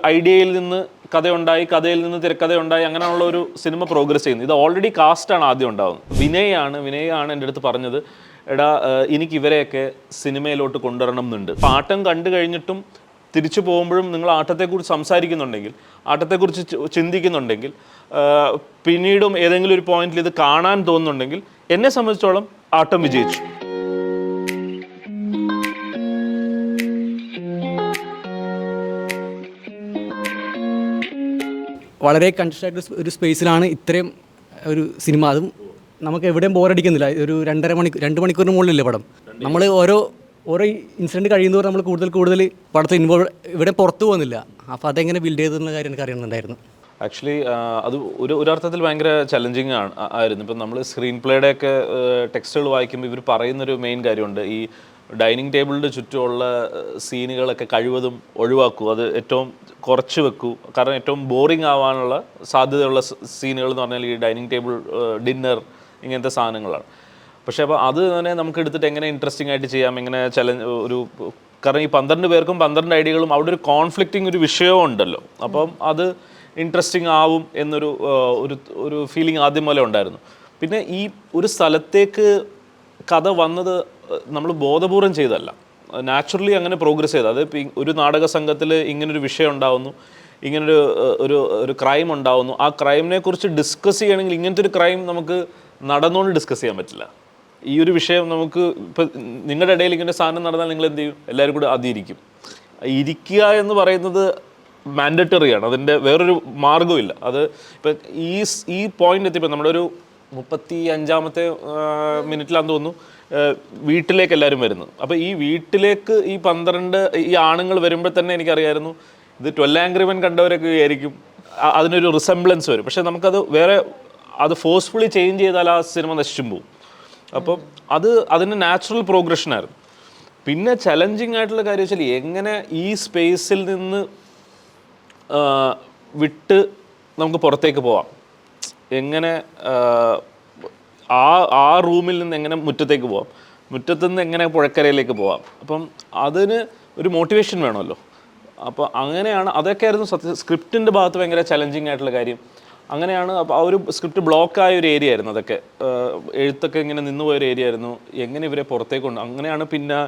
ഐഡിയയിൽ നിന്ന് കഥയുണ്ടായി, കഥയിൽ നിന്ന് തിരക്കഥയുണ്ടായി, അങ്ങനെയുള്ള ഒരു സിനിമ പ്രോഗ്രസ് ചെയ്യുന്നത്. ഇത് ഓൾറെഡി കാസ്റ്റാണ് ആദ്യം ഉണ്ടാകുന്നത്. വിനയാണ് എൻ്റെ അടുത്ത് പറഞ്ഞത്, എടാ എനിക്ക് ഇവരെയൊക്കെ സിനിമയിലോട്ട് കൊണ്ടുവരണം എന്നുണ്ട്. ആട്ടം കണ്ടു കഴിഞ്ഞിട്ടും തിരിച്ചു പോകുമ്പോഴും നിങ്ങൾ ആട്ടത്തെക്കുറിച്ച് സംസാരിക്കുന്നുണ്ടെങ്കിൽ, ആട്ടത്തെക്കുറിച്ച് ചിന്തിക്കുന്നുണ്ടെങ്കിൽ, പിന്നീടും ഏതെങ്കിലും ഒരു പോയിന്റിൽ ഇത് കാണാൻ തോന്നുന്നുണ്ടെങ്കിൽ, എന്നെ സംബന്ധിച്ചോളം ആട്ടം വിജയിച്ചു. വളരെ കൺസ്ട്രക്ട് ഒരു സ്പേസിലാണ് ഇത്രയും ഒരു സിനിമ. അതും നമുക്ക് എവിടെയും ബോറടിക്കുന്നില്ല. ഒരു 2 മണിക്കൂറിന് മുകളിലല്ലേ പടം. നമ്മൾ ഓരോ ഇൻസിഡൻറ്റ് കഴിയുന്നവർ നമ്മൾ കൂടുതൽ പടത്തിൽ ഇൻവോൾവ് ഇവിടെ പുറത്തു പോകുന്നില്ല. അപ്പോൾ അതെങ്ങനെ ബിൽഡ് ചെയ്തെന്ന കാര്യം എനിക്ക് അറിയുന്നുണ്ടായിരുന്നു. ആക്ച്വലി അത് ഒരു അർത്ഥത്തിൽ ഭയങ്കര ചലഞ്ചിങ് ആയിരുന്നു. ഇപ്പം നമ്മൾ സ്ക്രീൻ പ്ലേയുടെയൊക്കെ ടെക്സ്റ്റുകൾ വായിക്കുമ്പോൾ ഇവർ പറയുന്നൊരു മെയിൻ കാര്യമുണ്ട്, ഈ ഡൈനിങ് ടേബിളിൻ്റെ ചുറ്റുമുള്ള സീനുകളൊക്കെ കഴിവതും ഒഴിവാക്കൂ, അത് ഏറ്റവും കുറച്ച് വെക്കൂ. കാരണം ഏറ്റവും ബോറിംഗ് ആവാനുള്ള സാധ്യതയുള്ള സീനുകൾ എന്ന് പറഞ്ഞാൽ ഈ ഡൈനിങ് ടേബിൾ, ഡിന്നർ, ഇങ്ങനത്തെ സാധനങ്ങളാണ്. പക്ഷേ അപ്പോൾ അത് തന്നെ നമുക്ക് എടുത്തിട്ട് എങ്ങനെ ഇൻട്രസ്റ്റിംഗ് ആയിട്ട് ചെയ്യാം, എങ്ങനെ കാരണം ഈ 12 പേർക്കും 12 ഐഡിയകളും അവിടെ ഒരു കോൺഫ്ലിക്റ്റിംഗ് ഒരു വിഷയവും ഉണ്ടല്ലോ. അപ്പം അത് ഇൻട്രസ്റ്റിംഗ് ആവും എന്നൊരു ഒരു ഫീലിംഗ് ആദ്യം പോലെ ഉണ്ടായിരുന്നു. പിന്നെ ഈ ഒരു സ്ഥലത്തേക്ക് കഥ വന്നത് നമ്മൾ ബോധപൂർവം ചെയ്തല്ല, നാച്ചുറലി അങ്ങനെ പ്രോഗ്രസ് ചെയ്ത്. അത് ഒരു നാടക സംഘത്തിൽ ഇങ്ങനൊരു വിഷയം ഉണ്ടാവുന്നു, ഇങ്ങനൊരു ഒരു ക്രൈം ഉണ്ടാവുന്നു. ആ ക്രൈമിനെ കുറിച്ച് ഡിസ്കസ് ചെയ്യണമെങ്കിൽ ഇങ്ങനത്തെ ഒരു ക്രൈം നമുക്ക് നടന്നുകൊണ്ട് ഡിസ്കസ് ചെയ്യാൻ പറ്റില്ല. ഈ ഒരു വിഷയം നമുക്ക് ഇപ്പം നിങ്ങളുടെ ഇടയിൽ ഇങ്ങനെ സാധനം നടന്നാൽ നിങ്ങൾ എന്ത് ചെയ്യും? എല്ലാവരും കൂടെ അതിരിക്കും. ഇരിക്കുക എന്ന് പറയുന്നത് മാൻഡറ്ററിയാണ്, അതിൻ്റെ വേറൊരു മാർഗ്ഗമില്ല. അത് ഇപ്പം ഈ പോയിന്റ് എത്തിയപ്പോൾ നമ്മുടെ ഒരു 35-ാമത്തെ മിനിറ്റിലാന്ന് തോന്നുന്നു വീട്ടിലേക്ക് എല്ലാവരും വരുന്നത്. അപ്പോൾ ഈ വീട്ടിലേക്ക് ഈ 12 ഈ ആണുങ്ങൾ വരുമ്പോൾ തന്നെ എനിക്കറിയായിരുന്നു ഇത് 12 Angry Men കണ്ടവരൊക്കെ ആയിരിക്കും, അതിനൊരു റിസംബ്ലൻസ് വരും. പക്ഷേ നമുക്കത് അത് ഫോഴ്സ്ഫുള്ളി ചേഞ്ച് ചെയ്താൽ ആ സിനിമ നശിച്ചും പോവും. അപ്പം അതിന് നാച്ചുറൽ പ്രോഗ്രഷനായിരുന്നു. പിന്നെ ചലഞ്ചിങ് ആയിട്ടുള്ള കാര്യം വെച്ചാൽ എങ്ങനെ ഈ സ്പേസിൽ നിന്ന് വിട്ട് നമുക്ക് പുറത്തേക്ക് പോവാം, എങ്ങനെ ആ റൂമിൽ നിന്ന് എങ്ങനെ മുറ്റത്തേക്ക് പോവാം, മുറ്റത്തുനിന്ന് എങ്ങനെ പുഴക്കരയിലേക്ക് പോവാം. അപ്പം അതിന് ഒരു മോട്ടിവേഷൻ വേണമല്ലോ. അപ്പോൾ അങ്ങനെയാണ്, അതൊക്കെയായിരുന്നു സ്ക്രിപ്റ്റിൻ്റെ ഭാഗത്ത് ഭയങ്കര ചലഞ്ചിങ് ആയിട്ടുള്ള കാര്യം. അങ്ങനെയാണ് ആ ഒരു സ്ക്രിപ്റ്റ് ബ്ലോക്കായ ഒരു ഏരിയ ആയിരുന്നു. അതൊക്കെ എഴുത്തൊക്കെ ഇങ്ങനെ നിന്ന് പോയൊരു ഏരിയ ആയിരുന്നു. എങ്ങനെ ഇവരെ പുറത്തേക്ക് കൊണ്ട്, അങ്ങനെയാണ് പിന്നെ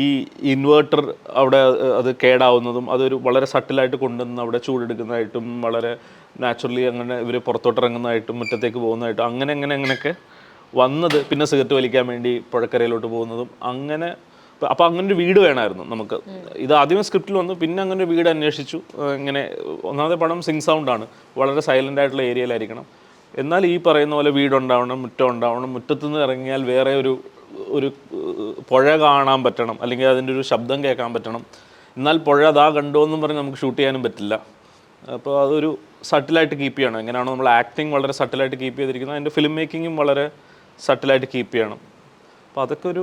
ഈ ഇൻവേർട്ടർ അവിടെ അത് കേടാവുന്നതും അതൊരു വളരെ സട്ടിലായിട്ട് കൊണ്ടുവന്ന് അവിടെ ചൂടെടുക്കുന്നതായിട്ടും വളരെ നാച്ചുറലി അങ്ങനെ ഇവർ പുറത്തോട്ട് ഇറങ്ങുന്നതായിട്ടും മുറ്റത്തേക്ക് പോകുന്നതായിട്ടും അങ്ങനെയൊക്കെ വന്നത്. പിന്നെ സിഗരറ്റ് വലിക്കാൻ വേണ്ടി പുഴക്കരയിലോട്ട് പോകുന്നതും അങ്ങനെ. അപ്പോൾ അങ്ങനൊരു വീട് വേണമായിരുന്നു നമുക്ക്. ഇത് ആദ്യമേ സ്ക്രിപ്റ്റിൽ വന്നു, പിന്നെ അങ്ങനെ ഒരു വീട് അന്വേഷിച്ചു. ഇങ്ങനെ ഒന്നാമത്തെ പടം സിങ് സൗണ്ടാണ്, വളരെ സൈലൻ്റ് ആയിട്ടുള്ള ഏരിയയിലായിരിക്കണം. എന്നാൽ ഈ പറയുന്ന പോലെ വീടുണ്ടാവണം, മുറ്റം ഉണ്ടാവണം, മുറ്റത്തുനിന്ന് ഇറങ്ങിയാൽ വേറെ ഒരു പുഴ കാണാൻ പറ്റണം, അല്ലെങ്കിൽ അതിൻ്റെ ഒരു ശബ്ദം കേൾക്കാൻ പറ്റണം. എന്നാൽ പുഴ അതാ കണ്ടോ എന്നും പറഞ്ഞ് നമുക്ക് ഷൂട്ട് ചെയ്യാനും പറ്റില്ല. അപ്പോൾ അതൊരു സട്ടിലായിട്ട് കീപ്പ് ചെയ്യണം. എങ്ങനെയാണോ നമ്മൾ ആക്ടിങ് വളരെ സട്ടിലായിട്ട് കീപ്പ് ചെയ്തിരിക്കുന്നത്, അതിൻ്റെ ഫിലിം മേക്കിങ്ങും വളരെ സട്ടിലായിട്ട് കീപ്പ് ചെയ്യണം. അപ്പോൾ അതൊക്കെ ഒരു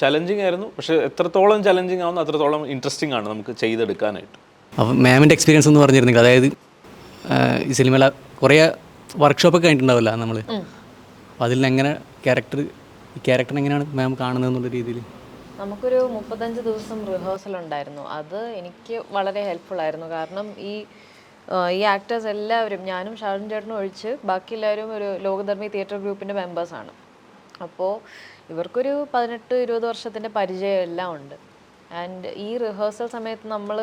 ചലഞ്ചിങ് ആയിരുന്നു. പക്ഷേ എത്രത്തോളം ചലഞ്ചിങ് ആവുന്നു അത്രത്തോളം ഇൻട്രസ്റ്റിംഗ് ആണ് നമുക്ക് ചെയ്തെടുക്കാനായിട്ട്. അപ്പോൾ മാമിൻ്റെ എക്സ്പീരിയൻസ് എന്ന് പറഞ്ഞിരുന്നെങ്കിൽ, അതായത് ഈ സിനിമയിൽ കുറേ വർക്ക്ഷോപ്പൊക്കെ കഴിഞ്ഞിട്ടുണ്ടാവില്ല നമ്മൾ, അപ്പോൾ അതിൽ എങ്ങനെ ക്യാരക്ടർ എങ്ങനെയാണ് മാം കാണുന്നത് എന്നുള്ള രീതിയിൽ? നമുക്കൊരു 35 ദിവസം റിഹേഴ്സൽ ഉണ്ടായിരുന്നു. അത് എനിക്ക് വളരെ ഹെൽപ്ഫുൾ ആയിരുന്നു. കാരണം ഈ ആക്ടേഴ്സ് എല്ലാവരും, ഞാനും ഷാജൻ ചേട്ടനും ഒഴിച്ച് ബാക്കി എല്ലാവരും ഒരു ലോകധർമ്മി തിയേറ്റർ ഗ്രൂപ്പിൻ്റെ മെമ്പേഴ്സാണ്. അപ്പോൾ ഇവർക്കൊരു 18-20 വർഷത്തിൻ്റെ പരിചയം എല്ലാം ഉണ്ട്. ആൻഡ് ഈ റിഹേഴ്സൽ സമയത്ത് നമ്മൾ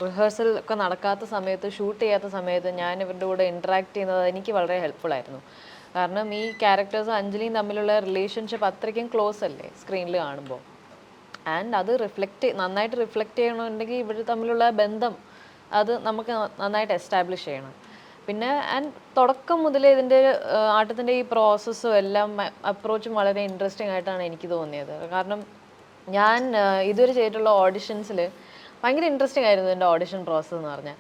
റിഹേഴ്സൽ ഒക്കെ നടക്കാത്ത സമയത്ത്, ഷൂട്ട് ചെയ്യാത്ത സമയത്ത് ഞാൻ ഇവരുടെ കൂടെ ഇൻട്രാക്ട് ചെയ്യുന്നത് എനിക്ക് വളരെ ഹെൽപ്ഫുൾ ആയിരുന്നു. കാരണം ഈ ക്യാരക്ടേഴ്സും അഞ്ജലിയും തമ്മിലുള്ള റിലേഷൻഷിപ്പ് അത്രയ്ക്കും ക്ലോസ് അല്ലേ സ്ക്രീനിൽ കാണുമ്പോൾ. ആൻഡ് അത് നന്നായിട്ട് റിഫ്ലക്റ്റ് ചെയ്യണമെന്നുണ്ടെങ്കിൽ ഇവർ തമ്മിലുള്ള ബന്ധം അത് നമുക്ക് നന്നായിട്ട് എസ്റ്റാബ്ലിഷ് ചെയ്യണം. പിന്നെ തുടക്കം മുതൽ ഇതിൻ്റെ ആട്ടത്തിൻ്റെ ഈ പ്രോസസ്സും എല്ലാം അപ്രോച്ചും വളരെ ഇൻട്രസ്റ്റിംഗ് ആയിട്ടാണ് എനിക്ക് തോന്നിയത്. കാരണം ഞാൻ ഇതുവരെ ചെയ്തിട്ടുള്ള ഓഡിഷൻസിൽ ഭയങ്കര ഇൻട്രസ്റ്റിംഗ് ആയിരുന്നു എൻ്റെ ഓഡിഷൻ പ്രോസസ്സ് എന്ന് പറഞ്ഞാൽ.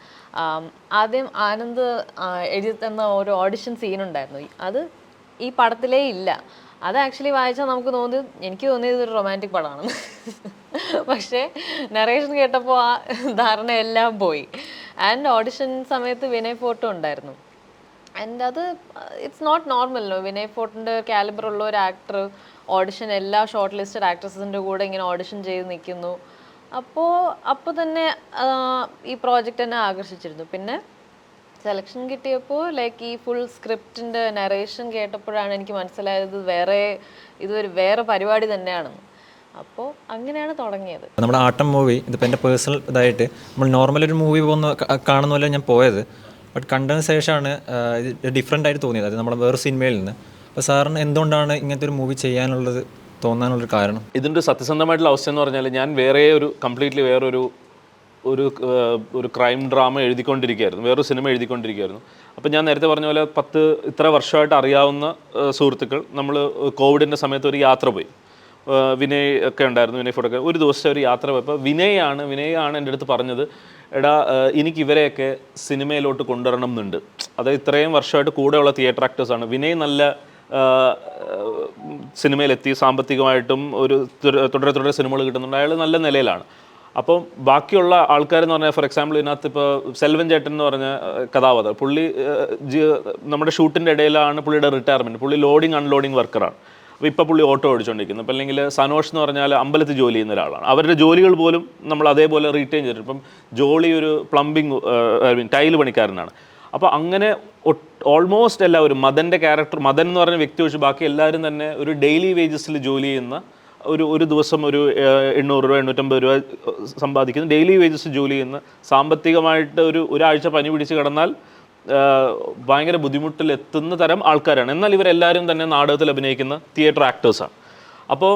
ആദ്യം ആനന്ദ് എഴുതി തന്ന ഒരു ഓഡിഷൻ സീനുണ്ടായിരുന്നു, അത് ഈ പടത്തിലേ ഇല്ല. അത് ആക്ച്വലി വായിച്ചാൽ എനിക്ക് തോന്നിയത് ഇതൊരു റൊമാൻറ്റിക് പടമാണ്. പക്ഷേ നറേഷൻ കേട്ടപ്പോൾ ആ ധാരണ എല്ലാം പോയി. ആൻഡ് ഓഡിഷൻ സമയത്ത് വിനയ് ഫോർട്ടും ഉണ്ടായിരുന്നു. ആൻഡ് അത് ഇറ്റ്സ് നോട്ട് നോർമൽ. വിനയ് ഫോർട്ടിൻ്റെ കാലിബറുള്ള ഒരു ആക്ടർ ഓഡിഷൻ എല്ലാ ഷോർട്ട് ലിസ്റ്റഡ് ആക്ട്രസിൻ്റെ കൂടെ ഇങ്ങനെ ഓഡിഷൻ ചെയ്ത് നിൽക്കുന്നു. അപ്പോൾ തന്നെ ഈ പ്രോജക്റ്റ് എന്നെ ആകർഷിച്ചിരുന്നു. പിന്നെ സെലക്ഷൻ കിട്ടിയപ്പോൾ ലൈക്ക് ഈ ഫുൾ സ്ക്രിപ്റ്റിൻ്റെ നറേഷൻ കേട്ടപ്പോഴാണ് എനിക്ക് മനസ്സിലായത് ഇതൊരു വേറെ പരിപാടി തന്നെയാണെന്ന്. അപ്പോൾ അങ്ങനെയാണ് തുടങ്ങിയത്. നമ്മുടെ ആട്ടം മൂവി ഇതിപ്പോൾ എൻ്റെ പേഴ്സണൽ ഇതായിട്ട് നമ്മൾ നോർമൽ ഒരു മൂവി കാണുന്ന പോലെ ഞാൻ പോയത്. ബട്ട് കണ്ടതിന് ശേഷമാണ് ഇത് ഡിഫറെൻ്റ് ആയിട്ട് തോന്നിയത്, അത് നമ്മുടെ വേറെ സിനിമയിൽ നിന്ന്. അപ്പോൾ സാറിന് എന്തുകൊണ്ടാണ് ഇങ്ങനത്തെ ഒരു മൂവി തോന്നാനുള്ളൊരു കാരണം? ഇതിൻ്റെ സത്യസന്ധമായിട്ടുള്ള അവസ്ഥ എന്ന് പറഞ്ഞാൽ ഞാൻ കംപ്ലീറ്റ്ലി ഒരു ക്രൈം ഡ്രാമ എഴുതിക്കൊണ്ടിരിക്കുകയായിരുന്നു, വേറൊരു സിനിമ എഴുതിക്കൊണ്ടിരിക്കുകയായിരുന്നു. അപ്പോൾ ഞാൻ നേരത്തെ പറഞ്ഞ പോലെ ഇത്ര വർഷമായിട്ട് അറിയാവുന്ന സുഹൃത്തുക്കൾ നമ്മൾ കോവിഡിൻ്റെ സമയത്ത് ഒരു യാത്ര പോയി. വിനയ് ഒക്കെ ഉണ്ടായിരുന്നു, വിനയ് ഫോട്ടോഗ്രാഫർ. ഒരു ദിവസം ഒരു യാത്ര പോയപ്പോൾ വിനയാണ് എൻ്റെ അടുത്ത് പറഞ്ഞത്, എടാ എനിക്ക് ഇവരെയൊക്കെ സിനിമയിലോട്ട് കൊണ്ടുവരണം എന്നുണ്ട്. അതായത് ഇത്രയും വർഷമായിട്ട് കൂടെയുള്ള തിയേറ്റർ ആക്ടേഴ്സാണ്. വിനയ് നല്ല സിനിമയിലെത്തി, സാമ്പത്തികമായിട്ടും ഒരു തുടരെ സിനിമകൾ കിട്ടുന്നുണ്ട്, അയാൾ നല്ല നിലയിലാണ്. അപ്പം ബാക്കിയുള്ള ആൾക്കാരെന്ന് പറഞ്ഞാൽ, ഫോർ എക്സാമ്പിൾ ഇതിനകത്ത് ഇപ്പോൾ സെൽവൻ ചേട്ടൻ എന്ന് പറഞ്ഞ കഥാപാത്രം, പുള്ളി നമ്മുടെ ഷൂട്ടിൻ്റെ ഇടയിലാണ് പുള്ളിയുടെ റിട്ടയർമെൻറ്റ്. പുള്ളി ലോഡിങ് അൺലോഡിങ് വർക്കറാണ്. അപ്പോൾ ഇപ്പോൾ പുള്ളി ഓട്ടോ ഓടിച്ചുകൊണ്ടിരിക്കുന്നു. അപ്പോൾ അല്ലെങ്കിൽ സനോഷ് എന്ന് പറഞ്ഞാൽ അമ്പലത്തിൽ ജോലി ചെയ്യുന്ന ഒരാളാണ്. അവരുടെ ജോലികൾ പോലും നമ്മൾ അതേപോലെ റീറ്റെയിൻ ചെയ്തിട്ടുണ്ട്. ഇപ്പം ജോളി ഒരു പ്ലംബിങ് ടൈല് പണിക്കാരനാണ്. അപ്പോൾ അങ്ങനെ ഓൾമോസ്റ്റ് എല്ലാവരും മദൻ എന്ന് പറഞ്ഞ വ്യക്തി ഒഴിച്ച് ബാക്കി എല്ലാവരും തന്നെ ഒരു ഡെയിലി വേജസിൽ ജോലി ചെയ്യുന്ന, ഒരു ദിവസം ഒരു 800 രൂപ 850 രൂപ സമ്പാദിക്കുന്ന, ഡെയിലി വേജസ് ജോലി ചെയ്യുന്ന, സാമ്പത്തികമായിട്ട് ഒരാഴ്ച പനി പിടിച്ച് കിടന്നാൽ ഭയങ്കര ബുദ്ധിമുട്ടിലെത്തുന്ന തരം ആൾക്കാരാണ്. എന്നാൽ ഇവരെല്ലാവരും തന്നെ നാടകത്തിൽ അഭിനയിക്കുന്ന തിയേറ്റർ ആക്ടേഴ്സാണ്. അപ്പോൾ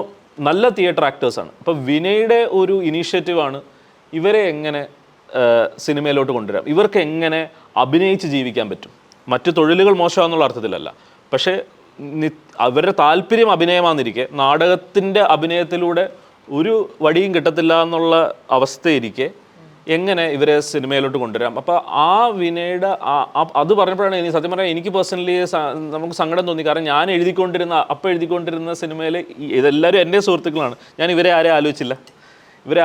നല്ല തിയേറ്റർ ആക്ടേഴ്സാണ്. അപ്പോൾ വിനയുടെ ഒരു ഇനീഷ്യേറ്റീവാണ് ഇവരെ എങ്ങനെ സിനിമയിലോട്ട് കൊണ്ടുവരാം, ഇവർക്ക് എങ്ങനെ അഭിനയിച്ച് ജീവിക്കാൻ പറ്റും. മറ്റു തൊഴിലുകൾ മോശമാണെന്നുള്ള അർത്ഥത്തിലല്ല, പക്ഷേ അവരുടെ താല്പര്യം അഭിനയമാണെന്നിരിക്കെ നാടകത്തിൻ്റെ അഭിനയത്തിലൂടെ ഒരു വടിയും കിട്ടത്തില്ല എന്നുള്ള അവസ്ഥയിരിക്കെ എങ്ങനെ ഇവരെ സിനിമയിലോട്ട് കൊണ്ടുവരാം. അപ്പോൾ ആ വിനയുടെ അത് പറഞ്ഞപ്പോഴാണ് സത്യം പറഞ്ഞാൽ എനിക്ക് പേഴ്സണലി നമുക്ക് സങ്കടം തോന്നി. കാരണം ഞാൻ എഴുതിക്കൊണ്ടിരുന്ന സിനിമയിൽ ഇതെല്ലാവരും എൻ്റെ സുഹൃത്തുക്കളാണ്. ഞാൻ ഇവരെ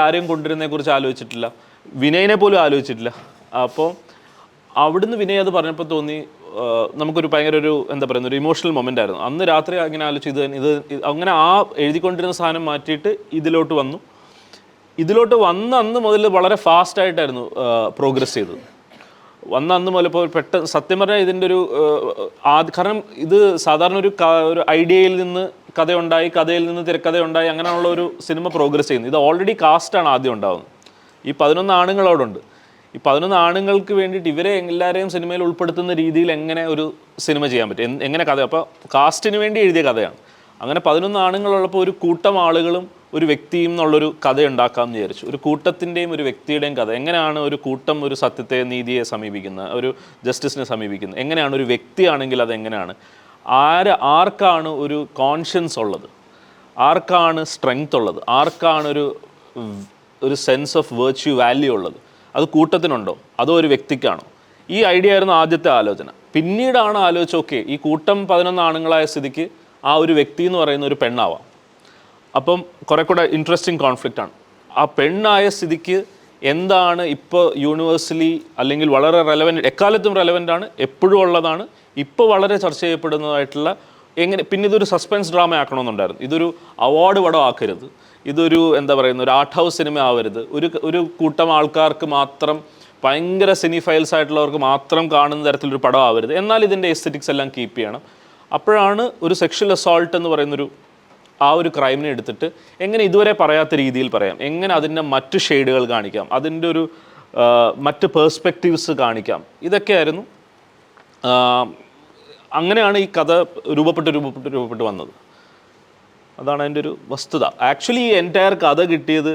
ആരെയും കൊണ്ടുവരുന്നതിനെക്കുറിച്ച് ആലോചിച്ചിട്ടില്ല, വിനയനെ പോലും ആലോചിച്ചിട്ടില്ല. അപ്പോൾ അവിടുന്ന് വിനയ് അത് പറഞ്ഞപ്പോൾ തോന്നി നമുക്കൊരു ഭയങ്കര ഒരു ഇമോഷണൽ മൊമെൻ്റ് ആയിരുന്നു. അന്ന് രാത്രി അങ്ങനെ ആലോചിച്ച് ഇത് അങ്ങനെ എഴുതിക്കൊണ്ടിരുന്ന സാധനം മാറ്റിയിട്ട് ഇതിലോട്ട് വന്ന അന്ന് മുതൽ വളരെ ഫാസ്റ്റായിട്ടായിരുന്നു പ്രോഗ്രസ് ചെയ്തത്. വന്ന അന്ന് മുതൽ ഇപ്പോൾ പെട്ടെന്ന് സത്യം പറഞ്ഞാൽ ഇതിൻ്റെ കാരണം ഇത് സാധാരണ ഒരു ഐഡിയയിൽ നിന്ന് കഥയിൽ നിന്ന് തിരക്കഥയുണ്ടായി അങ്ങനെയുള്ള ഒരു സിനിമ പ്രോഗ്രസ് ചെയ്യുന്നത്. ഇത് ഓൾറെഡി കാസ്റ്റാണ് ആദ്യം ഉണ്ടാകുന്നത്. ഈ 11 ആണുങ്ങളോടുണ്ട്. ഈ 11 ആണുങ്ങൾക്ക് വേണ്ടിയിട്ട് ഇവരെ എല്ലാവരെയും സിനിമയിൽ ഉൾപ്പെടുത്തുന്ന രീതിയിൽ എങ്ങനെ ഒരു സിനിമ ചെയ്യാൻ പറ്റും, എങ്ങനെ കഥ. അപ്പോൾ കാസ്റ്റിന് വേണ്ടി എഴുതിയ കഥയാണ്. അങ്ങനെ 11 ആണുങ്ങളുള്ളപ്പോൾ ഒരു കൂട്ടം ആളുകളും ഒരു വ്യക്തിയും എന്നുള്ളൊരു കഥ ഉണ്ടാക്കാമെന്ന് വിചാരിച്ചു. ഒരു കൂട്ടത്തിൻ്റെയും ഒരു വ്യക്തിയുടെയും കഥ. എങ്ങനെയാണ് ഒരു കൂട്ടം ഒരു സത്യത്തെ, നീതിയെ സമീപിക്കുന്നത്, ഒരു ജസ്റ്റിസിനെ സമീപിക്കുന്നത്, എങ്ങനെയാണ് ഒരു വ്യക്തിയാണെങ്കിൽ അതെങ്ങനെയാണ്, ആർക്കാണ് ഒരു കോൺഷ്യൻസ് ഉള്ളത്, ആർക്കാണ് സ്ട്രെങ്ത് ഉള്ളത്, ആർക്കാണ് ഒരു സെൻസ് ഓഫ് വെർച്യു വാല്യൂ ഉള്ളത്, അത് കൂട്ടത്തിനുണ്ടോ അതോ ഒരു വ്യക്തിക്കാണോ? ഈ ഐഡിയ ആയിരുന്നു ആദ്യത്തെ ആലോചന. പിന്നീടാണ് ആലോചിച്ച് ഈ കൂട്ടം 11 ആണുങ്ങളായ സ്ഥിതിക്ക് ആ ഒരു വ്യക്തി എന്ന് പറയുന്ന ഒരു പെണ്ണാവാം. അപ്പം കുറെ കൂടെ ഇൻട്രസ്റ്റിംഗ് കോൺഫ്ലിക്റ്റാണ്. ആ പെണ്ണായ സ്ഥിതിക്ക് എന്താണ് ഇപ്പോൾ യൂണിവേഴ്സലി അല്ലെങ്കിൽ വളരെ റെലവൻറ്റ്, എക്കാലത്തും റെലവൻ്റ് ആണ്, എപ്പോഴും ഉള്ളതാണ്, ഇപ്പോൾ വളരെ ചർച്ച ചെയ്യപ്പെടുന്നതായിട്ടുള്ള പിന്നെ ഇതൊരു സസ്പെൻസ് ഡ്രാമ ആക്കണമെന്നുണ്ടായിരുന്നു. ഇതൊരു അവാർഡ് പടം ആക്കരുത്, ഇതൊരു ഒരു ആർട്ട് ഹൗസ് സിനിമ ആവരുത്, ഒരു കൂട്ടം ആൾക്കാർക്ക് മാത്രം, ഭയങ്കര സിനിഫൈൽസ് ആയിട്ടുള്ളവർക്ക് മാത്രം കാണുന്ന തരത്തിലൊരു പടം ആവരുത്. എന്നാൽ ഇതിൻ്റെ എസ്തെറ്റിക്സ് എല്ലാം കീപ്പ് ചെയ്യണം. അപ്പോഴാണ് ഒരു സെക്ഷൽ അസോൾട്ട് എന്ന് പറയുന്നൊരു ഒരു ക്രൈമിനെ എടുത്തിട്ട് എങ്ങനെ ഇതുവരെ പറയാത്ത രീതിയിൽ പറയാം, എങ്ങനെ അതിൻ്റെ മറ്റ് ഷെയ്ഡുകൾ കാണിക്കാം, അതിൻ്റെ മറ്റ് പേഴ്സ്പെക്റ്റീവ്സ് കാണിക്കാം. ഇതൊക്കെയായിരുന്നു. അങ്ങനെയാണ് ഈ കഥ രൂപപ്പെട്ട് വന്നത്. അതാണ് അതിൻ്റെ ഒരു വസ്തുത. ആക്ച്വലി ഈ എൻറ്റയർ കഥ കിട്ടിയത്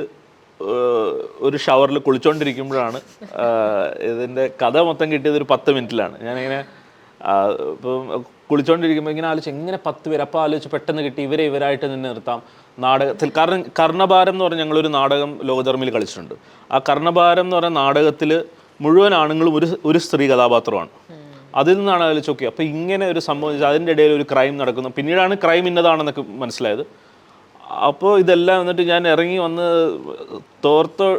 ഒരു ഷവറിൽ കുളിച്ചുകൊണ്ടിരിക്കുമ്പോഴാണ്. ഇതിൻ്റെ കഥ മൊത്തം കിട്ടിയത് ഒരു 10 മിനിറ്റിലാണ്. ഞാനിങ്ങനെ ഇപ്പം കുളിച്ചുകൊണ്ടിരിക്കുമ്പോൾ ഇങ്ങനെ ആലോചിച്ച് എങ്ങനെ 10 പേര്, അപ്പോൾ ആലോചിച്ച് പെട്ടെന്ന് കിട്ടി ഇവരായിട്ട് നിന്ന് നിർത്താം നാടകത്തിൽ. കാരണം കർണഭാരം എന്ന് പറഞ്ഞാൽ ഞങ്ങളൊരു നാടകം ലോകധർമ്മിൽ കളിച്ചിട്ടുണ്ട്. ആ കർണഭാരം എന്ന് പറയുന്ന നാടകത്തിൽ മുഴുവൻ ആണുങ്ങളും ഒരു സ്ത്രീ കഥാപാത്രമാണ്. അതിൽ നിന്നാണ് ആലോചിച്ച് അപ്പോൾ ഇങ്ങനെ ഒരു സംഭവം, അതിൻ്റെ ഇടയിൽ ഒരു ക്രൈം നടക്കുന്നു. പിന്നീടാണ് ക്രൈം ഇന്നതാണെന്നൊക്കെ മനസ്സിലായത്. അപ്പോൾ ഇതെല്ലാം എന്നിട്ട് ഞാൻ ഇറങ്ങി വന്ന്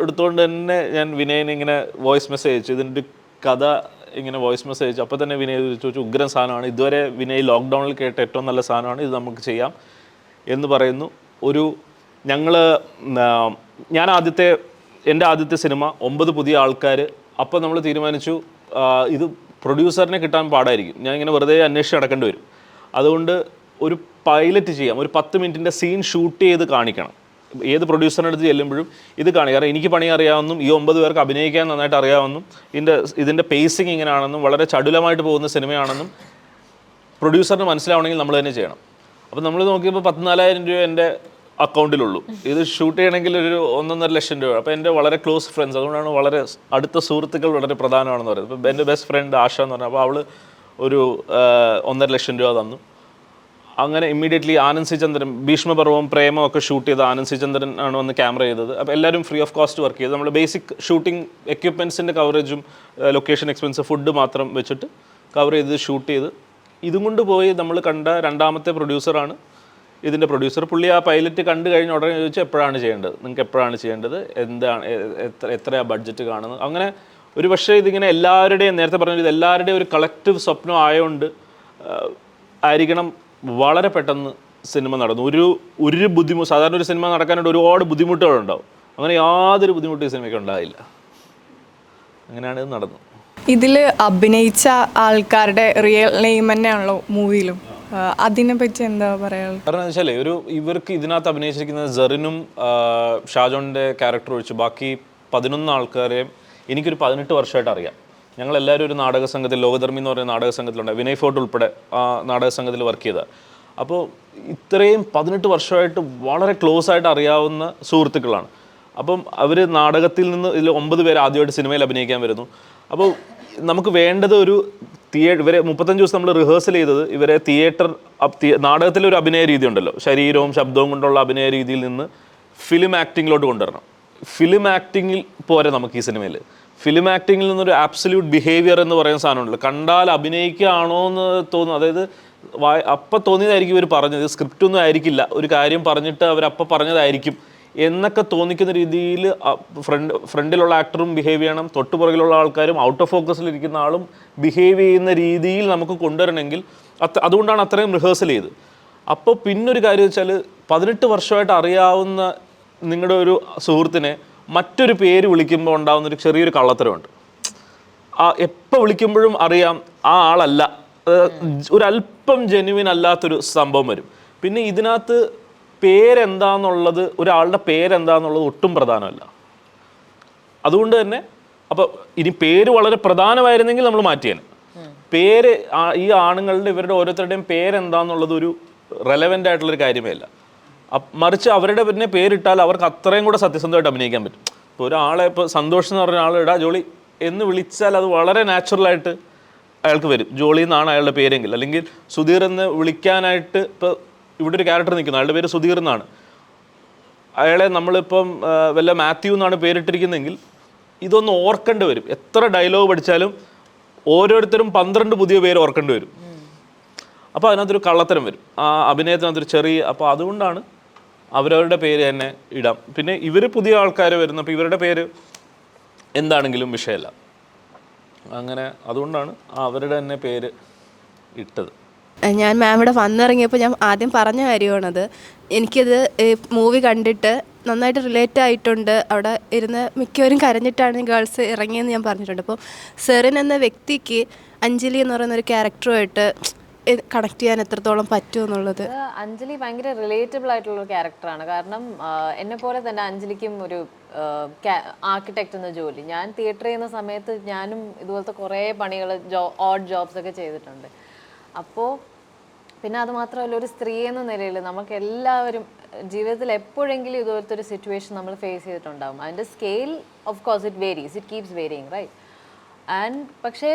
എടുത്തുകൊണ്ട് തന്നെ ഞാൻ വിനയന് ഇങ്ങനെ വോയിസ് മെസ്സേജ് അയച്ചു, ഇതിൻ്റെ കഥ ഇങ്ങനെ വോയിസ് മെസ്സേജ് അയച്ചു. അപ്പോൾ തന്നെ വിനയ് ചോദിച്ചു, ഉഗ്രൻ സാധനമാണ്, ഇതുവരെ വിനയ് ലോക്ക്ഡൗണിൽ കേട്ട ഏറ്റവും നല്ല സാധനമാണ്, ഇത് നമുക്ക് ചെയ്യാം എന്ന് പറയുന്നു. ഞാൻ ആദ്യത്തെ എൻ്റെ ആദ്യത്തെ സിനിമ, 9 പുതിയ ആൾക്കാർ. അപ്പോൾ നമ്മൾ തീരുമാനിച്ചു ഇത് പ്രൊഡ്യൂസറിനെ കിട്ടാൻ പാടായിരിക്കും, ഞാൻ ഇങ്ങനെ വെറുതെ അന്വേഷിച്ച് നടക്കേണ്ടി വരും. അതുകൊണ്ട് ഒരു പൈലറ്റ് ചെയ്യാം, ഒരു 10 മിനിറ്റിൻ്റെ സീൻ ഷൂട്ട് ചെയ്ത് കാണിക്കണം. ഏത് പ്രൊഡ്യൂസറിൻ്റെ അടുത്ത് ചെല്ലുമ്പോഴും ഇത് കാണിക്കുക. കാരണം എനിക്ക് പണി അറിയാമെന്നും ഈ 9 പേർക്ക് അഭിനയിക്കാൻ നന്നായിട്ട് അറിയാമെന്നും ഇതിൻ്റെ പേസിങ് ഇങ്ങനെയാണെന്നും വളരെ ചടുലമായിട്ട് പോകുന്ന സിനിമയാണെന്നും പ്രൊഡ്യൂസറിന് മനസ്സിലാവണമെങ്കിൽ നമ്മൾ തന്നെ ചെയ്യണം. അപ്പോൾ നമ്മൾ നോക്കിയപ്പോൾ 14,000 രൂപ എൻ്റെ അക്കൗണ്ടിലുള്ളൂ. ഇത് ഷൂട്ട് ചെയ്യണമെങ്കിൽ ഒരു 1.5 ലക്ഷം രൂപ. അപ്പോൾ എൻ്റെ വളരെ ക്ലോസ് ഫ്രണ്ട്സ്, അതുകൊണ്ടാണ് വളരെ അടുത്ത സുഹൃത്തുക്കൾ വളരെ പ്രധാനമാണെന്ന് പറയുന്നത്. ഇപ്പോൾ എൻ്റെ ബെസ്റ്റ് ഫ്രണ്ട് ആശ എന്ന് പറഞ്ഞാൽ, അപ്പോൾ അവൾ ഒരു 1.5 ലക്ഷം രൂപ തന്നു. അങ്ങനെ ഇമ്മീഡിയറ്റ്ലി ആനന്ദ് സി ചന്ദ്രൻ, ഭീഷ്മപർവവും പ്രേമം ഒക്കെ ഷൂട്ട് ചെയ്ത് ആനന്ദ് സി ചന്ദ്രൻ ആണ് വന്ന് ക്യാമറ ചെയ്തത്. അപ്പോൾ എല്ലാവരും ഫ്രീ ഓഫ് കോസ്റ്റ് വർക്ക് ചെയ്ത് നമ്മൾ ബേസിക് ഷൂട്ടിംഗ് എക്യുപ്മെൻറ്റ്സിൻ്റെ കവറേജും ലൊക്കേഷൻ എക്സ്പെൻസ് ഫുഡ് മാത്രം വെച്ചിട്ട് കവർ ചെയ്ത് ഷൂട്ട് ചെയ്ത് ഇതും കൊണ്ട് പോയി നമ്മൾ കണ്ട രണ്ടാമത്തെ പ്രൊഡ്യൂസറാണ് ഇതിൻ്റെ പ്രൊഡ്യൂസർ. പുള്ളി ആ പൈലറ്റ് കണ്ടു കഴിഞ്ഞ ഉടനെ ചോദിച്ചു എപ്പോഴാണ് ചെയ്യേണ്ടത്, നിങ്ങൾക്ക് എപ്പോഴാണ് ചെയ്യേണ്ടത്, എന്താണ് എത്രയാണ് ബഡ്ജറ്റ് കാണുന്നത്. അങ്ങനെ ഒരു പക്ഷേ ഇതിങ്ങനെ എല്ലാവരുടെയും, നേരത്തെ പറഞ്ഞത് ഇത് എല്ലാവരുടെയും ഒരു കളക്റ്റീവ് സ്വപ്നം ആയതുകൊണ്ട് ആയിരിക്കണം വളരെ പെട്ടെന്ന് സിനിമ നടന്നു. ഒരു ബുദ്ധിമുട്ട്, സാധാരണ ഒരു സിനിമ നടക്കാനായിട്ട് ഒരുപാട് ബുദ്ധിമുട്ടുകളുണ്ടാവും. അങ്ങനെ യാതൊരു ബുദ്ധിമുട്ടും ഈ സിനിമയ്ക്ക് ഉണ്ടായില്ല. അങ്ങനെയാണ് ഇത് നടന്നത്. ഇതിൽ അഭിനയിച്ച ആൾക്കാരുടെ റിയൽ നെയിം തന്നെയാണല്ലോ മൂവിയിലും, അതിനെ പറ്റി എന്താ പറയാ? കാരണം വെച്ചാൽ ഇവർക്ക് ഇതിനകത്ത് അഭിനയിച്ചിരിക്കുന്നത് സെറിനും ഷാജോണിൻ്റെ ക്യാരക്ടർ ഒഴിച്ച് ബാക്കി 11 ആൾക്കാരെയും എനിക്കൊരു 18 വർഷമായിട്ട് അറിയാം. ഞങ്ങളെല്ലാവരും ഒരു നാടക സംഘത്തിൽ, ലോകധർമ്മി എന്ന് പറയുന്ന നാടക സംഘത്തിലുണ്ട്. വിനയ് ഫോർട്ട് ഉൾപ്പെടെ ആ നാടക സംഘത്തിൽ വർക്ക് ചെയ്ത. അപ്പോൾ ഇത്രയും 18 വർഷമായിട്ട് വളരെ ക്ലോസ് ആയിട്ട് അറിയാവുന്ന സുഹൃത്തുക്കളാണ്. അപ്പം അവർ നാടകത്തിൽ നിന്ന് ഇതിൽ 9 പേര് ആദ്യമായിട്ട് സിനിമയിൽ അഭിനയിക്കാൻ വരുന്നു. അപ്പോൾ നമുക്ക് വേണ്ടത് ഇവരെ 35 ദിവസം നമ്മൾ റിഹേഴ്സൽ ചെയ്തത് ഇവരെ നാടകത്തിലെ ഒരു അഭിനയ രീതി ഉണ്ടല്ലോ, ശരീരവും ശബ്ദവും കൊണ്ടുള്ള അഭിനയ രീതിയിൽ നിന്ന് ഫിലിം ആക്ടിങ്ങിലോട്ട് കൊണ്ടുവരണം. ഫിലിം ആക്ടിങ്ങിൽ പോരെ നമുക്ക് ഈ സിനിമയിൽ. ഫിലിം ആക്ടിങ്ങിൽ നിന്നൊരു ആബ്സല്യൂട്ട് ബിഹേവിയർ എന്ന് പറയുന്ന സാധനമുണ്ടല്ലോ, കണ്ടാൽ അഭിനയിക്കുകയാണോ എന്ന് തോന്നുന്നു. അതായത് അപ്പം തോന്നിയതായിരിക്കും ഇവർ പറഞ്ഞത്, സ്ക്രിപ്റ്റൊന്നും ആയിരിക്കില്ല, ഒരു കാര്യം പറഞ്ഞിട്ട് അവരപ്പം പറഞ്ഞതായിരിക്കും എന്നൊക്കെ തോന്നിക്കുന്ന രീതിയിൽ ഫ്രണ്ടിലുള്ള ആക്ടറും ബിഹേവ് ചെയ്യണം, തൊട്ടുപുറകിലുള്ള ആൾക്കാരും ഔട്ട് ഓഫ് ഫോക്കസിലിരിക്കുന്ന ആളും ബിഹേവ് ചെയ്യുന്ന രീതിയിൽ നമുക്ക് കൊണ്ടുവരണമെങ്കിൽ അതുകൊണ്ടാണ് അത്രയും റിഹേഴ്സൽ ചെയ്ത്. അപ്പോൾ പിന്നൊരു കാര്യം വെച്ചാൽ 18 വർഷമായിട്ട് അറിയാവുന്ന നിങ്ങളുടെ ഒരു സുഹൃത്തിനെ മറ്റൊരു പേര് വിളിക്കുമ്പോൾ ഉണ്ടാകുന്നൊരു ചെറിയൊരു കള്ളത്തരമുണ്ട്. എപ്പോൾ വിളിക്കുമ്പോഴും അറിയാം ആ ആളല്ല, ഒരല്പം ജെന്യുവിൻ അല്ലാത്തൊരു സംഭവം വരും. പിന്നെ ഇതിനകത്ത് പേരെന്താന്നുള്ളത്, ഒരാളുടെ പേരെന്താന്നുള്ളത് ഒട്ടും പ്രധാനമല്ല. അതുകൊണ്ട് തന്നെ അപ്പോൾ ഇനി പേര് വളരെ പ്രധാനമായിരുന്നെങ്കിൽ നമ്മൾ മാറ്റിയേനെ. പേര് ഈ ആണുങ്ങളുടെ ഇവരുടെ ഓരോരുത്തരുടെയും പേരെന്താന്നുള്ളത് ഒരു റെലവൻ്റ് ആയിട്ടുള്ളൊരു കാര്യമേ അല്ല. മറിച്ച് അവരുടെ പിന്നെ പേരിട്ടാൽ അവർക്ക് അത്രയും കൂടെ സത്യസന്ധമായിട്ട് അഭിനയിക്കാൻ പറ്റും. ഇപ്പോൾ ഒരാളെ, ഇപ്പോൾ സന്തോഷം എന്ന് പറഞ്ഞ ആൾ ഇടാ ജോളി എന്ന് വിളിച്ചാൽ അത് വളരെ നാച്ചുറലായിട്ട് അയാൾക്ക് വരും, ജോളി എന്നാണ് അയാളുടെ പേരെങ്കിൽ. അല്ലെങ്കിൽ സുധീർ എന്ന് വിളിക്കാനായിട്ട് ഇപ്പോൾ ഇവിടെ ഒരു ക്യാരക്ടർ നിൽക്കുന്നു, അയാളുടെ പേര് സുധീർ എന്നാണ്. അയാളെ നമ്മളിപ്പം വല്ല മാത്യു എന്നാണ് പേരിട്ടിരിക്കുന്നതെങ്കിൽ ഇതൊന്ന് ഓർക്കേണ്ടി വരും. എത്ര ഡയലോഗ് പഠിച്ചാലും ഓരോരുത്തരും 12 പുതിയ പേര് ഓർക്കേണ്ടി വരും. അപ്പോൾ അതിനകത്തൊരു കള്ളത്തരം വരും, ആ അഭിനയത്തിനകത്തൊരു ചെറിയ. അപ്പോൾ അതുകൊണ്ടാണ് അവരവരുടെ പേര് തന്നെ ഇടാം. പിന്നെ ഇവർ പുതിയ ആൾക്കാർ വരുന്നു, അപ്പോൾ ഇവരുടെ പേര് എന്താണെങ്കിലും വിഷയമല്ല. അങ്ങനെ അതുകൊണ്ടാണ് അവരുടെ തന്നെ പേര് ഇട്ടത്. ഞാൻ മാം ഇവിടെ വന്നിറങ്ങിയപ്പോൾ ഞാൻ ആദ്യം പറഞ്ഞ കാര്യമാണത്. എനിക്കത് മൂവി കണ്ടിട്ട് നന്നായിട്ട് റിലേറ്റ് ആയിട്ടുണ്ട്. അവിടെ ഇരുന്ന് മിക്കവരും കരഞ്ഞിട്ടാണ് ഗേൾസ് ഇറങ്ങിയെന്ന് ഞാൻ പറഞ്ഞിട്ടുണ്ട്. അപ്പോൾ സെറിൻ എന്ന വ്യക്തിക്ക് അഞ്ജലി എന്ന് പറയുന്ന ഒരു ക്യാരക്ടറുമായിട്ട് കണക്ട് ചെയ്യാൻ എത്രത്തോളം പറ്റുമെന്നുള്ളത്. അഞ്ജലി ഭയങ്കര റിലേറ്റബിൾ ആയിട്ടുള്ള ഒരു ക്യാരക്ടറാണ്. കാരണം എന്നെ പോലെ തന്നെ അഞ്ജലിക്കും ഒരു ആർക്കിടെക്റ്റ് എന്ന ജോലി, ഞാൻ തിയേറ്റർ ചെയ്യുന്ന സമയത്ത് ഞാനും ഇതുപോലത്തെ കുറേ പണികൾ, ഓഡ് ജോബ്സ് ഒക്കെ ചെയ്തിട്ടുണ്ട്. അപ്പോൾ പിന്നെ അത് മാത്രമല്ല, ഒരു സ്ത്രീ എന്ന നിലയിൽ നമുക്ക് എല്ലാവരും ജീവിതത്തിൽ എപ്പോഴെങ്കിലും ഇതുപോലത്തെ ഒരു സിറ്റുവേഷൻ നമ്മൾ ഫേസ് ചെയ്തിട്ടുണ്ടാകും. അതിൻ്റെ scale of course it varies, it keeps varying, right? And പക്ഷേ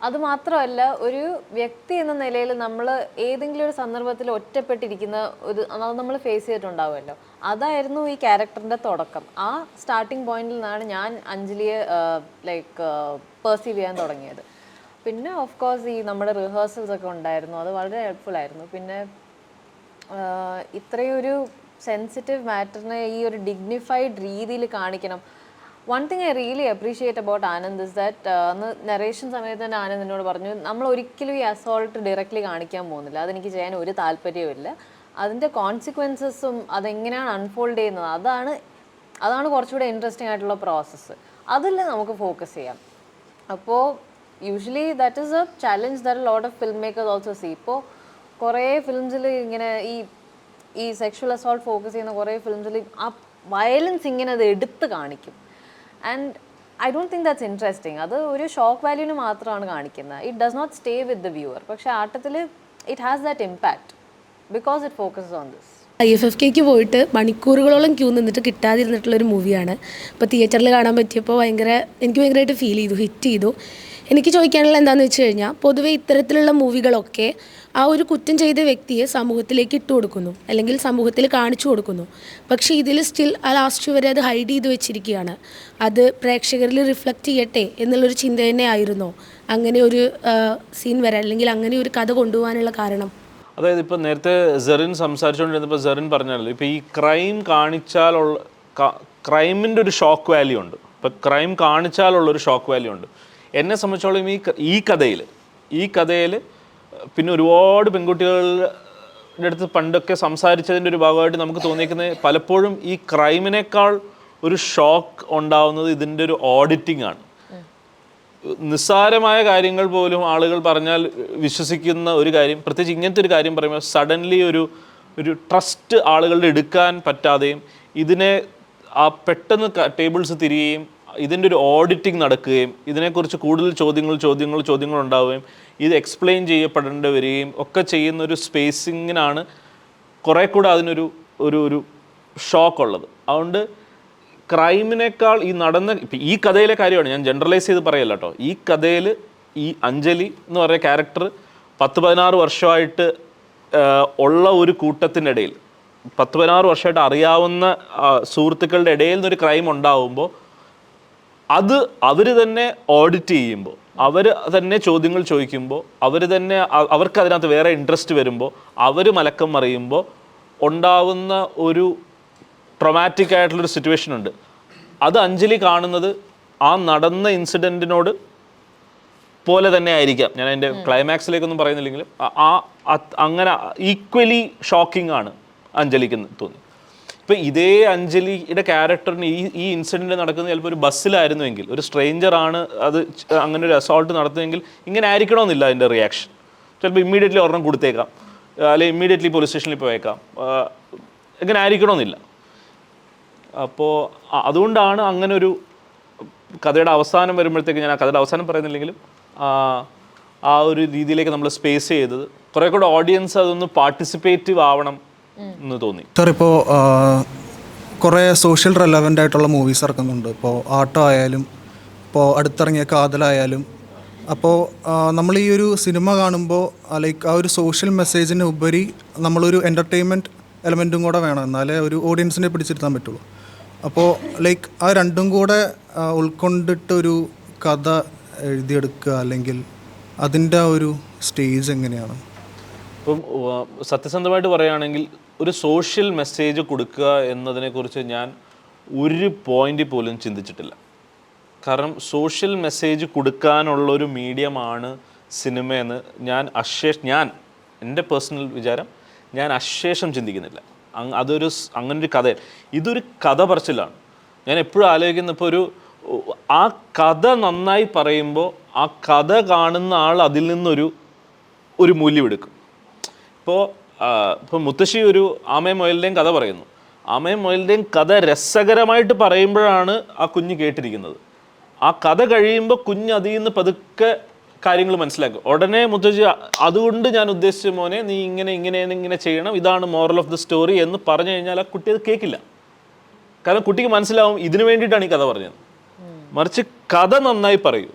അത് മാത്രമല്ല, ഒരു വ്യക്തി എന്ന നിലയിൽ നമ്മൾ ഏതെങ്കിലും ഒരു സന്ദർഭത്തിൽ ഒറ്റപ്പെട്ടിരിക്കുന്ന അത് നമ്മൾ ഫേസ് ചെയ്തിട്ടുണ്ടാവുമല്ലോ. അതായിരുന്നു ഈ ക്യാരക്ടറിൻ്റെ തുടക്കം. ആ സ്റ്റാർട്ടിങ് പോയിന്റിൽ നിന്നാണ് ഞാൻ അഞ്ജലിയെ പെർസീവ് ചെയ്യാൻ തുടങ്ങിയത്. പിന്നെ ഓഫ് കോഴ്സ് ഈ നമ്മുടെ റിഹേഴ്സൽസ് ഒക്കെ ഉണ്ടായിരുന്നു, അത് വളരെ ഹെൽപ്ഫുൾ ആയിരുന്നു. പിന്നെ ഇത്രയും ഒരു സെൻസിറ്റീവ് മാറ്ററിനെ ഈ ഒരു ഡിഗ്നിഫൈഡ് രീതിയിൽ കാണിക്കണം. One thing I really appreciate about Anand is that അന്ന് നറേഷൻ സമയത്ത് തന്നെ ആനന്ദ് എന്നോട് പറഞ്ഞു, നമ്മൾ ഒരിക്കലും ഈ അസോൾട്ട് ഡയറക്റ്റ്ലി കാണിക്കാൻ പോകുന്നില്ല, അതെനിക്ക് ചെയ്യാൻ ഒരു താല്പര്യവും ഇല്ല, അതിൻ്റെ കോൺസിക്വൻസസും അതെങ്ങനെയാണ് അൺഫോൾഡ് ചെയ്യുന്നത് അതാണ് അതാണ് കുറച്ചുകൂടെ ഇൻട്രസ്റ്റിംഗ് ആയിട്ടുള്ള പ്രോസസ്സ്. അതിൽ നമുക്ക് ഫോക്കസ് ചെയ്യാം. അപ്പോൾ usually that is a challenge that lot of film makers also see. ഇപ്പോൾ കുറേ ഫിലിംസിൽ ഇങ്ങനെ ഈ സെക്ഷൽ അസോൾട്ട് ഫോക്കസ് ചെയ്യുന്ന കുറേ ഫിലിംസിൽ ആ വയലൻസ് ഇങ്ങനെ അത് എടുത്ത് കാണിക്കും. And I don't think that's interesting. അത് ഒരു ഷോക്ക് വാല്യൂവിന് മാത്രമാണ് കാണിക്കുന്നത്. It does not stay with the viewer. പക്ഷേ ആട്ടത്തിൽ it has that impact because it focuses on this. IFFKക്ക് പോയിട്ട് മണിക്കൂറുകളോളം ക്യൂ നിന്നിട്ട് കിട്ടാതിരുന്നിട്ടുള്ളൊരു മൂവിയാണ്. ഇപ്പോൾ തിയേറ്ററിൽ കാണാൻ പറ്റിയപ്പോൾ എനിക്ക് ഭയങ്കരമായിട്ട് ഫീൽ ചെയ്തു, ഹിറ്റ് ചെയ്തു. എനിക്ക് ചോദിക്കാനുള്ള എന്താണെന്ന് വെച്ച് കഴിഞ്ഞാൽ, പൊതുവെ ഇത്തരത്തിലുള്ള മൂവികളൊക്കെ ആ ഒരു കുറ്റം ചെയ്ത വ്യക്തിയെ സമൂഹത്തിലേക്ക് ഇട്ട് കൊടുക്കുന്നു, അല്ലെങ്കിൽ സമൂഹത്തിൽ കാണിച്ചു കൊടുക്കുന്നു. പക്ഷേ ഇതിൽ സ്റ്റിൽ ആ ലാസ്റ്റ് വരെ അത് ഹൈഡ് ചെയ്ത് വെച്ചിരിക്കുകയാണ്. അത് പ്രേക്ഷകരിൽ റിഫ്ലക്റ്റ് ചെയ്യട്ടെ എന്നുള്ളൊരു ചിന്ത തന്നെ ആയിരുന്നോ അങ്ങനെ ഒരു സീൻ വരാൻ, അല്ലെങ്കിൽ അങ്ങനെ ഒരു കഥ കൊണ്ടുപോകാനുള്ള കാരണം? അതായത് ഇപ്പോൾ നേരത്തെ സെറിൻ സംസാരിച്ചുകൊണ്ടിരുന്നപ്പോൾ സെറിൻ പറഞ്ഞല്ലോ, ഇപ്പോൾ ഈ ക്രൈം കാണിച്ചാലുള്ള ക്രൈമിൻ്റെ ഒരു ഷോക്ക് വാല്യൂ ഉണ്ട്. ഇപ്പോൾ ക്രൈം കാണിച്ചാലുള്ളൊരു ഷോക്ക് വാല്യൂ ഉണ്ട്. എന്നെ സംബന്ധിച്ചോളം ഈ കഥയിൽ പിന്നെ ഒരുപാട് പെൺകുട്ടികളുടെ അടുത്ത് പണ്ടൊക്കെ സംസാരിച്ചതിൻ്റെ ഒരു ഭാഗമായിട്ട് നമുക്ക് തോന്നിയിരിക്കുന്നത് പലപ്പോഴും ഈ ക്രൈമിനേക്കാൾ ഒരു ഷോക്ക് ഉണ്ടാവുന്നത് ഇതിൻ്റെ ഒരു ഓഡിറ്റിംഗ് ആണ്. നിസ്സാരമായ കാര്യങ്ങൾ പോലും ആളുകൾ പറഞ്ഞാൽ വിശ്വസിക്കുന്ന ഒരു കാര്യം, പ്രത്യേകിച്ച് ഇങ്ങനത്തെ ഒരു കാര്യം പറയുമ്പോൾ സഡൻലി ഒരു ട്രസ്റ്റ് ആളുകളുടെ എടുക്കാൻ പറ്റാതെയും ഇതിനെ പെട്ടെന്ന് ടേബിൾസ് തിരിയുകയും ഇതിൻ്റെ ഒരു ഓഡിറ്റിംഗ് നടക്കുകയും ഇതിനെക്കുറിച്ച് കൂടുതൽ ചോദ്യങ്ങൾ ഉണ്ടാവുകയും ഇത് എക്സ്പ്ലെയിൻ ചെയ്യപ്പെടേണ്ടി വരികയും ഒക്കെ ചെയ്യുന്ന ഒരു സ്പേസിങ്ങിനാണ് കുറേ കൂടെ അതിനൊരു ഒരു ഷോക്കുള്ളത്. അതുകൊണ്ട് ക്രൈമിനേക്കാൾ ഇപ്പം ഈ കഥയിലെ കാര്യമാണ് ഞാൻ ജനറലൈസ് ചെയ്ത് പറയല്ല കേട്ടോ. ഈ കഥയിൽ ഈ അഞ്ജലി എന്ന് പറയുന്ന ക്യാരക്ടർ 10-16 വർഷമായിട്ട് ഉള്ള ഒരു കൂട്ടത്തിൻ്റെ ഇടയിൽ 10-16 വർഷമായിട്ട് അറിയാവുന്ന സുഹൃത്തുക്കളുടെ ഇടയിൽ നിന്നൊരു ക്രൈം ഉണ്ടാവുമ്പോൾ അത് അവർ തന്നെ ഓഡിറ്റ് ചെയ്യുമ്പോൾ, അവർ തന്നെ ചോദ്യങ്ങൾ ചോദിക്കുമ്പോൾ, അവർക്ക് അതിനകത്ത് വേറെ ഇൻട്രസ്റ്റ് വരുമ്പോൾ, അവർ മലക്കം മറിയുമ്പോൾ ഉണ്ടാവുന്ന ഒരു ട്രൊമാറ്റിക് ആയിട്ടുള്ളൊരു സിറ്റുവേഷൻ ഉണ്ട്. അത് അഞ്ജലി കാണുന്നത് ആ നടന്ന ഇൻസിഡൻറ്റിനോട് പോലെ തന്നെ ആയിരിക്കാം. ഞാൻ അതിൻ്റെ ക്ലൈമാക്സിലേക്കൊന്നും പറയുന്നില്ലെങ്കിലും അങ്ങനെ ഈക്വലി ഷോക്കിംഗ് ആണ് അഞ്ജലിക്ക് തോന്നി. ഇപ്പം ഇതേ അഞ്ജലിയുടെ ക്യാരക്ടറിന് ഈ ഇൻസിഡൻറ്റ് നടക്കുന്നത് ചിലപ്പോൾ ഒരു ബസ്സിലായിരുന്നുവെങ്കിൽ, ഒരു സ്ട്രേഞ്ചറാണ് അത് അങ്ങനെ ഒരു അസോൾട്ട് നടത്തുമെങ്കിൽ ഇങ്ങനെ ആയിരിക്കണമെന്നില്ല അതിൻ്റെ റിയാക്ഷൻ. ചിലപ്പോൾ ഇമ്മീഡിയറ്റ്ലി ഒരെണ്ണം കൊടുത്തേക്കാം, അല്ലെങ്കിൽ ഇമ്മീഡിയറ്റ്ലി പോലീസ് സ്റ്റേഷനിൽ പോയേക്കാം, ഇങ്ങനെ ആയിരിക്കണമെന്നില്ല. അപ്പോൾ അതുകൊണ്ടാണ് അങ്ങനെ ഒരു കഥയുടെ അവസാനം വരുമ്പോഴത്തേക്ക്, ഞാൻ ആ കഥയുടെ അവസാനം പറയുന്നില്ലെങ്കിലും ആ ഒരു രീതിയിലേക്ക് നമ്മൾ സ്പേസ് ചെയ്തത് കുറേ കൂടെ ഓഡിയൻസ് അതൊന്ന് പാർട്ടിസിപ്പേറ്റീവ് ആവണം എന്ന് തോന്നി. സാർ, ഇപ്പോൾ കുറേ സോഷ്യൽ റെലവൻ്റ് ആയിട്ടുള്ള മൂവീസ് ഇറക്കുന്നുണ്ട്. ഇപ്പോൾ ആട്ടോ ആയാലും ഇപ്പോൾ അടുത്തിറങ്ങിയ കാതലായാലും. അപ്പോൾ നമ്മൾ ഈ ഒരു സിനിമ കാണുമ്പോൾ ലൈക്ക് ആ ഒരു സോഷ്യൽ മെസ്സേജിന് ഉപരി നമ്മളൊരു എൻ്റർടൈൻമെൻറ്റ് എലമെൻറ്റും കൂടെ വേണം, എന്നാലേ ഒരു ഓഡിയൻസിനെ പിടിച്ചിരുത്താൻ പറ്റുള്ളൂ. അപ്പോൾ ലൈക്ക് ആ രണ്ടും കൂടെ ഉൾക്കൊണ്ടിട്ടൊരു കഥ എഴുതിയെടുക്കുക, അല്ലെങ്കിൽ അതിൻ്റെ ഒരു സ്റ്റേജ് എങ്ങനെയാണ്? ഇപ്പം സത്യസന്ധമായിട്ട് പറയുകയാണെങ്കിൽ ഒരു സോഷ്യൽ മെസ്സേജ് കൊടുക്കുക എന്നതിനെക്കുറിച്ച് ഞാൻ ഒരു പോയിൻ്റ് പോലും ചിന്തിച്ചിട്ടില്ല. കാരണം സോഷ്യൽ മെസ്സേജ് കൊടുക്കാനുള്ളൊരു മീഡിയമാണ് സിനിമയെന്ന് ഞാൻ എൻ്റെ പേഴ്സണൽ വിചാരം ഞാൻ അശേഷം ചിന്തിക്കുന്നില്ല. അങ്ങനൊരു കഥ, ഇതൊരു കഥ പറച്ചിലാണ്. ഞാൻ എപ്പോഴും ആലോചിക്കുന്ന, ഇപ്പോൾ ആ കഥ നന്നായി പറയുമ്പോൾ ആ കഥ കാണുന്ന ആൾ അതിൽ നിന്നൊരു മൂല്യമെടുക്കും. ഇപ്പോൾ മുത്തശ്ശി ഒരു ആമയും മുയലിൻ്റെയും കഥ പറയുന്നു. ആമയും മുയലിൻ്റെയും കഥ രസകരമായിട്ട് പറയുമ്പോഴാണ് ആ കുഞ്ഞ് കേട്ടിരിക്കുന്നത്. ആ കഥ കഴിയുമ്പോൾ കുഞ്ഞ് അതിൽ നിന്ന് പതുക്കെ കാര്യങ്ങൾ മനസ്സിലാക്കും. ഉടനെ മുത്തശ്ശി അതുകൊണ്ട് ഞാൻ ഉദ്ദേശിച്ച മോനെ നീ ഇങ്ങനെ ചെയ്യണം, ഇതാണ് മോറൽ ഓഫ് ദ സ്റ്റോറി എന്ന് പറഞ്ഞു കഴിഞ്ഞാൽ ആ കുട്ടി അത് കേൾക്കില്ല. കാരണം കുട്ടിക്ക് മനസ്സിലാവും ഇതിനു വേണ്ടിയിട്ടാണ് ഈ കഥ പറഞ്ഞത്. മറിച്ച് കഥ നന്നായി പറയൂ.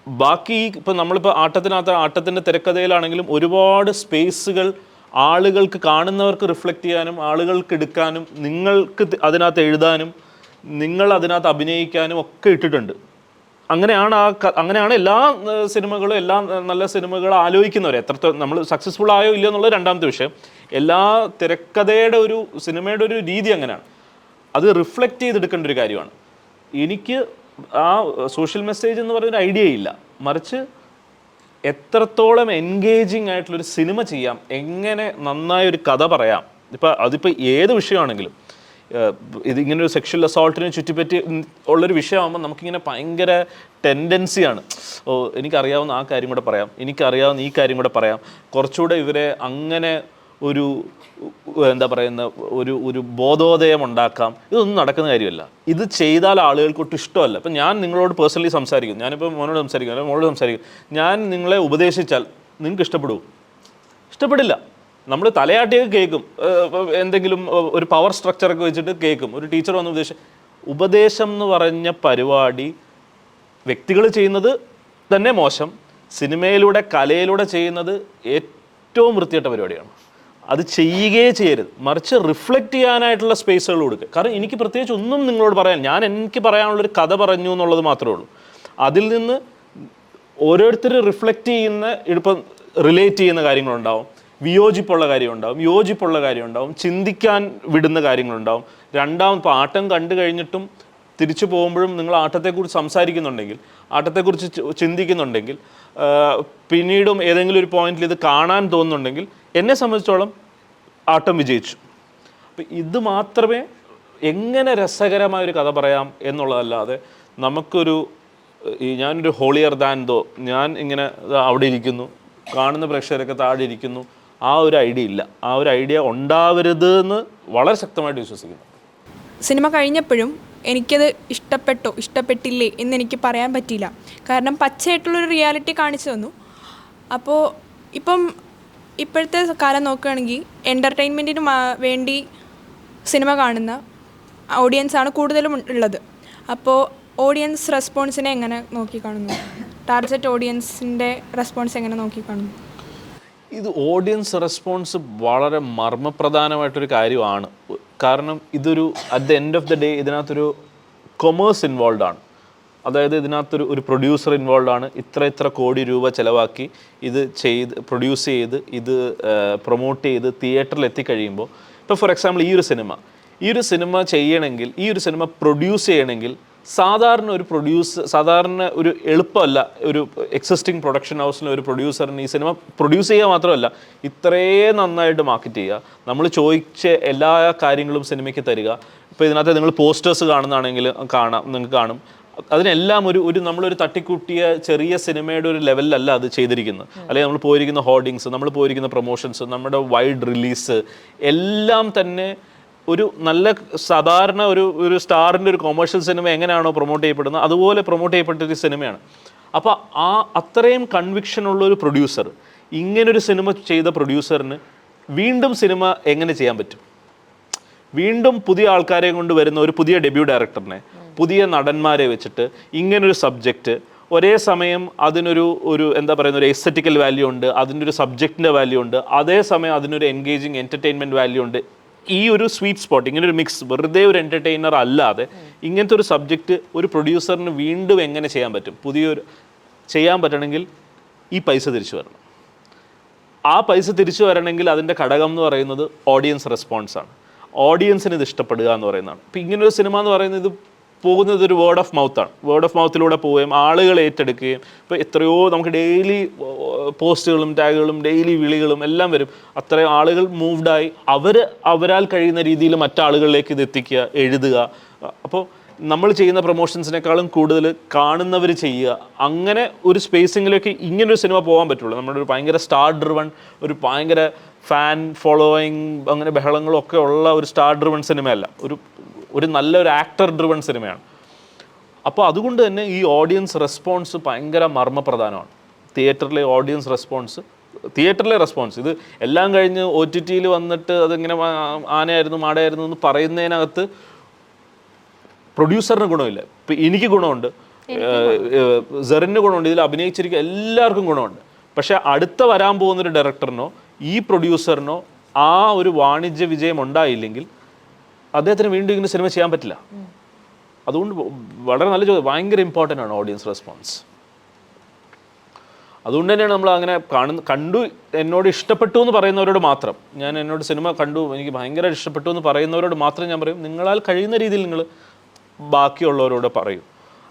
ബാക്കി ഇപ്പം നമ്മളിപ്പോൾ ആട്ടത്തിൻ്റെ തിരക്കഥയിലാണെങ്കിലും ഒരുപാട് സ്പേസുകൾ ആളുകൾക്ക്, കാണുന്നവർക്ക് റിഫ്ലക്റ്റ് ചെയ്യാനും ആളുകൾക്ക് എടുക്കാനും നിങ്ങൾക്ക് അതിനകത്ത് എഴുതാനും നിങ്ങൾ അതിനകത്ത് അഭിനയിക്കാനും ഒക്കെ ഇട്ടിട്ടുണ്ട്. അങ്ങനെയാണ് എല്ലാ സിനിമകളും, എല്ലാ നല്ല സിനിമകളും ആലോചിക്കുന്നവർ. എത്രത്തോളം നമ്മൾ സക്സസ്ഫുൾ ആയോ ഇല്ലയോ എന്നുള്ളത് രണ്ടാമത്തെ വിഷയം. എല്ലാ തിരക്കഥയുടെ സിനിമയുടെ ഒരു രീതി അങ്ങനെയാണ്. അത് റിഫ്ലക്റ്റ് ചെയ്തെടുക്കേണ്ട ഒരു കാര്യമാണ്. എനിക്ക് ആ സോഷ്യൽ മെസ്സേജ് എന്ന് പറയുന്ന ഐഡിയ ഇല്ല. മറിച്ച് എത്രത്തോളം എൻഗേജിങ് ആയിട്ടുള്ളൊരു സിനിമ ചെയ്യാം, എങ്ങനെ നന്നായൊരു കഥ പറയാം. അതിപ്പോൾ ഏത് വിഷയമാണെങ്കിലും ഇത് ഇങ്ങനൊരു സെക്ഷൽ അസോൾട്ടിനെ ചുറ്റിപ്പറ്റി ഉള്ളൊരു വിഷയമാകുമ്പോൾ നമുക്കിങ്ങനെ ഭയങ്കര ടെൻഡൻസിയാണ്. ഓ എനിക്കറിയാവുന്ന ആ കാര്യം കൂടെ പറയാം, എനിക്കറിയാവുന്ന ഈ കാര്യം കൂടെ പറയാം, കുറച്ചുകൂടെ ഇവരെ അങ്ങനെ ഒരു എന്താ പറയുന്ന ഒരു ബോധോദയം ഉണ്ടാക്കാം. ഇതൊന്നും നടക്കുന്ന കാര്യമല്ല. ഇത് ചെയ്താൽ ആളുകൾക്ക് ഒട്ടും ഇഷ്ടമല്ല. ഇപ്പം ഞാൻ നിങ്ങളോട് പേഴ്സണലി സംസാരിക്കും, ഞാനിപ്പോൾ മോനോട് സംസാരിക്കും അല്ലെങ്കിൽ മോളോട് സംസാരിക്കും, ഞാൻ നിങ്ങളെ ഉപദേശിച്ചാൽ നിങ്ങൾക്ക് ഇഷ്ടപ്പെടുമോ? ഇഷ്ടപ്പെടില്ല. നമ്മൾ തലയാട്ടിയൊക്കെ കേൾക്കും, എന്തെങ്കിലും ഒരു പവർ സ്ട്രക്ചറൊക്കെ വെച്ചിട്ട് കേൾക്കും. ഒരു ടീച്ചർ വന്ന് ഉപദേശം എന്ന് പറഞ്ഞ പരിപാടി വ്യക്തികൾ ചെയ്യുന്നത് തന്നെ മോശം, സിനിമയിലൂടെ കലയിലൂടെ ചെയ്യുന്നത് ഏറ്റവും വൃത്തികെട്ട പരിപാടിയാണ്. അത് ചെയ്യുകയേ ചെയ്യരുത്, മറിച്ച് റിഫ്ലക്റ്റ് ചെയ്യാനായിട്ടുള്ള സ്പേസുകൾ കൊടുക്കുക. കാരണം എനിക്ക് പ്രത്യേകിച്ച് ഒന്നും നിങ്ങളോട് പറയാൻ, എനിക്ക് പറയാനുള്ളൊരു കഥ പറഞ്ഞു എന്നുള്ളത് മാത്രമേ ഉള്ളൂ. അതിൽ നിന്ന് ഓരോരുത്തർ റിഫ്ലക്റ്റ് ചെയ്യുന്ന, ഇപ്പം റിലേറ്റ് ചെയ്യുന്ന കാര്യങ്ങളുണ്ടാവും, വിയോജിപ്പുള്ള കാര്യമുണ്ടാവും, യോജിപ്പുള്ള കാര്യമുണ്ടാവും, ചിന്തിക്കാൻ വിടുന്ന കാര്യങ്ങളുണ്ടാവും. ഇപ്പോൾ ആട്ടം കണ്ടു കഴിഞ്ഞിട്ടും തിരിച്ചു പോകുമ്പോഴും നിങ്ങൾ ആട്ടത്തെക്കുറിച്ച് സംസാരിക്കുന്നുണ്ടെങ്കിൽ, ആട്ടത്തെക്കുറിച്ച് ചിന്തിക്കുന്നുണ്ടെങ്കിൽ, പിന്നീടും ഏതെങ്കിലും ഒരു പോയിന്റിൽ ഇത് കാണാൻ തോന്നുന്നുണ്ടെങ്കിൽ, എന്നെ സംബന്ധിച്ചോളം ആട്ടം വിജയിച്ചു. അപ്പം ഇത് മാത്രമേ എങ്ങനെ രസകരമായൊരു കഥ പറയാം എന്നുള്ളതല്ലാതെ ഞാനൊരു ഹോളിയർ ദാൻ ദോ, ഞാൻ ഇങ്ങനെ അവിടെ ഇരിക്കുന്നു, കാണുന്ന പ്രേക്ഷകരൊക്കെ താഴെ ഇരിക്കുന്നു, ആ ഒരു ഐഡിയ ഇല്ല. ആ ഒരു ഐഡിയ ഉണ്ടാവരുത് എന്ന് വളരെ ശക്തമായിട്ട് വിശ്വസിക്കുന്നു. സിനിമ കഴിഞ്ഞപ്പോഴും എനിക്കത് ഇഷ്ടപ്പെട്ടോ ഇഷ്ടപ്പെട്ടില്ലേ എന്നെനിക്ക് പറയാൻ പറ്റിയില്ല. കാരണം പച്ചയായിട്ടുള്ളൊരു റിയാലിറ്റി കാണിച്ചു തന്നു. അപ്പോൾ ഇപ്പോഴത്തെ കാലം നോക്കുകയാണെങ്കിൽ എൻ്റർടൈൻമെൻറ്റിന് വേണ്ടി സിനിമ കാണുന്ന ഓഡിയൻസാണ് കൂടുതലും ഉള്ളത്. അപ്പോൾ ഓഡിയൻസ് റെസ്പോൺസിനെ എങ്ങനെ നോക്കിക്കാണുന്നു? ടാർഗറ്റ് ഓഡിയൻസിൻ്റെ റെസ്പോൺസ് എങ്ങനെ നോക്കിക്കാണുന്നു? ഇത് ഓഡിയൻസ് റെസ്പോൺസ് വളരെ മർമ്മപ്രധാനമായിട്ടൊരു കാര്യമാണ്. കാരണം ഇതൊരു at the end of the day ഇതിനകത്തൊരു കൊമേഴ്സ് ഇൻവോൾവ് ആണ്. അതായത് ഇതിനകത്തൊരു പ്രൊഡ്യൂസർ ഇൻവോൾവ് ആണ്. ഇത്ര കോടി രൂപ ചിലവാക്കി ഇത് പ്രൊഡ്യൂസ് ചെയ്ത് ഇത് പ്രൊമോട്ട് ചെയ്ത് തിയേറ്ററിൽ എത്തിക്കഴിയുമ്പോൾ, ഇപ്പോൾ ഫോർ എക്സാമ്പിൾ ഈ ഒരു സിനിമ ചെയ്യണമെങ്കിൽ, ഈ ഒരു സിനിമ പ്രൊഡ്യൂസ് ചെയ്യണമെങ്കിൽ സാധാരണ ഒരു എളുപ്പമല്ല. ഒരു എക്സിസ്റ്റിംഗ് പ്രൊഡക്ഷൻ ഹൗസിലെ ഒരു പ്രൊഡ്യൂസറിന് ഈ സിനിമ പ്രൊഡ്യൂസ് ചെയ്യുക മാത്രമല്ല, ഇത്രയും നന്നായിട്ട് മാർക്കറ്റ് ചെയ്യുക, നമ്മൾ ചോദിച്ച എല്ലാ കാര്യങ്ങളും സിനിമയ്ക്ക് തരിക. ഇപ്പോൾ ഇതിനകത്ത് നിങ്ങൾ പോസ്റ്റേഴ്സ് കാണുന്നതാണെങ്കിൽ നിങ്ങൾക്ക് കാണും, അതിനെല്ലാം നമ്മളൊരു തട്ടിക്കൂട്ടിയ ചെറിയ സിനിമയുടെ ഒരു ലെവലിലല്ല അത് ചെയ്തിരിക്കുന്നത്. അല്ലെങ്കിൽ നമ്മൾ പോയിരിക്കുന്ന ഹോർഡിങ്സ്, നമ്മൾ പോയിരിക്കുന്ന പ്രൊമോഷൻസ്, നമ്മുടെ വൈഡ് റിലീസ് എല്ലാം തന്നെ ഒരു നല്ല സാധാരണ ഒരു സ്റ്റാറിൻ്റെ ഒരു കൊമേഴ്ഷ്യൽ സിനിമ എങ്ങനെയാണോ പ്രൊമോട്ട് ചെയ്യപ്പെടുന്നത് അതുപോലെ പ്രൊമോട്ട് ചെയ്യപ്പെട്ടൊരു സിനിമയാണ്. അപ്പോൾ അത്രയും കൺവിക്ഷനുള്ള ഒരു പ്രൊഡ്യൂസർ, ഇങ്ങനൊരു സിനിമ ചെയ്ത പ്രൊഡ്യൂസറിന് വീണ്ടും സിനിമ എങ്ങനെ ചെയ്യാൻ പറ്റും? വീണ്ടും പുതിയ ആൾക്കാരെ കൊണ്ട് വരുന്ന ഒരു പുതിയ ഡെബ്യൂ ഡയറക്ടറിനെ, പുതിയ നടന്മാരെ വെച്ചിട്ട് ഇങ്ങനൊരു സബ്ജക്റ്റ്, ഒരേ സമയം അതിനൊരു എന്താ പറയുന്ന ഒരു എസ്തെറ്റിക്കൽ വാല്യൂ ഉണ്ട്, അതിൻ്റെ ഒരു സബ്ജക്റ്റിൻ്റെ വാല്യൂ ഉണ്ട്, അതേസമയം അതിനൊരു എൻഗേജിങ് എൻ്റർടൈൻമെൻറ്റ് വാല്യൂ ഉണ്ട്. ഈ ഒരു സ്വീറ്റ് സ്പോട്ട്, ഇങ്ങനെ ഒരു മിക്സ്, വെറുതെ ഒരു എൻ്റർടൈനർ അല്ലാതെ ഇങ്ങനത്തെ ഒരു സബ്ജക്റ്റ് ഒരു പ്രൊഡ്യൂസറിന് വീണ്ടും എങ്ങനെ ചെയ്യാൻ പറ്റും? ചെയ്യാൻ പറ്റണമെങ്കിൽ ഈ പൈസ തിരിച്ചു വരണം. ആ പൈസ തിരിച്ചു വരണമെങ്കിൽ അതിൻ്റെ ഘടകം എന്ന് പറയുന്നത് ഓഡിയൻസ് റെസ്പോൺസാണ്. ഓഡിയൻസിന് ഇത് ഇഷ്ടപ്പെടുക എന്ന് പറയുന്നതാണ്. ഇപ്പം ഇങ്ങനൊരു സിനിമ എന്ന് പറയുന്നത് ഇത് പോകുന്നത് ഒരു വേർഡ് ഓഫ് മൗത്താണ്. വേർഡ് ഓഫ് മൗത്തിലൂടെ പോവുകയും ആളുകൾ ഏറ്റെടുക്കുകയും, ഇപ്പോൾ എത്രയോ നമുക്ക് ഡെയിലി പോസ്റ്റുകളും ടാഗുകളും ഡെയിലി വിളികളും എല്ലാം വരും. അത്രയും ആളുകൾ മൂവ്ഡായി അവരാൽ കഴിയുന്ന രീതിയിൽ മറ്റാളുകളിലേക്ക് ഇത് എത്തിക്കുക, എഴുതുക. അപ്പോൾ നമ്മൾ ചെയ്യുന്ന പ്രൊമോഷൻസിനേക്കാളും കൂടുതൽ കാണുന്നവർ ചെയ്യുക. അങ്ങനെ ഒരു സ്പേസിങ്ങിലേക്ക് ഇങ്ങനൊരു സിനിമ പോകാൻ പറ്റുള്ളൂ. നമ്മുടെ ഒരു ഭയങ്കര സ്റ്റാർ ഡ്രിവൺ, ഒരു ഭയങ്കര ഫാൻ ഫോളോയിങ്, അങ്ങനെ ബഹളങ്ങളും ഒക്കെ ഉള്ള ഒരു സ്റ്റാർ ഡ്രിവൺ സിനിമയല്ല, ഒരു നല്ലൊരു ആക്ടർ ഡ്രിവൺ സിനിമയാണ്. അപ്പോൾ അതുകൊണ്ട് തന്നെ ഈ ഓഡിയൻസ് റെസ്പോൺസ് ഭയങ്കര മർമ്മപ്രധാനമാണ്. തിയേറ്ററിലെ ഓഡിയൻസ് തിയേറ്ററിലെ റെസ്പോൺസ് ഇത് എല്ലാം കഴിഞ്ഞ് OTT വന്നിട്ട് അതിങ്ങനെ ആനയായിരുന്നു മാടയായിരുന്നു എന്ന് പറയുന്നതിനകത്ത് പ്രൊഡ്യൂസറിന് ഗുണമില്ല. ഇപ്പം എനിക്ക് ഗുണമുണ്ട്, സെറിന് ഗുണമുണ്ട്, ഇതിൽ അഭിനയിച്ചിരിക്കുക എല്ലാവർക്കും ഗുണമുണ്ട്. പക്ഷേ അടുത്ത വരാൻ പോകുന്നൊരു ഡയറക്ടറിനോ ഈ പ്രൊഡ്യൂസറിനോ ആ ഒരു വാണിജ്യ വിജയം ഉണ്ടായില്ലെങ്കിൽ അദ്ദേഹത്തിന് വീണ്ടും ഇങ്ങനെ സിനിമ ചെയ്യാൻ പറ്റില്ല. അതുകൊണ്ട് വളരെ നല്ല ചോദ്യം, ഭയങ്കര ഇമ്പോർട്ടൻ്റ് ആണ് ഓഡിയൻസ് റെസ്പോൺസ്. അതുകൊണ്ട് തന്നെയാണ് നമ്മൾ അങ്ങനെ കണ്ടു എന്നോട് ഇഷ്ടപ്പെട്ടു എന്ന് പറയുന്നവരോട് മാത്രം, എന്നോട് സിനിമ കണ്ടു എനിക്ക് ഭയങ്കര ഇഷ്ടപ്പെട്ടു എന്ന് പറയുന്നവരോട് മാത്രം ഞാൻ പറയും, നിങ്ങളാൽ കഴിയുന്ന രീതിയിൽ നിങ്ങൾ ബാക്കിയുള്ളവരോട് പറയും,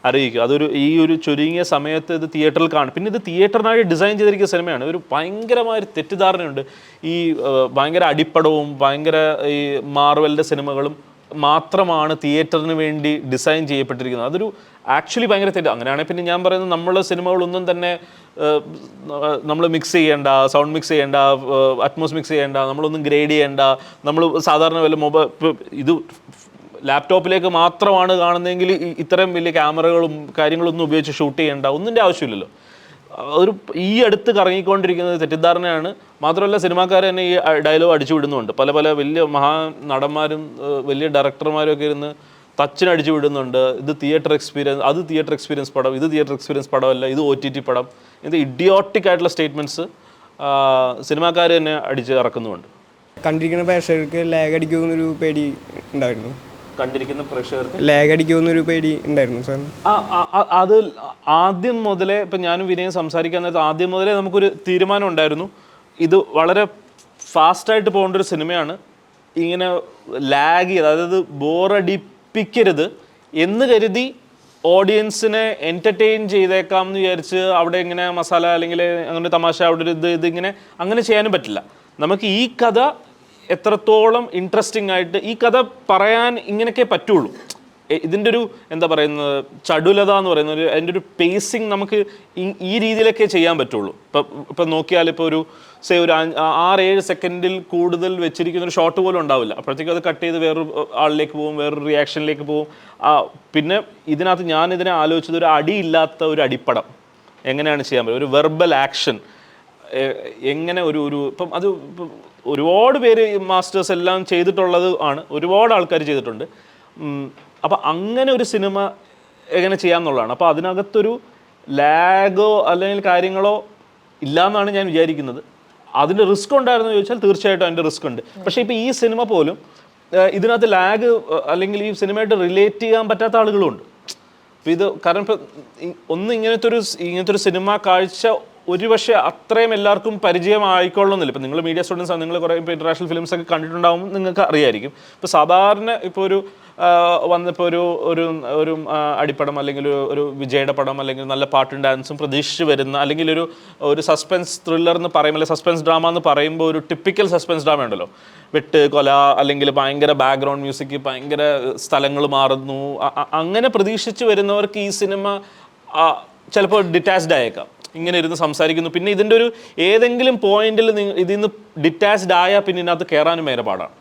അറിയിക്കുക. ഈ ഒരു ചുരുങ്ങിയ സമയത്ത് ഇത് തിയേറ്ററിൽ കാണും. പിന്നെ ഇത് തിയേറ്ററിനായി ഡിസൈൻ ചെയ്തിരിക്കുന്ന സിനിമയാണ്. ഒരു ഭയങ്കരമായ തെറ്റിദ്ധാരണയുണ്ട്. ഈ ഭയങ്കര അടിപ്പടവും ഭയങ്കര ഈ മാർവലിൻ്റെ സിനിമകളും മാത്രമാണ് തിയേറ്ററിന് വേണ്ടി ഡിസൈൻ ചെയ്യപ്പെട്ടിരിക്കുന്നത്. അതൊരു ആക്ച്വലി ഭയങ്കര തെറ്റ്. അങ്ങനെയാണെങ്കിൽ പിന്നെ ഞാൻ പറയുന്നത് നമ്മളെ സിനിമകളൊന്നും തന്നെ നമ്മൾ മിക്സ് ചെയ്യേണ്ട, സൗണ്ട് മിക്സ് ചെയ്യേണ്ട, അറ്റ്മോസ് മിക്സ് ചെയ്യേണ്ട, നമ്മളൊന്നും ഗ്രേഡ് ചെയ്യേണ്ട. നമ്മൾ സാധാരണ വല്ല ഇത് ലാപ്ടോപ്പിലേക്ക് മാത്രമാണ് കാണുന്നതെങ്കിൽ ഇത്തരം വലിയ ക്യാമറകളും കാര്യങ്ങളൊന്നും ഉപയോഗിച്ച് ഷൂട്ട് ചെയ്യേണ്ട, ഒന്നിൻ്റെ ആവശ്യമില്ലല്ലോ. ഈ അടുത്ത് കറങ്ങിക്കൊണ്ടിരിക്കുന്നത് തെറ്റിദ്ധാരണയാണ്. മാത്രമല്ല സിനിമാക്കാർ തന്നെ ഈ ഡയലോഗ് അടിച്ചു വിടുന്നുണ്ട്. പല വലിയ നടന്മാരും വലിയ ഡയറക്ടർമാരും ഒക്കെ ഇരുന്ന് തച്ചിനടിച്ചു വിടുന്നുണ്ട്. ഇത് തിയേറ്റർ എക്സ്പീരിയൻസ്, അത് തിയേറ്റർ എക്സ്പീരിയൻസ് പടം, ഇത് തിയേറ്റർ എക്സ്പീരിയൻസ് പടമല്ല, ഇത് OTT പടം. ഇത് ഇഡിയോട്ടിക് ആയിട്ടുള്ള സ്റ്റേറ്റ്മെൻറ്റ്സ് സിനിമാക്കാർ തന്നെ അടിച്ച് ഇറക്കുന്നുമുണ്ട്. കണ്ടിരിക്കുന്ന പ്രേക്ഷകർക്ക് ലാഗ് അടിക്കുമെന്നൊരു പേടി ഉണ്ടായിരുന്നു. കണ്ടിരിക്കുന്ന പ്രേക്ഷകർക്ക് ലാഗ് അടിക്കുമെന്നൊരു പേടി ഉണ്ടായിരുന്നു സാർ. അത് ആദ്യം മുതലേ, ഇപ്പം ഞാനും വിനയം സംസാരിക്കാൻ നേരത്തെ ആദ്യം മുതലേ നമുക്കൊരു തീരുമാനം ഉണ്ടായിരുന്നു. ഇത് വളരെ ഫാസ്റ്റായിട്ട് പോകേണ്ട ഒരു സിനിമയാണ്. ഇങ്ങനെ ലാഗ് ചെയ്ത്, അതായത് ബോറടിപ്പിക്കരുത് എന്ന് കരുതി ഓഡിയൻസിനെ എൻ്റർടൈൻ ചെയ്തേക്കാം എന്ന് വിചാരിച്ച് അവിടെ ഇങ്ങനെ മസാല അല്ലെങ്കിൽ അങ്ങനെ തമാശ അവിടെ ഒരു ഇതിങ്ങനെ അങ്ങനെ ചെയ്യാനും പറ്റില്ല. നമുക്ക് ഈ കഥ എത്രത്തോളം ഇൻട്രസ്റ്റിംഗ് ആയിട്ട് ഈ കഥ പറയാൻ ഇങ്ങനെയൊക്കെ പറ്റുള്ളൂ. ഇതിൻ്റെ ഒരു എന്താ പറയുന്നത്, ചടുലത എന്ന് പറയുന്നത്, അതിൻ്റെ ഒരു പേസിങ് നമുക്ക് ഈ രീതിയിലൊക്കെ ചെയ്യാൻ പറ്റുള്ളൂ. ഇപ്പം നോക്കിയാൽ ഇപ്പോൾ ഒരു 6-7 സെക്കൻഡിൽ കൂടുതൽ വെച്ചിരിക്കുന്ന ഒരു ഷോട്ട് പോലും ഉണ്ടാവില്ല. അപ്പോഴത്തേക്കും അത് കട്ട് ചെയ്ത് വേറൊരു ആളിലേക്ക് പോകും, വേറൊരു റിയാക്ഷനിലേക്ക് പോകും. പിന്നെ ഇതിനകത്ത് ഞാനിതിനെ ആലോചിച്ചത് ഒരു അടിയില്ലാത്ത ഒരു അടിപ്പടം എങ്ങനെയാണ് ചെയ്യാൻ പറ്റുക, ഒരു വെർബൽ ആക്ഷൻ എങ്ങനെ ഇപ്പം അത് ഒരുപാട് പേര് മാസ്റ്റേഴ്സ് എല്ലാം ചെയ്തിട്ടുള്ളത് ആണ്, ഒരുപാട് ആൾക്കാർ ചെയ്തിട്ടുണ്ട്. അപ്പം അങ്ങനെ ഒരു സിനിമ എങ്ങനെ ചെയ്യാമെന്നുള്ളതാണ്. അപ്പോൾ അതിനകത്തൊരു ലാഗോ അല്ലെങ്കിൽ കാര്യങ്ങളോ ഇല്ലയെന്നാണ് ഞാൻ വിചാരിക്കുന്നത്. അതിൻ്റെ റിസ്ക് ഉണ്ടായിരുന്നു ചോദിച്ചാൽ തീർച്ചയായിട്ടും അതിൻ്റെ റിസ്ക് ഉണ്ട്. പക്ഷേ ഇപ്പോൾ ഈ സിനിമ പോലും ഇതിനകത്ത് ലാഗ് അല്ലെങ്കിൽ ഈ സിനിമയായിട്ട് റിലേറ്റ് ചെയ്യാൻ പറ്റാത്ത ആളുകളുമുണ്ട്. അപ്പോൾ ഇത് കാരണം ഇപ്പം ഇങ്ങനത്തെ ഒരു സിനിമ കാഴ്ച ഒരുപക്ഷെ അത്രയും എല്ലാവർക്കും പരിചയമായിക്കൊള്ളുന്നില്ല. ഇപ്പോൾ നിങ്ങൾ മീഡിയ സ്റ്റുഡൻസാണ്, നിങ്ങൾ കുറേ ഇപ്പോൾ ഇൻ്റർനാഷണൽ ഫിലിംസ് ഒക്കെ കണ്ടിട്ടുണ്ടാവും, നിങ്ങൾക്ക് അറിയായിരിക്കും. ഇപ്പോൾ സാധാരണ ഇപ്പോൾ വന്നപ്പോൾ ഒരു അടിപ്പടം അല്ലെങ്കിൽ ഒരു വിജയുടെ പടം അല്ലെങ്കിൽ നല്ല പാട്ടും ഡാൻസും പ്രതീക്ഷിച്ച് വരുന്ന അല്ലെങ്കിൽ ഒരു സസ്പെൻസ് ത്രില്ലർ എന്ന് പറയുമ്പോൾ അല്ലെങ്കിൽ സസ്പെൻസ് ഡ്രാമ എന്ന് പറയുമ്പോൾ ഒരു ടിപ്പിക്കൽ സസ്പെൻസ് ഡ്രാമ ഉണ്ടല്ലോ, വെട്ട് കൊല അല്ലെങ്കിൽ ഭയങ്കര ബാക്ക്ഗ്രൗണ്ട് മ്യൂസിക്, ഭയങ്കര സ്ഥലങ്ങൾ മാറുന്നു, അങ്ങനെ പ്രതീക്ഷിച്ച് വരുന്നവർക്ക് ഈ സിനിമ ചിലപ്പോൾ ഡിറ്റാച്ച്ഡ് ആയേക്കാം. ഇങ്ങനെ ഇരുന്ന് സംസാരിക്കുന്നു, പിന്നെ ഇതിൻ്റെ ഒരു ഏതെങ്കിലും പോയിന്റിൽ ഇതിൽ നിന്ന് ഡിറ്റാച്ച്ഡ് ആയാൽ പിന്നെ ഇതിനകത്ത് കയറാനും വേറെ പാടാണ്.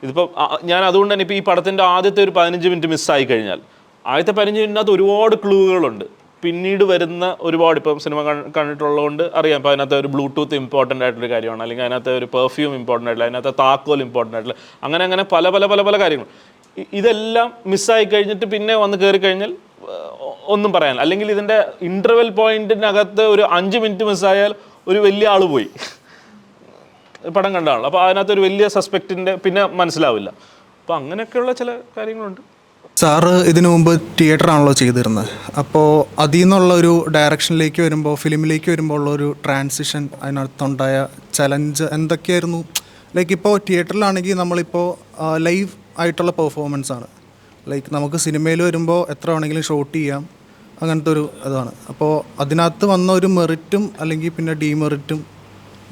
ഇതിപ്പോൾ ഞാൻ അതുകൊണ്ട് തന്നെ ഇപ്പോൾ ഈ പടത്തിൻ്റെ ആദ്യത്തെ ഒരു 15 മിനിറ്റ് മിസ്സായി കഴിഞ്ഞാൽ ആദ്യത്തെ 15 മിനിറ്റിനകത്ത് ഒരുപാട് ക്ലൂകളുണ്ട്. പിന്നീട് വരുന്ന ഒരുപാട് ഇപ്പം സിനിമ കണ്ടിട്ടുള്ളതുകൊണ്ട് അറിയാം. ഇപ്പോൾ അതിനകത്ത് ഒരു ബ്ലൂടൂത്ത് ഇമ്പോർട്ടൻ്റ് ആയിട്ടൊരു കാര്യമാണ്, അല്ലെങ്കിൽ അതിനകത്ത് ഒരു പെർഫ്യൂം ഇമ്പോർട്ടൻ്റ് ആയിട്ടുള്ള, അതിനകത്ത് താക്കോൽ ഇമ്പോർട്ടൻ്റ് ആയിട്ടുള്ള, അങ്ങനെ പല കാര്യങ്ങൾ. ഇതെല്ലാം മിസ്സായി കഴിഞ്ഞിട്ട് പിന്നെ വന്ന് കയറി കഴിഞ്ഞാൽ ഒന്നും പറയാൻ, അല്ലെങ്കിൽ ഇതിൻ്റെ ഇൻ്റർവെൽ പോയിന്റിനകത്ത് ഒരു 5 മിനിറ്റ് മിസ്സായാൽ ഒരു വലിയ ആൾ പോയി പടം കണ്ടാണല്ലോ. അപ്പോൾ അതിനകത്ത് ഒരു വലിയ സസ്പെക്റ്റിൻ്റെ പിന്നെ മനസ്സിലാവില്ല. അപ്പോൾ അങ്ങനെയൊക്കെയുള്ള ചില കാര്യങ്ങളുണ്ട്. സാറ് ഇതിനു മുമ്പ് തിയേറ്ററാണല്ലോ ചെയ്തിരുന്നത്. അപ്പോൾ അതിൽ നിന്നുള്ള ഒരു ഡയറക്ഷനിലേക്ക് വരുമ്പോൾ, ഫിലിമിലേക്ക് വരുമ്പോൾ ഉള്ള ഒരു ട്രാൻസിഷൻ, അതിനകത്തുണ്ടായ ചലഞ്ച് എന്തൊക്കെയായിരുന്നു? ലൈക്ക് ഇപ്പോൾ തിയേറ്ററിലാണെങ്കിൽ നമ്മളിപ്പോൾ ലൈവ് ആയിട്ടുള്ള പെർഫോമൻസ് ആണ്. ലൈക്ക് നമുക്ക് സിനിമയിൽ വരുമ്പോൾ എത്ര വേണമെങ്കിലും ഷൂട്ട് ചെയ്യാം, അങ്ങനത്തെ ഒരു ഇതാണ്. അപ്പോൾ അതിനകത്ത് വന്ന ഒരു മെറിറ്റും അല്ലെങ്കിൽ പിന്നെ ഡീമെറിറ്റും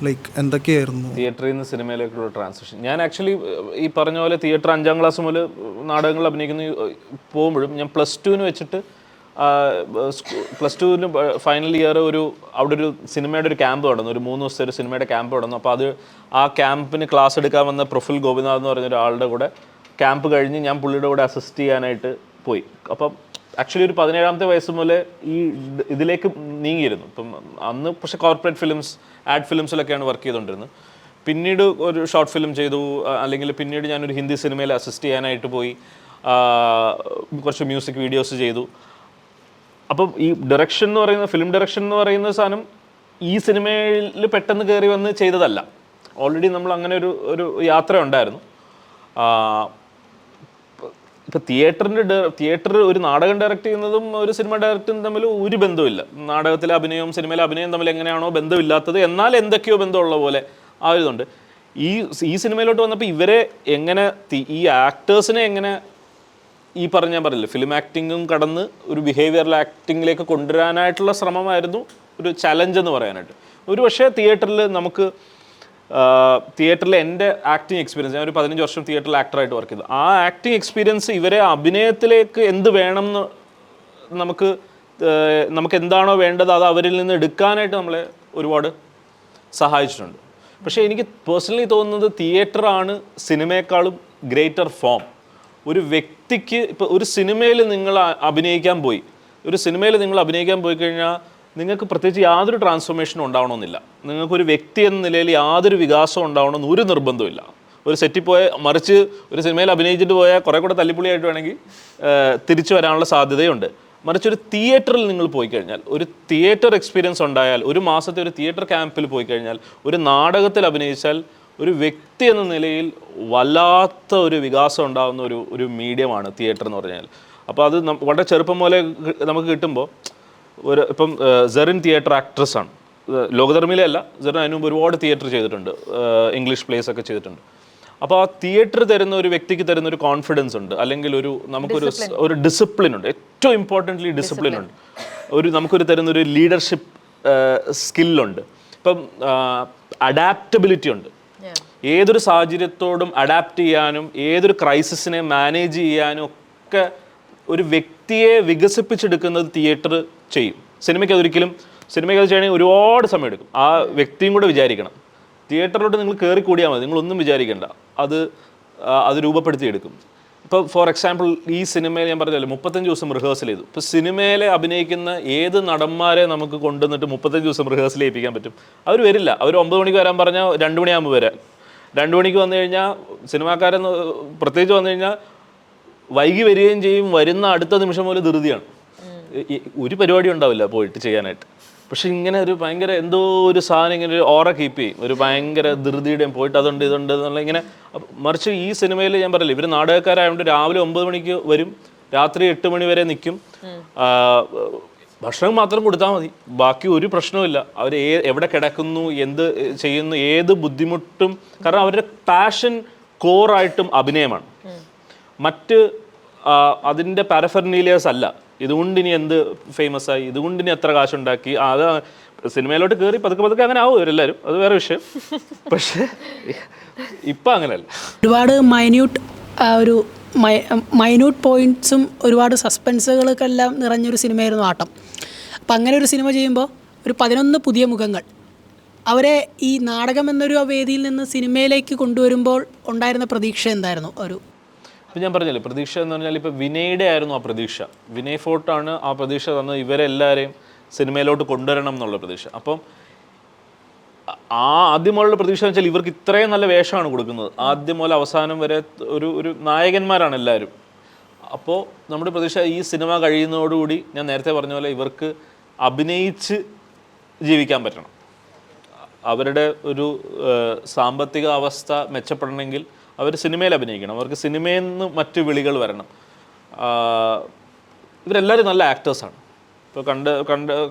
ലൈക്ക് എന്തൊക്കെയായിരുന്നു തിയേറ്ററിൽ നിന്ന് സിനിമയിലേക്കുള്ള ട്രാൻസിഷൻ? ഞാൻ ആക്ച്വലി ഈ പറഞ്ഞ പോലെ തിയേറ്റർ 5ാം ക്ലാസ് മുതൽ നാടകങ്ങൾ അഭിനയിക്കുന്ന പോകുമ്പോഴും ഞാൻ +2 വെച്ചിട്ട് +2 ഫൈനൽ ഇയർ അവിടെ ഒരു സിനിമയുടെ ഒരു ക്യാമ്പ് നടന്നു, ഒരു 3 ദിവസത്തെ ഒരു സിനിമയുടെ ക്യാമ്പ് നടന്നു. അപ്പോൾ ആ ക്യാമ്പിന് ക്ലാസ് എടുക്കാൻ വന്ന പ്രഫുൽ ഗോപിനാഥ് എന്ന് പറഞ്ഞ ഒരാളുടെ കൂടെ ക്യാമ്പ് കഴിഞ്ഞ് ഞാൻ പുള്ളിയുടെ കൂടെ അസിസ്റ്റ് ചെയ്യാനായിട്ട് പോയി. അപ്പം ആക്ച്വലി ഒരു 17ാമത്തെ വയസ്സ് മുതൽ ഇതിലേക്ക് നീങ്ങിയിരുന്നു. ഇപ്പം അന്ന് പക്ഷേ കോർപ്പറേറ്റ് ഫിലിംസ്, ആഡ് ഫിലിംസിലൊക്കെയാണ് വർക്ക് ചെയ്തുകൊണ്ടിരുന്നത്. പിന്നീട് ഒരു ഷോർട്ട് ഫിലിം ചെയ്തു, അല്ലെങ്കിൽ പിന്നീട് ഞാനൊരു ഹിന്ദി സിനിമയിൽ അസിസ്റ്റ് ചെയ്യാനായിട്ട് പോയി, കുറച്ച് മ്യൂസിക് വീഡിയോസ് ചെയ്തു. അപ്പം ഈ ഡയറക്ഷൻ എന്ന് പറയുന്ന, ഫിലിം ഡയറക്ഷൻ എന്ന് പറയുന്ന സാധനം ഈ സിനിമയിൽ പെട്ടെന്ന് കയറി വന്ന് ചെയ്തതല്ല. ഓൾറെഡി നമ്മൾ അങ്ങനെ ഒരു യാത്ര ഉണ്ടായിരുന്നു. ഇപ്പോൾ തിയേറ്റർ ഒരു നാടകം ഡയറക്റ്റ് ചെയ്യുന്നതും ഒരു സിനിമ ഡയറക്റ്റ് ചെയ്യുന്നതും തമ്മിൽ ഒരു ബന്ധമില്ല. നാടകത്തിലെ അഭിനയവും സിനിമയിലെ അഭിനയം തമ്മിൽ എങ്ങനെയാണോ ബന്ധമില്ലാത്തത്, എന്നാൽ എന്തൊക്കെയോ ബന്ധമുള്ള പോലെ ആ ഇതുണ്ട്. ഈ സിനിമയിലോട്ട് വന്നപ്പോൾ ഇവരെ എങ്ങനെ, ഈ ആക്ടേഴ്സിനെ എങ്ങനെ ഈ ഞാൻ പറഞ്ഞില്ല, ഫിലിം ആക്ടിങ്ങും കടന്ന് ഒരു ബിഹേവിയറൽ ആക്ടിങ്ങിലേക്ക് കൊണ്ടുവരാനായിട്ടുള്ള ശ്രമമായിരുന്നു ഒരു ചലഞ്ച് എന്ന് പറയാനായിട്ട്. ഒരു പക്ഷേ തിയേറ്ററിൽ നമുക്ക് തിയേറ്ററിൽ എൻ്റെ ആക്ടിങ് എക്സ്പീരിയൻസ്, ഞാൻ ഒരു 15 വർഷം തിയേറ്ററിൽ ആക്ടറായിട്ട് വർക്ക് ചെയ്തു. ആ ആക്ടിങ് എക്സ്പീരിയൻസ് ഇവരെ അഭിനയത്തിലേക്ക് എന്ത് വേണം എന്ന് നമുക്ക് എന്താണോ വേണ്ടത് അത് അവരിൽ നിന്ന് എടുക്കാനായിട്ട് നമ്മളെ ഒരുപാട് സഹായിച്ചിട്ടുണ്ട്. പക്ഷേ എനിക്ക് പേഴ്സണലി തോന്നുന്നത് തിയേറ്ററാണ് സിനിമയെക്കാളും ഗ്രേറ്റർ ഫോം. ഒരു വ്യക്തിക്ക് ഇപ്പോൾ ഒരു സിനിമയിൽ നിങ്ങൾ അഭിനയിക്കാൻ പോയി കഴിഞ്ഞാൽ നിങ്ങൾക്ക് പ്രത്യേകിച്ച് യാതൊരു ട്രാൻസ്ഫോർമേഷനും ഉണ്ടാവണമെന്നില്ല. നിങ്ങൾക്കൊരു വ്യക്തി എന്ന നിലയിൽ യാതൊരു വികാസവും ഉണ്ടാവണമെന്ന് ഒരു നിർബന്ധമില്ല. ഒരു സെറ്റിൽ മറിച്ച് ഒരു സിനിമയിൽ അഭിനയിച്ചിട്ട് പോയാൽ കുറേ കൂടെ തല്ലിപ്പൊളിയായിട്ട് വേണമെങ്കിൽ തിരിച്ചു വരാനുള്ള സാധ്യതയുണ്ട്. മറിച്ച് ഒരു തിയേറ്ററിൽ നിങ്ങൾ പോയി കഴിഞ്ഞാൽ, ഒരു തിയേറ്റർ എക്സ്പീരിയൻസ് ഉണ്ടായാൽ, ഒരു മാസത്തെ ഒരു തിയേറ്റർ ക്യാമ്പിൽ പോയി കഴിഞ്ഞാൽ, ഒരു നാടകത്തിൽ അഭിനയിച്ചാൽ ഒരു വ്യക്തി എന്ന നിലയിൽ വല്ലാത്ത ഒരു വികാസം ഉണ്ടാകുന്ന ഒരു മീഡിയമാണ് തിയേറ്റർ എന്ന് പറഞ്ഞാൽ. അപ്പോൾ അത് വളരെ ചെറുപ്പം പോലെ നമുക്ക് കിട്ടുമ്പോൾ ഇപ്പം സെറിൻ തിയേറ്റർ ആക്ട്രസ്സാണ്, ലോകധർമ്മിയിലെ അല്ല, സെറിൻ അതിന് മുമ്പ് ഒരുപാട് തിയേറ്റർ ചെയ്തിട്ടുണ്ട്, ഇംഗ്ലീഷ് പ്ലേസ് ഒക്കെ ചെയ്തിട്ടുണ്ട്. അപ്പോൾ ആ തിയേറ്റർ തരുന്ന ഒരു വ്യക്തിക്ക് തരുന്ന ഒരു കോൺഫിഡൻസ് ഉണ്ട്, അല്ലെങ്കിൽ നമുക്കൊരു ഡിസിപ്ലിൻ ഉണ്ട്. ഏറ്റവും ഇമ്പോർട്ടൻ്റ്ലി ഡിസിപ്ലിൻ ഉണ്ട്. നമുക്കൊരു തരുന്ന ഒരു ലീഡർഷിപ്പ് സ്കില്ലുണ്ട്. ഇപ്പം അഡാപ്റ്റബിലിറ്റി ഉണ്ട്. ഏതൊരു സാഹചര്യത്തോടും അഡാപ്റ്റ് ചെയ്യാനും ഏതൊരു ക്രൈസിസിനെ മാനേജ് ചെയ്യാനും ഒക്കെ ഒരു വ്യക്തിയെ വികസിപ്പിച്ചെടുക്കുന്നത് തിയേറ്റർ ചെയ്യും. സിനിമയ്ക്ക് അത് ചെയ്യണമെങ്കിൽ ഒരുപാട് സമയം എടുക്കും. ആ വ്യക്തിയും കൂടെ വിചാരിക്കണം. തിയേറ്ററിലോട്ട് നിങ്ങൾ കയറി കൂടിയാൽ മതി, നിങ്ങളൊന്നും വിചാരിക്കേണ്ട, അത് രൂപപ്പെടുത്തിയെടുക്കും. ഇപ്പോൾ ഫോർ എക്സാമ്പിൾ ഈ സിനിമയിൽ ഞാൻ പറഞ്ഞല്ലോ 35 ദിവസം റിഹേഴ്സൽ ചെയ്തു. ഇപ്പോൾ സിനിമയിലെ അഭിനയിക്കുന്ന ഏത് നടന്മാരെ നമുക്ക് കൊണ്ടുവന്നിട്ട് 35 ദിവസം റിഹേഴ്സൽ ചെയ്യിപ്പിക്കാൻ പറ്റും? അവർ വരില്ല. അവർ 9 മണിക്ക് വരാൻ പറഞ്ഞാൽ 2 മണിയാകുമ്പോൾ വരാം. 2 മണിക്ക് വന്നു കഴിഞ്ഞാൽ സിനിമാക്കാരൻ പ്രത്യേകിച്ച് വന്നു കഴിഞ്ഞാൽ വൈകി വരികയും ചെയ്യും. വരുന്ന അടുത്ത നിമിഷം പോലെ ധൃതിയാണ്. ഒരു പരിപാടി ഉണ്ടാവില്ല പോയിട്ട് ചെയ്യാനായിട്ട്. പക്ഷെ ഇങ്ങനെ ഒരു ഭയങ്കര എന്തോ ഒരു സാധനം ഇങ്ങനെ ഒരു ഓറ കീപ്പ് ചെയ്യും, ഒരു ഭയങ്കര ധൃതിയുടെയും പോയിട്ട് അതുണ്ട് ഇതുണ്ട് എന്നുള്ള ഇങ്ങനെ. മറിച്ച് ഈ സിനിമയിൽ ഞാൻ പറയില്ല, ഇവർ നാടകക്കാരായതുകൊണ്ട് രാവിലെ 9 മണിക്ക് വരും, രാത്രി 8 മണി വരെ നിൽക്കും. ഭക്ഷണം മാത്രം കൊടുത്താൽ മതി, ബാക്കി ഒരു പ്രശ്നവുമില്ല. അവർ എവിടെ കിടക്കുന്നു, എന്ത് ചെയ്യുന്നു, ഏത് ബുദ്ധിമുട്ടും, കാരണം അവരുടെ പാഷൻ കോറായിട്ടും അഭിനയമാണ്. മറ്റ് അതിൻ്റെ പാരഫെർനീലിയേഴ്സ് അല്ല. ഇതുകൊണ്ട് ഇനി എന്ത് ഫേമസ് ആയി, ഇതുകൊണ്ട് ഇനി എത്ര കാശുണ്ടാക്കി, അത് സിനിമയിലോട്ട് കയറി പതുക്കെ അങ്ങനെ ആവും ഇവരെല്ലാവരും, അത് വേറെ വിഷയം. പക്ഷേ ഇപ്പം അങ്ങനെയല്ല. ഒരുപാട് മൈന്യൂട്ട് പോയിന്റ്സും ഒരുപാട് സസ്പെൻസുകളൊക്കെ എല്ലാം നിറഞ്ഞൊരു സിനിമയായിരുന്നു ആട്ടം. അപ്പം അങ്ങനെ ഒരു സിനിമ ചെയ്യുമ്പോൾ ഒരു 11 പുതിയ മുഖങ്ങൾ അവരെ ഈ നാടകം എന്നൊരു വേദിയിൽ നിന്ന് സിനിമയിലേക്ക് കൊണ്ടുവരുമ്പോൾ ഉണ്ടായിരുന്ന പ്രതീക്ഷ എന്തായിരുന്നു? ഇപ്പം ഞാൻ പറഞ്ഞില്ലേ, പ്രതീക്ഷ എന്ന് പറഞ്ഞാൽ ഇപ്പോൾ വിനയുടെ ആയിരുന്നു ആ പ്രതീക്ഷ. വിനയ് ഫോർട്ടാണ് ആ പ്രതീക്ഷ തന്നത്, ഇവരെല്ലാവരെയും സിനിമയിലോട്ട് കൊണ്ടുവരണം എന്നുള്ള പ്രതീക്ഷ. അപ്പം ആദ്യമുള്ള പ്രതീക്ഷ എന്ന് വെച്ചാൽ ഇവർക്ക് ഇത്രയും നല്ല വേഷമാണ് കൊടുക്കുന്നത്. ആദ്യം മുതൽ അവസാനം വരെ ഒരു നായകന്മാരാണ് എല്ലാവരും. അപ്പോൾ നമ്മുടെ പ്രതീക്ഷ ഈ സിനിമ കഴിയുന്നതോടുകൂടി ഞാൻ നേരത്തെ പറഞ്ഞ പോലെ ഇവർക്ക് അഭിനയിച്ച് ജീവിക്കാൻ പറ്റണം. അവരുടെ ഒരു സാമ്പത്തിക അവസ്ഥ മെച്ചപ്പെടണമെങ്കിൽ അവർ സിനിമയിൽ അഭിനയിക്കണം. അവർക്ക് സിനിമയിൽ നിന്ന് മറ്റ് വിളികൾ വരണം. ഇവരെല്ലാവരും നല്ല ആക്ടേഴ്സാണ്. ഇപ്പോൾ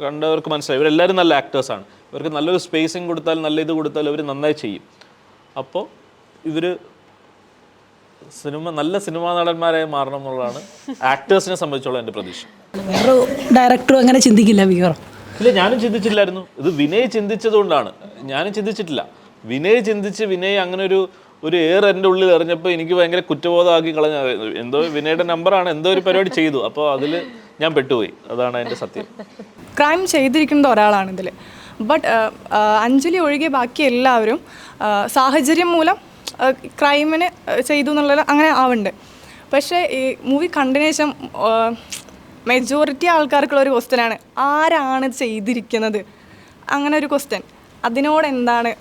കണ്ടവർക്ക് മനസ്സിലായി, ഇവരെല്ലാവരും നല്ല ആക്ടേഴ്സാണ്. ഇവർക്ക് നല്ലൊരു സ്പേസിങ് കൊടുത്താൽ, നല്ല ഇത് കൊടുത്താൽ അവർ നന്നായി ചെയ്യും. അപ്പോൾ ഇവർ നല്ല സിനിമാ നടന്മാരായി മാറണം എന്നുള്ളതാണ് ആക്ടേഴ്സിനെ സംബന്ധിച്ചുള്ള എൻ്റെ പ്രതീക്ഷ. വേറെ ഡയറക്ടറും അങ്ങനെ ചിന്തിക്കില്ല വികാരം? ഇല്ല, ഞാനും ചിന്തിച്ചില്ലായിരുന്നു. ഇത് വിനയ് ചിന്തിച്ചതുകൊണ്ടാണ്. ഞാനും ചിന്തിച്ചിട്ടില്ല. വിനയ് അങ്ങനെ ഒരു എൻ്റെ ഉള്ളിൽ എറിഞ്ഞപ്പോൾ എനിക്ക് ഭയങ്കര കുറ്റബോധമാക്കി കളഞ്ഞ, എന്തോ വിനയുടെ നമ്പറാണ്, എന്തോ ഒരു പരിപാടി ചെയ്തു, അപ്പോൾ അതിൽ ഞാൻ പെട്ടുപോയി. അതാണ് അതിൻ്റെ സത്യം. ക്രൈം ചെയ്തിരിക്കുന്നത് ഒരാളാണ് ഇതിൽ. ബട്ട് അഞ്ജലി ഒഴികെ ബാക്കി എല്ലാവരും സാഹചര്യം മൂലം ക്രൈമിന് ചെയ്തു എന്നുള്ളത് അങ്ങനെ ആവുന്നുണ്ട്. പക്ഷേ ഈ മൂവി കണ്ടതിന് ശേഷം മെജോറിറ്റി ആൾക്കാർക്കുള്ളൊരു ക്വസ്റ്റ്യനാണ്, ആരാണ് ചെയ്തിരിക്കുന്നത്? അങ്ങനെ ഒരു ക്വസ്റ്റ്യൻ. അതിനോട് എന്താണ്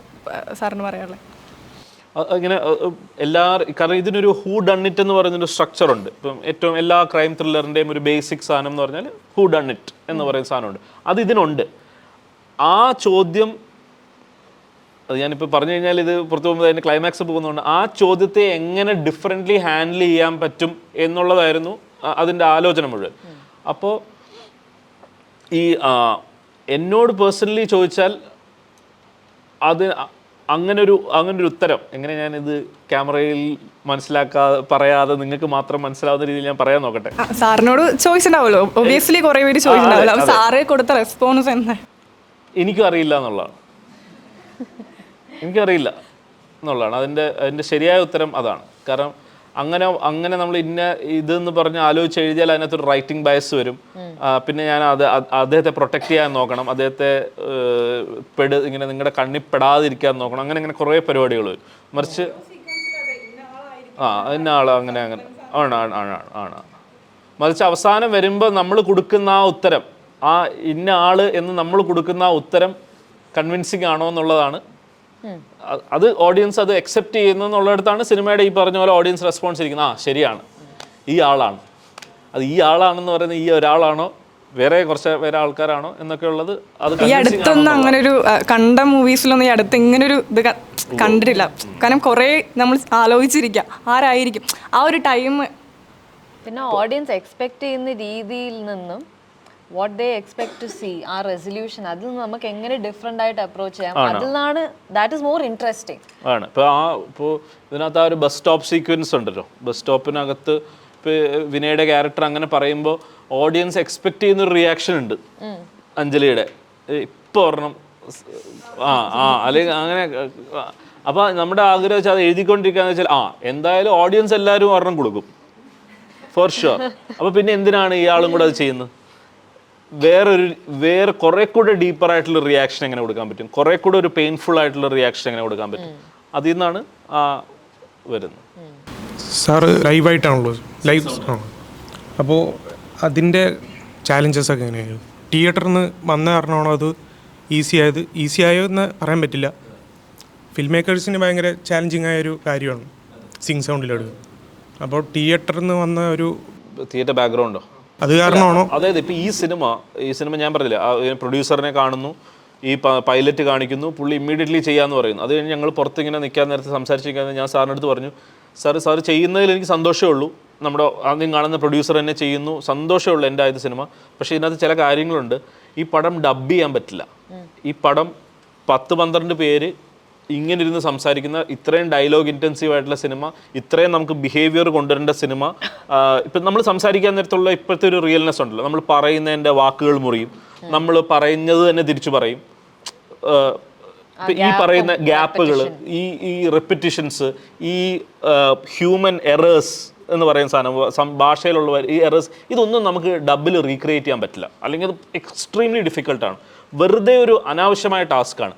സാറിന് പറയാനുള്ളത്? ഇങ്ങനെ കാരണം ഇതിനൊരു ഹൂ ഡൺ ഇറ്റ് എന്ന് പറയുന്നൊരു സ്ട്രക്ചറുണ്ട്. ഇപ്പം ഏറ്റവും എല്ലാ ക്രൈം ത്രില്ലറിൻ്റെയും ഒരു ബേസിക് സാധനം എന്ന് പറഞ്ഞാൽ ഹൂ ഡൺ ഇറ്റ് എന്ന് പറയുന്ന സാധനമുണ്ട്. അത് ഇതിനുണ്ട്. ആ ചോദ്യം, അത് ഞാനിപ്പോൾ പറഞ്ഞു കഴിഞ്ഞാൽ ഇത് പുറത്തു പോകുമ്പോൾ അതിൻ്റെ ക്ലൈമാക്സ് പോകുന്നതുകൊണ്ട് ആ ചോദ്യത്തെ എങ്ങനെ ഡിഫറെൻ്റ്ലി ഹാൻഡിൽ ചെയ്യാൻ പറ്റും എന്നുള്ളതായിരുന്നു അതിൻ്റെ ആലോചന മുഴുവൻ. അപ്പോൾ ഈ എന്നോട് പേഴ്സണലി ചോദിച്ചാൽ അങ്ങനൊരു ഉത്തരം എങ്ങനെ ഞാനിത് ക്യാമറയിൽ പറയാതെ നിങ്ങൾക്ക് മാത്രം മനസ്സിലാവുന്ന രീതിയിൽ ഞാൻ പറയാൻ നോക്കട്ടെ. സാറിനോട് ചോദിച്ചിട്ടുണ്ടാവുമല്ലോ, ഒബിയസ്ലി കുറേ പേര് ചോദിച്ചിട്ടുണ്ടാവുമല്ലോ, സാറ് കൊടുത്ത റെസ്പോൺസ് എന്താ? എനിക്കും അറിയില്ല എന്നുള്ളതാണ്. എനിക്കറിയില്ല. എന്നുള്ളതാണ് അതിൻ്റെ ശരിയായ ഉത്തരം അതാണ്. കാരണം അങ്ങനെ നമ്മൾ ഇതെന്ന് പറഞ്ഞ് ആലോചിച്ച് എഴുതിയാൽ അതിനകത്തൊരു റൈറ്റിംഗ് ബയസ് വരും. പിന്നെ ഞാൻ അദ്ദേഹത്തെ പ്രൊട്ടക്റ്റ് ചെയ്യാൻ നോക്കണം, അദ്ദേഹത്തെ ഇങ്ങനെ നിങ്ങളുടെ കണ്ണിൽ പെടാതിരിക്കാൻ നോക്കണം, അങ്ങനെ കുറേ പരിപാടികൾ വരും. മറിച്ച് ഇന്ന ആൾ അങ്ങനെ ആണ്. മറിച്ച് അവസാനം വരുമ്പോൾ നമ്മൾ കൊടുക്കുന്ന ആ ഉത്തരം, ആ ഇന്ന ആള് എന്ന് നമ്മൾ കൊടുക്കുന്ന ആ ഉത്തരം കൺവിൻസിങ് ആണോ എന്നുള്ളതാണ്. അത് ഓഡിയൻസ് അത് അക്സെപ്റ്റ് ചെയ്യുന്നു എന്നുള്ളിടത്താണ് സിനിമയുടെ ഈ പറഞ്ഞ പോലെ ഓഡിയൻസ് റെസ്പോൺസ് ഇരിക്കുന്നത്. ശരിയാണ്, ഈ ആളാണ്. അത് ഈ ആളാണെന്ന് പറയുന്നത് ഈ ഒരാളാണോ വേറെ ആൾക്കാരാണോ എന്നൊക്കെ ഉള്ളത് അത് ഈ അടുത്തൊന്നും അങ്ങനെ ഒരു കണ്ട മൂവീസിലൊന്നും ഈ അടുത്ത് ഇങ്ങനെ ഒരു ഇത് കണ്ടിട്ടില്ല. കാരണം കുറേ നമ്മൾ ആലോചിച്ചിരിക്കുക ആരായിരിക്കും ആ ഒരു ടൈം. പിന്നെ ഓഡിയൻസ് എക്സ്പെക്ട് ചെയ്യുന്ന രീതിയിൽ നിന്നും what they expect to see ആ റെസൊല്യൂഷൻ അതിൽ നിന്ന് നമുക്ക് എങ്ങനെ ഡിഫറെൻ്റ് ആയിട്ട് അപ്രോച്ച് ചെയ്യാം, അതിൽ നിന്നാണ് ദാറ്റ് ഇസ് മോർ ഇൻട്രസ്റ്റിംഗ് ആണ്. ഇപ്പോൾ ഇതിനകത്ത് ആ ഒരു ബസ് സ്റ്റോപ്പ് സീക്വൻസ് ഉണ്ടല്ലോ, ബസ് സ്റ്റോപ്പിനകത്ത് ഇപ്പോൾ വിനയുടെ ക്യാരക്ടർ അങ്ങനെ പറയുമ്പോൾ ഓഡിയൻസ് എക്സ്പെക്ട് ചെയ്യുന്നൊരു റിയാക്ഷൻ ഉണ്ട് അഞ്ജലിയുടെ. ഇപ്പോൾ ഒരെണ്ണം അല്ലെങ്കിൽ അങ്ങനെ. അപ്പോൾ നമ്മുടെ ആഗ്രഹം വെച്ചാൽ അത് എഴുതിക്കൊണ്ടിരിക്കുകയെന്ന് വെച്ചാൽ എന്തായാലും ഓഡിയൻസ് എല്ലാവരും ഒരെണ്ണം കൊടുക്കും ഫോർ ഷുവർ. അപ്പോൾ പിന്നെ എന്തിനാണ് ഇയാളും കൂടെ അത് ചെയ്യുന്നത്? വേറെ കുറെ കൂടെ ഡീപ്പർ ആയിട്ടുള്ള റിയാക്ഷൻ എങ്ങനെ കൊടുക്കാൻ പറ്റും, കുറെ കൂടെ ഒരു പെയിൻഫുൾ ആയിട്ടുള്ള റിയാക്ഷൻ എങ്ങനെ കൊടുക്കാൻ പറ്റും, അതിൽ നിന്നാണ് വരുന്നത്. സാറ് ലൈവായിട്ടാണല്ലോ ലൈവ്. അപ്പോൾ അതിൻ്റെ ചാലഞ്ചസ് ഒക്കെ എങ്ങനെയായിരുന്നു? തിയേറ്ററിൽ നിന്ന് വന്ന കാരണമാണോ അത് ഈസി ആയെന്ന് പറയാൻ പറ്റില്ല. ഫിലിം മേക്കേഴ്സിന് ഭയങ്കര ചാലഞ്ചിങ് ആയൊരു കാര്യമാണ് സിംഗ് സൗണ്ടിലെടുക്കുക. അപ്പോൾ തിയേറ്ററിൽ നിന്ന് വന്ന ഒരു തിയേറ്റർ ബാക്ക്ഗ്രൗണ്ടോ അത് കാരണമാണോ? അതായത് ഇപ്പോൾ ഈ സിനിമ ഞാൻ പറഞ്ഞില്ല, പ്രൊഡ്യൂസറിനെ കാണുന്നു, ഈ പൈലറ്റ് കാണിക്കുന്നു, പുള്ളി ഇമ്മീഡിയറ്റ്ലി ചെയ്യാമെന്ന് പറയുന്നു. അത് കഴിഞ്ഞ് ഞങ്ങൾ പുറത്തിങ്ങനെ നിൽക്കാൻ നേരത്തെ സംസാരിച്ചിരിക്കാൻ ഞാൻ സാറിൻ്റെ അടുത്ത് പറഞ്ഞു, സാർ ചെയ്യുന്നതിൽ എനിക്ക് സന്തോഷമേ ഉള്ളൂ, നമ്മുടെ ആദ്യം കാണുന്ന പ്രൊഡ്യൂസർ തന്നെ ചെയ്യുന്നു, സന്തോഷമേ ഉള്ളൂ എൻ്റെ ആദ്യത്തെ സിനിമ. പക്ഷേ ഇതിനകത്ത് ചില കാര്യങ്ങളുണ്ട്. ഈ പടം ഡബ് ചെയ്യാൻ പറ്റില്ല. ഈ പടം 10-12 പേര് ഇങ്ങനെ ഇരുന്ന് സംസാരിക്കുന്ന ഇത്രയും ഡയലോഗ് ഇൻറ്റൻസീവ് ആയിട്ടുള്ള സിനിമ, ഇത്രയും നമുക്ക് ബിഹേവിയർ കൊണ്ടുവരേണ്ട സിനിമ, ഇപ്പം നമ്മൾ സംസാരിക്കാൻ നേരത്തുള്ള ഇപ്പോഴത്തെ ഒരു റിയൽനെസ് ഉണ്ടല്ലോ, നമ്മൾ പറയുന്നതിൻ്റെ വാക്കുകൾ മുറിയും, നമ്മൾ പറയുന്നത് തന്നെ തിരിച്ചു പറയും, ഈ പറയുന്ന ഗ്യാപ്പുകൾ, ഈ റെപ്പിറ്റിഷൻസ്, ഈ ഹ്യൂമൻ എറേഴ്സ് എന്ന് പറയുന്ന സാധനം, ഭാഷയിലുള്ള ഈ എറേഴ്സ്, ഇതൊന്നും നമുക്ക് ഡബിൽ റീക്രിയേറ്റ് ചെയ്യാൻ പറ്റില്ല. അല്ലെങ്കിൽ അത് എക്സ്ട്രീംലി ഡിഫിക്കൽട്ടാണ്, വെറുതെ ഒരു അനാവശ്യമായ ടാസ്ക്കാണ്.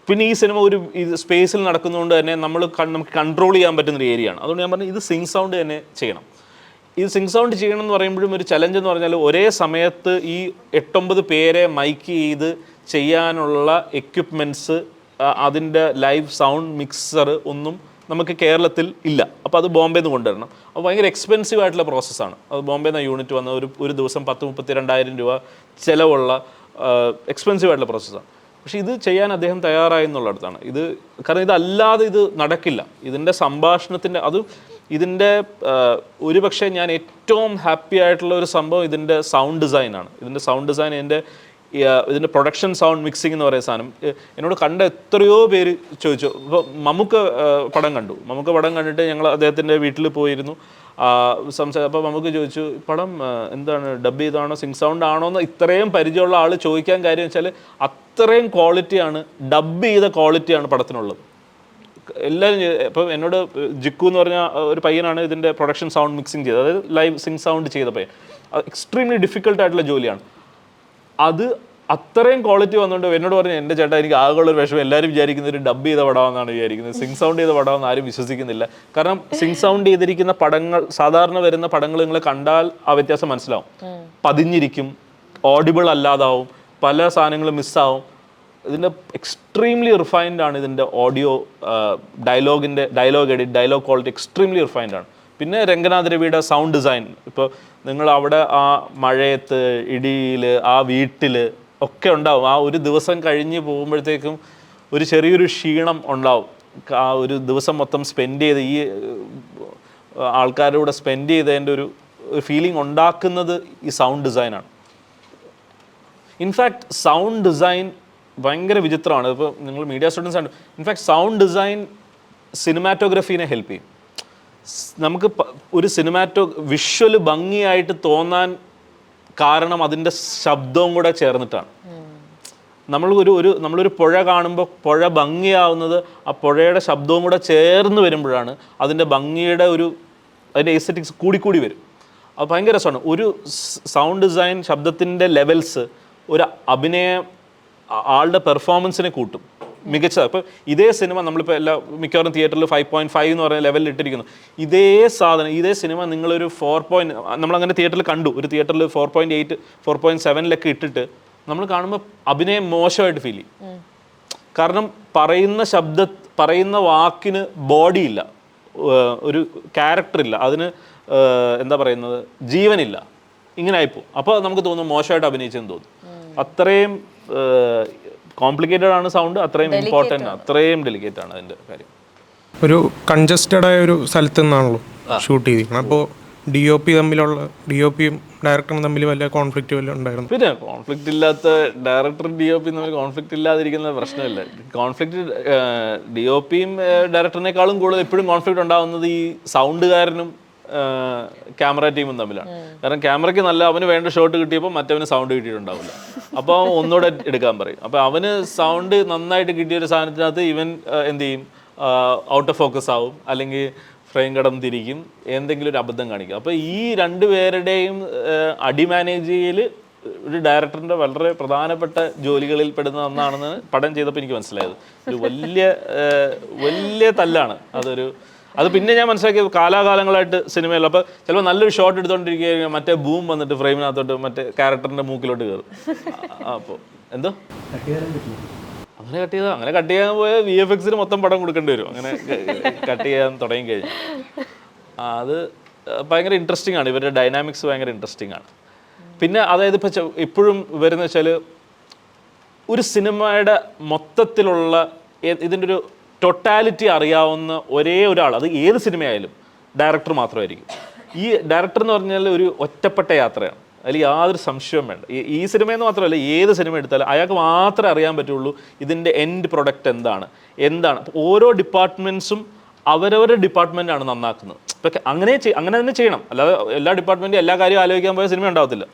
പിന്നെ ഈ സിനിമ ഒരു സ്പേസിൽ നടക്കുന്നതുകൊണ്ട് തന്നെ നമുക്ക് കൺട്രോൾ ചെയ്യാൻ പറ്റുന്നൊരു ഏരിയയാണ്. അതുകൊണ്ട് ഞാൻ പറഞ്ഞു ഇത് സിംഗ് സൗണ്ട് തന്നെ ചെയ്യണം. ഇത് സിംഗ് സൗണ്ട് ചെയ്യണം എന്ന് പറയുമ്പോഴും ഒരു ചലഞ്ച് എന്ന് പറഞ്ഞാൽ ഒരേ സമയത്ത് ഈ 8-9 പേരെ മൈക്ക് ചെയ്ത് ചെയ്യാനുള്ള എക്യുപ്മെൻറ്റ്സ്, അതിൻ്റെ ലൈവ് സൗണ്ട് മിക്സർ ഒന്നും നമുക്ക് കേരളത്തിൽ ഇല്ല. അപ്പോൾ അത് ബോംബെയിൽ നിന്ന് കൊണ്ടുവരണം. അപ്പോൾ ഭയങ്കര എക്സ്പെൻസീവ് ആയിട്ടുള്ള പ്രോസസ്സാണ്. അത് ബോംബെയിൽ നിന്ന് യൂണിറ്റ് വന്ന ഒരു ദിവസം 10-32,000 രൂപ ചിലവുള്ള എക്സ്പെൻസീവ് ആയിട്ടുള്ള പ്രോസസ്സാണ്. പക്ഷേ ഇത് ചെയ്യാൻ അദ്ദേഹം തയ്യാറായി എന്നുള്ളിടത്താണ് ഇത്. കാരണം ഇതല്ലാതെ ഇത് നടക്കില്ല. ഇതിൻ്റെ സംഭാഷണത്തിൻ്റെ ഇതിൻ്റെ ഒരുപക്ഷെ ഞാൻ ഏറ്റവും ഹാപ്പി ആയിട്ടുള്ള ഒരു സംഭവം ഇതിൻ്റെ സൗണ്ട് ഡിസൈനാണ്. ഇതിൻ്റെ സൗണ്ട് ഡിസൈൻ, ഇതിൻ്റെ പ്രൊഡക്ഷൻ സൗണ്ട് മിക്സിംഗ് എന്ന് പറയുന്ന സാധനം എന്നോട് കണ്ട എത്രയോ പേര് ചോദിച്ചു. ഇപ്പോൾ മമ്മൂക്ക പടം കണ്ടിട്ട് ഞങ്ങൾ അദ്ദേഹത്തിൻ്റെ വീട്ടിൽ പോയിരുന്നു അപ്പോൾ നമുക്ക് ചോദിച്ചു, പടം എന്താണ് ഡബ് ചെയ്താണോ സിംഗ് സൗണ്ട് ആണോ എന്ന് ഇത്രയും പരിചയമുള്ള ആൾ ചോദിക്കാൻ കാര്യം വെച്ചാൽ അത്രയും ക്വാളിറ്റിയാണ്, ഡബ് ചെയ്ത ക്വാളിറ്റിയാണ് പടത്തിനുള്ളത്. എല്ലാവരും ഇപ്പം എന്നോട് ജിക്കു എന്ന് പറഞ്ഞ ഒരു പയ്യനാണ് ഇതിൻ്റെ പ്രൊഡക്ഷൻ സൗണ്ട് മിക്സിങ് ചെയ്തത്, അതായത് ലൈവ് സിംഗ് സൗണ്ട് ചെയ്ത പയ്യൻ. അത് എക്സ്ട്രീംലി ഡിഫിക്കൽട്ടായിട്ടുള്ള ജോലിയാണ്. അത് അത്രയും ക്വാളിറ്റി വന്നുകൊണ്ട് എന്നോട് പറഞ്ഞു, എൻ്റെ ചേട്ടാ എനിക്ക് ആകെയുള്ളൊരു വിഷമം, എല്ലാവരും വിചാരിക്കുന്നത് ഒരു ഡബ് ചെയ്ത പടമെന്നാണ് വിചാരിക്കുന്നത്, സിംഗ് സൗണ്ട് ചെയ്ത പടമെന്ന് ആരും വിശ്വസിക്കുന്നില്ല. കാരണം സിംഗ് സൗണ്ട് ചെയ്തിരിക്കുന്ന പടങ്ങൾ, സാധാരണ വരുന്ന പടങ്ങൾ നിങ്ങൾ കണ്ടാൽ ആ വ്യത്യാസം മനസ്സിലാവും. പതിഞ്ഞിരിക്കും, ഓഡിബിൾ അല്ലാതാവും, പല സാധനങ്ങളും മിസ്സാവും. ഇതിൻ്റെ എക്സ്ട്രീംലി റിഫൈൻഡ് ആണ് ഇതിൻ്റെ audio, dialogue edit, dialogue quality extremely refined ആണ്. പിന്നെ രംഗനാഥ് രവിയുടെ സൗണ്ട് ഡിസൈൻ, ഇപ്പോൾ നിങ്ങൾ അവിടെ ആ മഴയത്ത്, ഇടിയിൽ, ആ വീട്ടിൽ ഒക്കെ ഉണ്ടാവും. ആ ഒരു ദിവസം കഴിഞ്ഞ് പോകുമ്പോഴത്തേക്കും ഒരു ചെറിയൊരു ക്ഷീണം ഉണ്ടാവും. ആ ഒരു ദിവസം മൊത്തം സ്പെൻഡ് ചെയ്ത് ഈ ആൾക്കാരുടെ സ്പെൻഡ് ചെയ്തതിൻ്റെ ഒരു ഫീലിംഗ് ഉണ്ടാക്കുന്നത് ഈ സൗണ്ട് ഡിസൈനാണ്. ഇൻഫാക്ട് സൗണ്ട് ഡിസൈൻ ഭയങ്കര വിചിത്രമാണ്. ഇപ്പോൾ നിങ്ങൾ മീഡിയ സ്റ്റുഡൻസ് ആണ്, ഇൻഫാക്ട് സൗണ്ട് ഡിസൈൻ സിനിമാറ്റോഗ്രഫീനെ ഹെൽപ്പ് ചെയ്യും. നമുക്ക് ഒരു വിഷ്വൽ ഭംഗിയായിട്ട് തോന്നാൻ കാരണം അതിൻ്റെ ശബ്ദവും കൂടെ ചേർന്നിട്ടാണ്. നമ്മളൊരു പുഴ കാണുമ്പോൾ പുഴ ഭംഗിയാവുന്നത് ആ പുഴയുടെ ശബ്ദവും കൂടെ ചേർന്ന് വരുമ്പോഴാണ് അതിൻ്റെ ഭംഗിയുടെ അതിൻ്റെ എസ്തെറ്റിക്സ് കൂടിക്കൂടി വരും. അത് ഭയങ്കര രസമാണ്. ഒരു സൗണ്ട് ഡിസൈൻ, ശബ്ദത്തിൻ്റെ ലെവൽസ് ഒരു ആളുടെ പെർഫോമൻസിനെ കൂട്ടും, മികച്ചതാണ്. ഇപ്പോൾ ഇതേ സിനിമ നമ്മളിപ്പോൾ മിക്കവാറും തിയേറ്ററിൽ 5.5 എന്ന് പറയുന്ന ലെവലിൽ ഇട്ടിരിക്കുന്നു. ഇതേ സിനിമ നിങ്ങളൊരു 4 നമ്മളങ്ങനെ തിയേറ്ററിൽ കണ്ടു. ഒരു തിയേറ്ററിൽ 4.8 4.7 ഇട്ടിട്ട് നമ്മൾ കാണുമ്പോൾ അഭിനയം മോശമായിട്ട് ഫീൽ ചെയ്യും. കാരണം പറയുന്ന വാക്കിന് ബോഡിയില്ല, ഒരു ക്യാരക്ടറില്ല, അതിന് എന്താ പറയുന്നത്, ജീവനില്ല. ഇങ്ങനെ ആയിപ്പോ അപ്പോൾ നമുക്ക് തോന്നും മോശമായിട്ട് അഭിനയിച്ചെന്ന് തോന്നും. അത്രയും കോംപ്ലിക്കേറ്റഡ് ആണ് സൗണ്ട്, അത്രയും ഇമ്പോർട്ടൻ്റ്, അത്രയും ഡെലിക്കേറ്റ് ആണ് അതിൻ്റെ കാര്യം. ഒരു കൺജസ്റ്റഡ് ആയ ഒരു സ്ഥലത്ത് നിന്നാണല്ലോ ഷൂട്ട് ചെയ്തിരിക്കുന്നത്. അപ്പോൾ DOPയും ഡയറക്ടറും തമ്മിൽ വല്ല കോൺഫ്ലിക്റ്റ് വല്ല ഉണ്ടായിരുന്നു? പിന്നെ കോൺഫ്ലിക്റ്റ് ഇല്ലാത്ത ഡയറക്ടറും DOPയും തമ്മിൽ കോൺഫ്ലിക്റ്റ് ഇല്ലാതിരിക്കുന്ന പ്രശ്നമില്ല. കോൺഫ്ലിക്റ്റ് DOPയും ഡയറക്ടറിനേക്കാളും കൂടുതൽ എപ്പോഴും കോൺഫ്ലിക്റ്റ് ഉണ്ടാകുന്നത് ഈ സൗണ്ടുകാരനും ക്യാമറ ടീമും തമ്മിലാണ്. കാരണം ക്യാമറയ്ക്ക് അവന് വേണ്ട ഷോട്ട് കിട്ടിയപ്പോൾ മറ്റവന് സൗണ്ട് കിട്ടിയിട്ടുണ്ടാവില്ല. അപ്പോൾ അവൻ ഒന്നുകൂടെ എടുക്കാൻ പറയും. അപ്പോൾ അവന് സൗണ്ട് നന്നായിട്ട് കിട്ടിയൊരു സാധനത്തിനകത്ത് ഇവൻ എന്ത് ചെയ്യും, ഔട്ട് ഓഫ് ഫോക്കസ് ആവും, അല്ലെങ്കിൽ ഫ്രെയിം തിരിക്കും, എന്തെങ്കിലും ഒരു അബദ്ധം കാണിക്കും. അപ്പോൾ ഈ രണ്ടുപേരുടെയും അടി മാനേജ് ചെയ്യൽ ഒരു ഡയറക്ടറിൻ്റെ വളരെ പ്രധാനപ്പെട്ട ജോലികളിൽ പെടുന്ന ഒന്നാണെന്ന് പടം ചെയ്തപ്പോൾ എനിക്ക് മനസ്സിലായത്. ഒരു വലിയ തല്ലാണ് അത് പിന്നെ ഞാൻ മനസ്സിലാക്കിയത് കാലാകാലങ്ങളായിട്ട് സിനിമയിൽ. അപ്പോൾ ചിലപ്പോൾ നല്ലൊരു ഷോട്ട് എടുത്തുകൊണ്ടിരിക്കുകയായിരിക്കും, മറ്റേ ബൂം വന്നിട്ട് ഫ്രെയിമിനകത്തോട്ട് മറ്റേ ക്യാരക്ടറിൻ്റെ മൂക്കിലോട്ട് കയറും. അപ്പോൾ എന്തോ അങ്ങനെ കട്ട് ചെയ്യാൻ പോയ VFXന് മൊത്തം പടം കൊടുക്കേണ്ടി വരും. അങ്ങനെ കട്ട് ചെയ്യാൻ തുടങ്ങി കഴിഞ്ഞു. അത് ഭയങ്കര ഇൻട്രസ്റ്റിംഗ് ആണ്. ഇവരുടെ ഡൈനാമിക്സ് ഭയങ്കര ഇൻട്രസ്റ്റിംഗ് ആണ്. പിന്നെ അതായത് ഇപ്പോൾ ഇപ്പോഴും വരുന്ന വെച്ചാൽ ഒരു സിനിമയുടെ മൊത്തത്തിലുള്ള ഇതിൻ്റെ ഒരു ടോട്ടാലിറ്റി അറിയാവുന്ന ഒരേ ഒരാൾ, അത് ഏത് സിനിമയായാലും ഡയറക്ടർ മാത്രമായിരിക്കും. ഈ ഡയറക്ടർ എന്ന് പറഞ്ഞാൽ ഒരു ഒറ്റപ്പെട്ട യാത്രയാണ്, അതിൽ യാതൊരു സംശയവും വേണ്ട. ഈ സിനിമയെന്ന് മാത്രമല്ല, ഏത് സിനിമ എടുത്താലും അയാൾക്ക് മാത്രമേ അറിയാൻ പറ്റുള്ളൂ ഇതിൻ്റെ എൻഡ് പ്രൊഡക്റ്റ് എന്താണ്. ഓരോ ഡിപ്പാർട്ട്മെൻറ്റ്സും അവരവരുടെ ഡിപ്പാർട്ട്മെൻറ്റാണ് നന്നാക്കുന്നത്. ഇപ്പം അങ്ങനെ തന്നെ ചെയ്യണം. അല്ലാതെ എല്ലാ ഡിപ്പാർട്ട്മെൻറ്റും എല്ലാ കാര്യവും ആലോചിക്കാൻ പോയ സിനിമ ഉണ്ടാവത്തില്ല.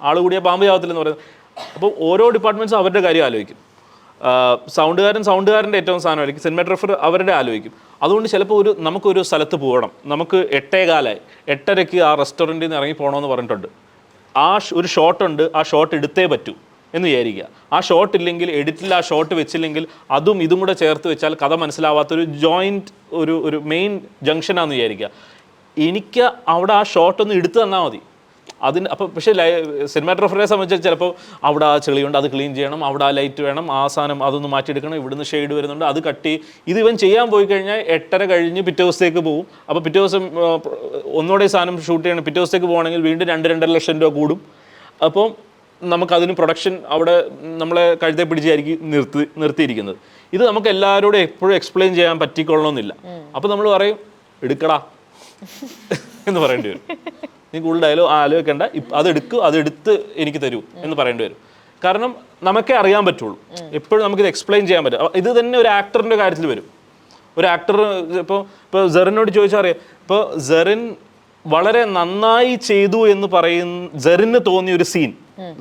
ആൾ കൂടിയ പാമ്പ് ആവത്തില്ലെന്ന് പറയുന്നത്. അപ്പോൾ ഓരോ ഡിപ്പാർട്ട്മെൻറ്റ്സും അവരുടെ കാര്യം ആലോചിക്കും. സൗണ്ടുകാരൻ്റെ ഏറ്റവും സാധനമായിരിക്കും, സിനിമാറ്റോഗ്രാഫർ അവരുടെ ആലോചിക്കും. അതുകൊണ്ട് ചിലപ്പോൾ നമുക്കൊരു സ്ഥലത്ത് പോകണം, നമുക്ക് 8:15 8:30 ആ റെസ്റ്റോറൻറ്റിൽ നിന്ന് ഇറങ്ങി പോകണമെന്ന് പറഞ്ഞിട്ടുണ്ട്. ഒരു ഷോട്ടുണ്ട്, ആ ഷോട്ട് എടുത്തേ പറ്റൂ എന്ന് വിചാരിക്കുക. ആ ഷോട്ട് ഇല്ലെങ്കിൽ, എഡിറ്റിൽ ആ ഷോട്ട് വെച്ചില്ലെങ്കിൽ ഇതും കൂടെ ചേർത്ത് വെച്ചാൽ കഥ മനസ്സിലാവാത്തൊരു ജോയിൻറ്റ് ഒരു മെയിൻ ജംഗ്ഷനാണെന്ന് വിചാരിക്കുക. എനിക്ക് അവിടെ ആ ഷോട്ടൊന്ന് എടുത്തു തന്നാൽ മതി. അപ്പോൾ പക്ഷേ സിനിമാറ്റോഗ്രാഫറെ സംബന്ധിച്ച് ചിലപ്പോൾ അവിടെ ആ ചെളിയുണ്ട്, അത് ക്ലീൻ ചെയ്യണം, അവിടെ ആ ലൈറ്റ് വേണം, ആ സാധനം അതൊന്ന് മാറ്റിയെടുക്കണം, ഇവിടുന്ന് ഷെയ്ഡ് വരുന്നുണ്ട്, അത് കട്ട് ഇത് ഇവൻ ചെയ്യാൻ പോയി കഴിഞ്ഞാൽ 8:30 കഴിഞ്ഞ് പിറ്റേ ദിവസത്തേക്ക് പോകും. അപ്പോൾ പിറ്റേ ദിവസം ഒന്നുകൂടെ സാധനം ഷൂട്ട് ചെയ്യണം, പിറ്റേ ദിവസത്തേക്ക് പോകുകയാണെങ്കിൽ വീണ്ടും 2-2.5 ലക്ഷം രൂപ കൂടും. അപ്പം നമുക്കതിന് പ്രൊഡക്ഷൻ അവിടെ നമ്മളെ കഴുത്തെ പിടിച്ചായിരിക്കും നിർത്തിയിരിക്കുന്നത്. ഇത് നമുക്ക് എല്ലാവരോടും എപ്പോഴും എക്സ്പ്ലെയിൻ ചെയ്യാൻ പറ്റിക്കൊള്ളണമെന്നില്ല. അപ്പോൾ നമ്മൾ പറയും എടുക്കടാ എന്ന് പറയേണ്ടി വരും. നീ കൂടുതൽ ആലോചിക്കേണ്ട, അതെടുത്ത് എനിക്ക് തരൂ എന്ന് പറയേണ്ടി വരും. കാരണം നമുക്കേ അറിയാൻ പറ്റുള്ളൂ, എപ്പോഴും നമുക്കിത് എക്സ്പ്ലെയിൻ ചെയ്യാൻ പറ്റും. ഇത് തന്നെ ഒരു ആക്ടറിൻ്റെ കാര്യത്തിൽ വരും. ഒരു ആക്ടർ ഇപ്പോൾ സെറിനോട് ചോദിച്ചാൽ അറിയാം. ഇപ്പോൾ സെറിൻ വളരെ നന്നായി ചെയ്തു എന്ന് സെറിന് തോന്നിയൊരു സീൻ,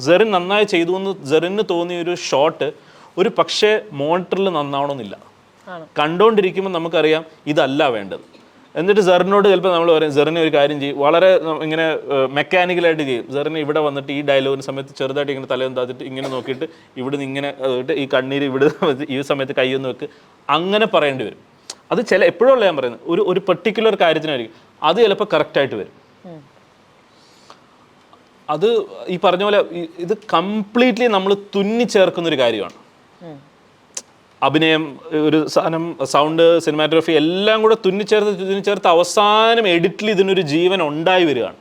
സെറിൻ നന്നായി ചെയ്തു എന്ന് സെറിന് തോന്നിയൊരു ഷോട്ട് ഒരു പക്ഷേ മോണിറ്ററിൽ നന്നാവണമെന്നില്ല. കണ്ടുകൊണ്ടിരിക്കുമ്പോൾ നമുക്കറിയാം ഇതല്ല വേണ്ടത്. എന്നിട്ട് സെറിനോട് ചിലപ്പോൾ നമ്മൾ പറയും, സെറിനെ ഒരു കാര്യം ചെയ്യും, വളരെ ഇങ്ങനെ മെക്കാനിക്കലായിട്ട് ചെയ്യും. സെറിന് ഇവിടെ വന്നിട്ട് ഈ ഡയലോഗിന് സമയത്ത് ചെറുതായിട്ട് ഇങ്ങനെ തലയും താത്തിട്ട് ഇങ്ങനെ നോക്കിയിട്ട് ഇവിടുന്ന് ഇങ്ങനെ ഈ കണ്ണീര് ഇവിടെ ഈ സമയത്ത് കൈയൊന്ന് വെക്ക്, അങ്ങനെ പറയേണ്ടി വരും. അത് എപ്പോഴും ഞാൻ പറയുന്നത് ഒരു പെർട്ടിക്കുലർ കാര്യത്തിനായിരിക്കും. അത് ചിലപ്പോൾ കറക്റ്റായിട്ട് വരും. അത് ഈ പറഞ്ഞ പോലെ ഇത് കംപ്ലീറ്റ്ലി നമ്മൾ തുന്നിച്ചേർക്കുന്നൊരു കാര്യമാണ്. അഭിനയം, ഒരു സാധനം, സൗണ്ട്, സിനിമാറ്റോഗ്രഫി എല്ലാം കൂടെ തുന്നിച്ചേർത്ത് അവസാനം എഡിറ്റിൽ ഇതിനൊരു ജീവൻ ഉണ്ടായി വരികയാണ്.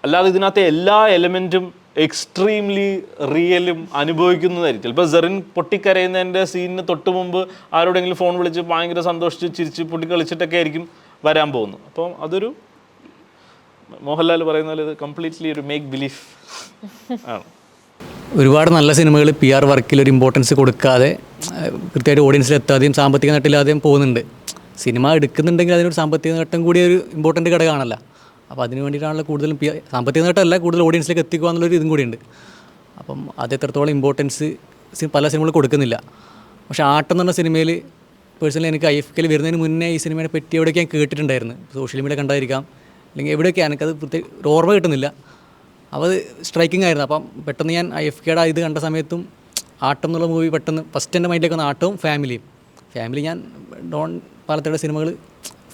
അല്ലാതെ ഇതിനകത്തെ എല്ലാ എലമെൻറ്റും എക്സ്ട്രീംലി റിയലും അനുഭവിക്കുന്നതായിരിക്കും. ചിലപ്പോൾ സെറിൻ പൊട്ടിക്കരയുന്നതിൻ്റെ സീനിന് തൊട്ട് മുമ്പ് ആരോടെങ്കിലും ഫോൺ വിളിച്ച് ഭയങ്കര സന്തോഷിച്ച് ചിരിച്ച് പൊട്ടിക്കളിച്ചിട്ടൊക്കെ ആയിരിക്കും വരാൻ പോകുന്നത്. അപ്പം അതൊരു മോഹൻലാൽ പറയുന്ന പോലെ ഇത് കംപ്ലീറ്റ്ലി ഒരു മേക്ക് ബിലീഫ് ആണ്. ഒരുപാട് നല്ല സിനിമകൾ PR വർക്കിൽ ഒരു ഇമ്പോർട്ടൻസ് കൊടുക്കാതെ കൃത്യമായിട്ട് ഓഡിയൻസിലെത്താതെയും സാമ്പത്തിക നേട്ടമില്ലാതെയും പോകുന്നുണ്ട്. സിനിമ എടുക്കുന്നുണ്ടെങ്കിൽ അതിനൊരു സാമ്പത്തിക നേട്ടം കൂടി ഒരു ഇമ്പോർട്ടൻ്റ് ഘടകമാണല്ലോ. അപ്പോൾ അതിന് വേണ്ടിയിട്ടാണല്ലോ കൂടുതലും സാമ്പത്തിക നേട്ടമല്ല, കൂടുതൽ ഓഡിയൻസിലേക്ക് എത്തിക്കുക എന്നുള്ളൊരു ഇതും കൂടിയുണ്ട്. അപ്പം അത് എത്രത്തോളം ഇമ്പോർട്ടൻസ് പല സിനിമകൾ കൊടുക്കുന്നില്ല. പക്ഷേ ആട്ടം എന്ന് പറഞ്ഞ സിനിമയിൽ പേഴ്സണലി എനിക്ക് IFKയിൽ വരുന്നതിന് മുന്നേ ഈ സിനിമയെ പറ്റി എവിടെയൊക്കെ ഞാൻ കേട്ടിട്ടുണ്ടായിരുന്നു. സോഷ്യൽ മീഡിയ കണ്ടായിരിക്കാം, അല്ലെങ്കിൽ എവിടെയൊക്കെ എനിക്കത് പ്രത്യേക ഒരു ഓർമ്മ കിട്ടുന്നില്ല. അപ്പോൾ അത് സ്ട്രൈക്കിംഗ് ആയിരുന്നു. അപ്പം പെട്ടെന്ന് ഞാൻ IFKയുടെ ഇത് കണ്ട സമയത്തും ആട്ടം എന്നുള്ള മൂവി പെട്ടെന്ന് ഫസ്റ്റ് എൻ്റെ മൈൻഡിലേക്ക് വന്ന ആട്ടവും ഫാമിലി ഞാൻ ഡോൺ പാലത്തയുടെ സിനിമകൾ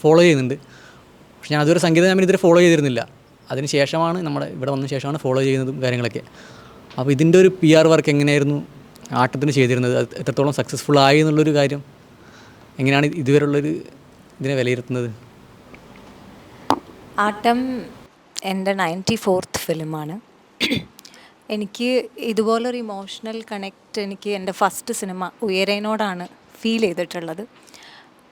ഫോളോ ചെയ്യുന്നുണ്ട്. പക്ഷെ ഞാൻ അതുവരെ സംഗീതം ഞാൻ ഇതുവരെ ഫോളോ ചെയ്തിരുന്നില്ല. അതിന് ശേഷമാണ് നമ്മുടെ ഇവിടെ വന്ന ശേഷമാണ് ഫോളോ ചെയ്യുന്നതും കാര്യങ്ങളൊക്കെ. അപ്പോൾ ഇതിൻ്റെ ഒരു PR വർക്ക് എങ്ങനെയായിരുന്നു ആട്ടത്തിന് ചെയ്തിരുന്നത്, അത് എത്രത്തോളം സക്സസ്ഫുൾ ആയി എന്നുള്ളൊരു കാര്യം എങ്ങനെയാണ് ഇതുവരെയുള്ളൊരു ഇതിനെ വിലയിരുത്തുന്നത്? ആട്ടം എൻ്റെ 94th ഫിലിമാണ്. എനിക്ക് ഇതുപോലൊരു ഇമോഷണൽ കണക്റ്റ് എനിക്ക് എൻ്റെ ഫസ്റ്റ് സിനിമ ഉയരേനോടാണ് ഫീൽ ചെയ്തിട്ടുള്ളത്.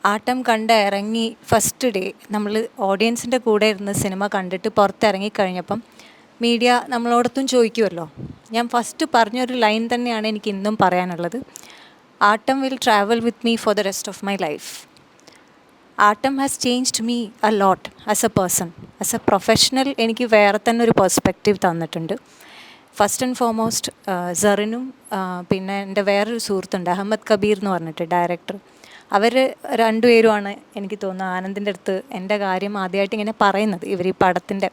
ആട്ടം ഇറങ്ങി ഫസ്റ്റ് ഡേ നമ്മൾ ഓഡിയൻസിൻ്റെ കൂടെ ഇരുന്ന് സിനിമ കണ്ടിട്ട് പുറത്തിറങ്ങിക്കഴിഞ്ഞപ്പം മീഡിയ നമ്മളോടത്തും ചോദിക്കുമല്ലോ. ഞാൻ ഫസ്റ്റ് പറഞ്ഞൊരു ലൈൻ തന്നെയാണ് എനിക്ക് ഇന്നും പറയാനുള്ളത്. Aattam will travel with me for the rest of my life. Aattam has changed me a lot as a person, as a professional. എനിക്ക് വേറെ തന്നെ ഒരു പെർസ്പെക്റ്റീവ് തന്നിട്ടുണ്ട്. ഫസ്റ്റ് ആൻഡ് ഫോർമോസ്റ്റ് സെറിനും പിന്നെ എൻ്റെ വേറൊരു സുഹൃത്തുണ്ട് അഹമ്മദ് കബീർ എന്ന് പറഞ്ഞിട്ട് ഡയറക്ടർ. അവർ രണ്ടുപേരുമാണ് എനിക്ക് തോന്നുന്നു ആനന്ദിൻ്റെ അടുത്ത് എൻ്റെ കാര്യം ആദ്യമായിട്ട് ഇങ്ങനെ പറയുന്നത്. ഇവർ ഈ പടത്തിൻ്റെ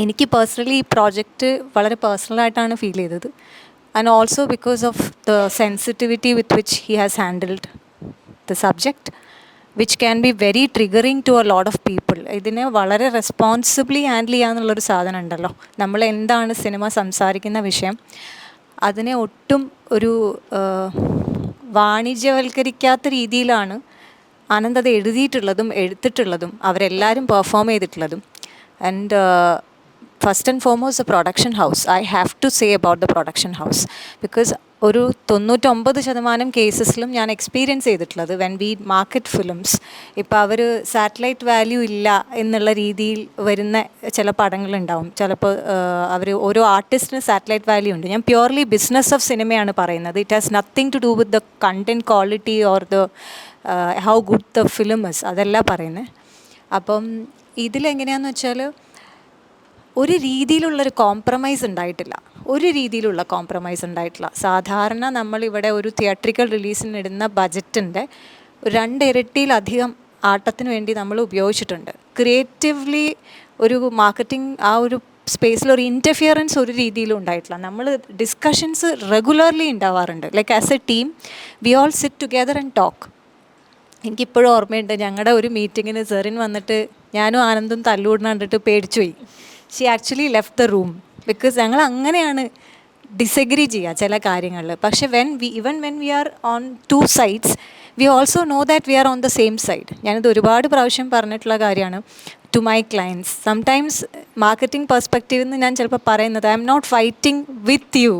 എനിക്ക് പേഴ്സണലി ഈ പ്രോജക്റ്റ് വളരെ പേഴ്സണലായിട്ടാണ് ഫീൽ ചെയ്തത്. And also because of the sensitivity with which he has handled the subject which can be very triggering to a lot of people. ഇതിനെ വളരെ റെസ്പോൺസിബിളി ഹാൻഡിൽ ചെയ്യാന്നുള്ളൊരു സാധനം ഉണ്ടല്ലോ. നമ്മൾ എന്താണ് സിനിമ സംസാരിക്കുന്ന വിഷയം, അതിനെ ഒട്ടും ഒരു വാണിജ്യവൽക്കരിക്കാത്ത രീതിയിലാണ് ആനന്ദ് അത് എഴുതിയിട്ടുള്ളതും എടുത്തിട്ടുള്ളതും അവരെല്ലാവരും പെർഫോം ചെയ്തിട്ടുള്ളതും. And first and foremost the production house, I have to say about the production house because ഒരു 99% കേസസിലും ഞാൻ എക്സ്പീരിയൻസ് ചെയ്തിട്ടുള്ളത് വെൻ വി മാർക്കറ്റ് ഫിലിംസ്, ഇപ്പോൾ അവർ സാറ്റലൈറ്റ് വാല്യൂ ഇല്ല എന്നുള്ള രീതിയിൽ വരുന്ന ചില പടങ്ങളുണ്ടാവും. ചിലപ്പോൾ അവർ ഓരോ ആർട്ടിസ്റ്റിന് സാറ്റലൈറ്റ് വാല്യൂ ഉണ്ട്. ഞാൻ പ്യുവർലി ബിസിനസ് ഓഫ് സിനിമയാണ് പറയുന്നത്. It has nothing to do with the content quality or the how good the film is, അതല്ല പറയുന്നത്. അപ്പം ഇതിലെങ്ങനെയാണെന്ന് വെച്ചാൽ ഒരു രീതിയിലുള്ളൊരു കോംപ്രമൈസ് ഉണ്ടായിട്ടില്ല, സാധാരണ നമ്മളിവിടെ ഒരു തിയേറ്ററിക്കൽ റിലീസിന് ഇടുന്ന ബജറ്റിൻ്റെ 2 ഇരട്ടിയിലധികം ആട്ടത്തിന് വേണ്ടി നമ്മൾ ഉപയോഗിച്ചിട്ടുണ്ട്. ക്രിയേറ്റീവ്ലി ഒരു മാർക്കറ്റിംഗ് ആ ഒരു സ്പേസിൽ ഒരു ഇൻ്റർഫിയറൻസ് ഒരു രീതിയിലും ഉണ്ടായിട്ടില്ല. നമ്മൾ ഡിസ്കഷൻസ് റെഗുലർലി ഉണ്ടാവാറുണ്ട്. Like as A team we all sit together and talk. എനിക്കിപ്പോഴും ഓർമ്മയുണ്ട്, ഞങ്ങളുടെ ഒരു മീറ്റിങ്ങിന് സെറിൻ വന്നിട്ട് ഞാനും ആനന്ദും തല്ലുകൂടുന്ന കണ്ടിട്ട് പേടിച്ചു പോയി. She actually left the room because ഞങ്ങൾ അങ്ങനെയാണ് ഡിസഗ്രി ചെയ്യുക ചില കാര്യങ്ങളിൽ. പക്ഷേ when we are on 2 sides we also know that we are on the same side. ഞാനിത് ഒരുപാട് പ്രാവശ്യം പറഞ്ഞിട്ടുള്ള കാര്യമാണ് to my clients. Sometimes marketing പെർസ്പെക്റ്റീവിൽ നിന്ന് ഞാൻ ചിലപ്പോൾ പറയുന്നത് I'm not fighting with you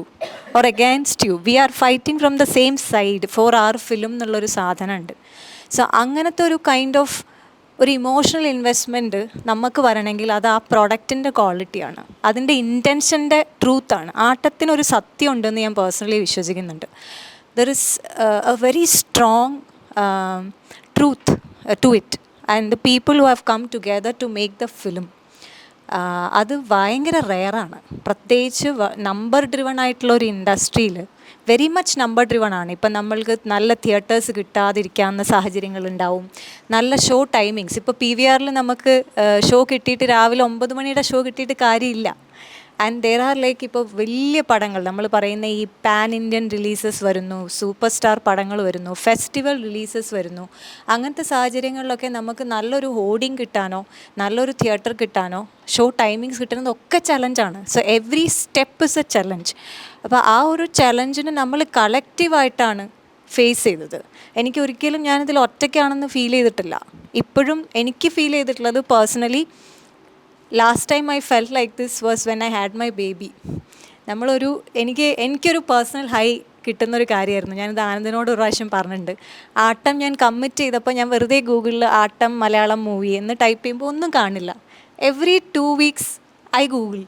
or against you, we are fighting from the same side for our film എന്നുള്ളൊരു സാധനമുണ്ട്. സോ അങ്ങനത്തെ ഒരു കൈൻഡ് ഓഫ് ഒരു ഇമോഷണൽ ഇൻവെസ്റ്റ്മെൻറ്റ് നമുക്ക് വരണമെങ്കിൽ അത് ആ പ്രൊഡക്റ്റിൻ്റെ ക്വാളിറ്റിയാണ്, അതിൻ്റെ ഇൻറ്റൻഷൻ്റെ ട്രൂത്താണ്. ആട്ടത്തിനൊരു സത്യം ഉണ്ടെന്ന് ഞാൻ പേഴ്സണലി വിശ്വസിക്കുന്നുണ്ട്. There is a very strong truth to it and the people who have come together to make the film, അത് ഭയങ്കര റെയറാണ്. പ്രത്യേകിച്ച് നമ്പർ ഡ്രിവൺ ആയിട്ടുള്ള ഒരു ഇൻഡസ്ട്രിയിൽ വെരി മച്ച് നമ്പർ ഡ്രിവൺ ആണ്. ഇപ്പം നമ്മൾക്ക് നല്ല തിയേറ്റേഴ്സ് കിട്ടാതിരിക്കാവുന്ന സാഹചര്യങ്ങളുണ്ടാവും, നല്ല ഷോ ടൈമിങ്സ്. ഇപ്പോൾ PVRൽ നമുക്ക് ഷോ കിട്ടിയിട്ട് രാവിലെ 9 മണിയുടെ ഷോ കിട്ടിയിട്ട് കാര്യമില്ല. ആൻഡ് ദെയർ ആർ ലൈക്ക് ഇപ്പോൾ വലിയ പടങ്ങൾ നമ്മൾ പറയുന്ന ഈ പാൻ ഇന്ത്യൻ റിലീസസ് വരുന്നു, സൂപ്പർ സ്റ്റാർ പടങ്ങൾ വരുന്നു, ഫെസ്റ്റിവൽ റിലീസസ് വരുന്നു. അങ്ങനത്തെ സാഹചര്യങ്ങളിലൊക്കെ നമുക്ക് നല്ലൊരു ഹോർഡിങ് കിട്ടാനോ നല്ലൊരു തിയേറ്റർ കിട്ടാനോ ഷോ ടൈമിങ്സ് കിട്ടുന്നതൊക്കെ ചലഞ്ചാണ്. So every step is a challenge. അപ്പോൾ ആ ഒരു ചലഞ്ചിന് നമ്മൾ കളക്റ്റീവായിട്ടാണ് ഫേസ് ചെയ്തത്. എനിക്ക് ഒരിക്കലും ഞാനിതിൽ ഒറ്റയ്ക്കാണെന്ന് ഫീൽ ചെയ്തിട്ടില്ല. ഇപ്പോഴും എനിക്ക് ഫീൽ ചെയ്തിട്ടുള്ളത് personally last time I felt like this was when I had my baby. എനിക്കൊരു പേഴ്സണൽ ഹൈ കിട്ടുന്നൊരു കാര്യമായിരുന്നു. ഞാനിത് ആനന്ദിനോട് ഒരു പ്രാവശ്യം പറഞ്ഞിട്ടുണ്ട്. ആട്ടം ഞാൻ കമ്മിറ്റ് ചെയ്തപ്പോൾ ഞാൻ വെറുതെ ഗൂഗിളിൽ ആട്ടം മലയാളം മൂവി എന്ന് ടൈപ്പ് ചെയ്യുമ്പോൾ ഒന്നും കാണില്ല. Every 2 weeks I Google.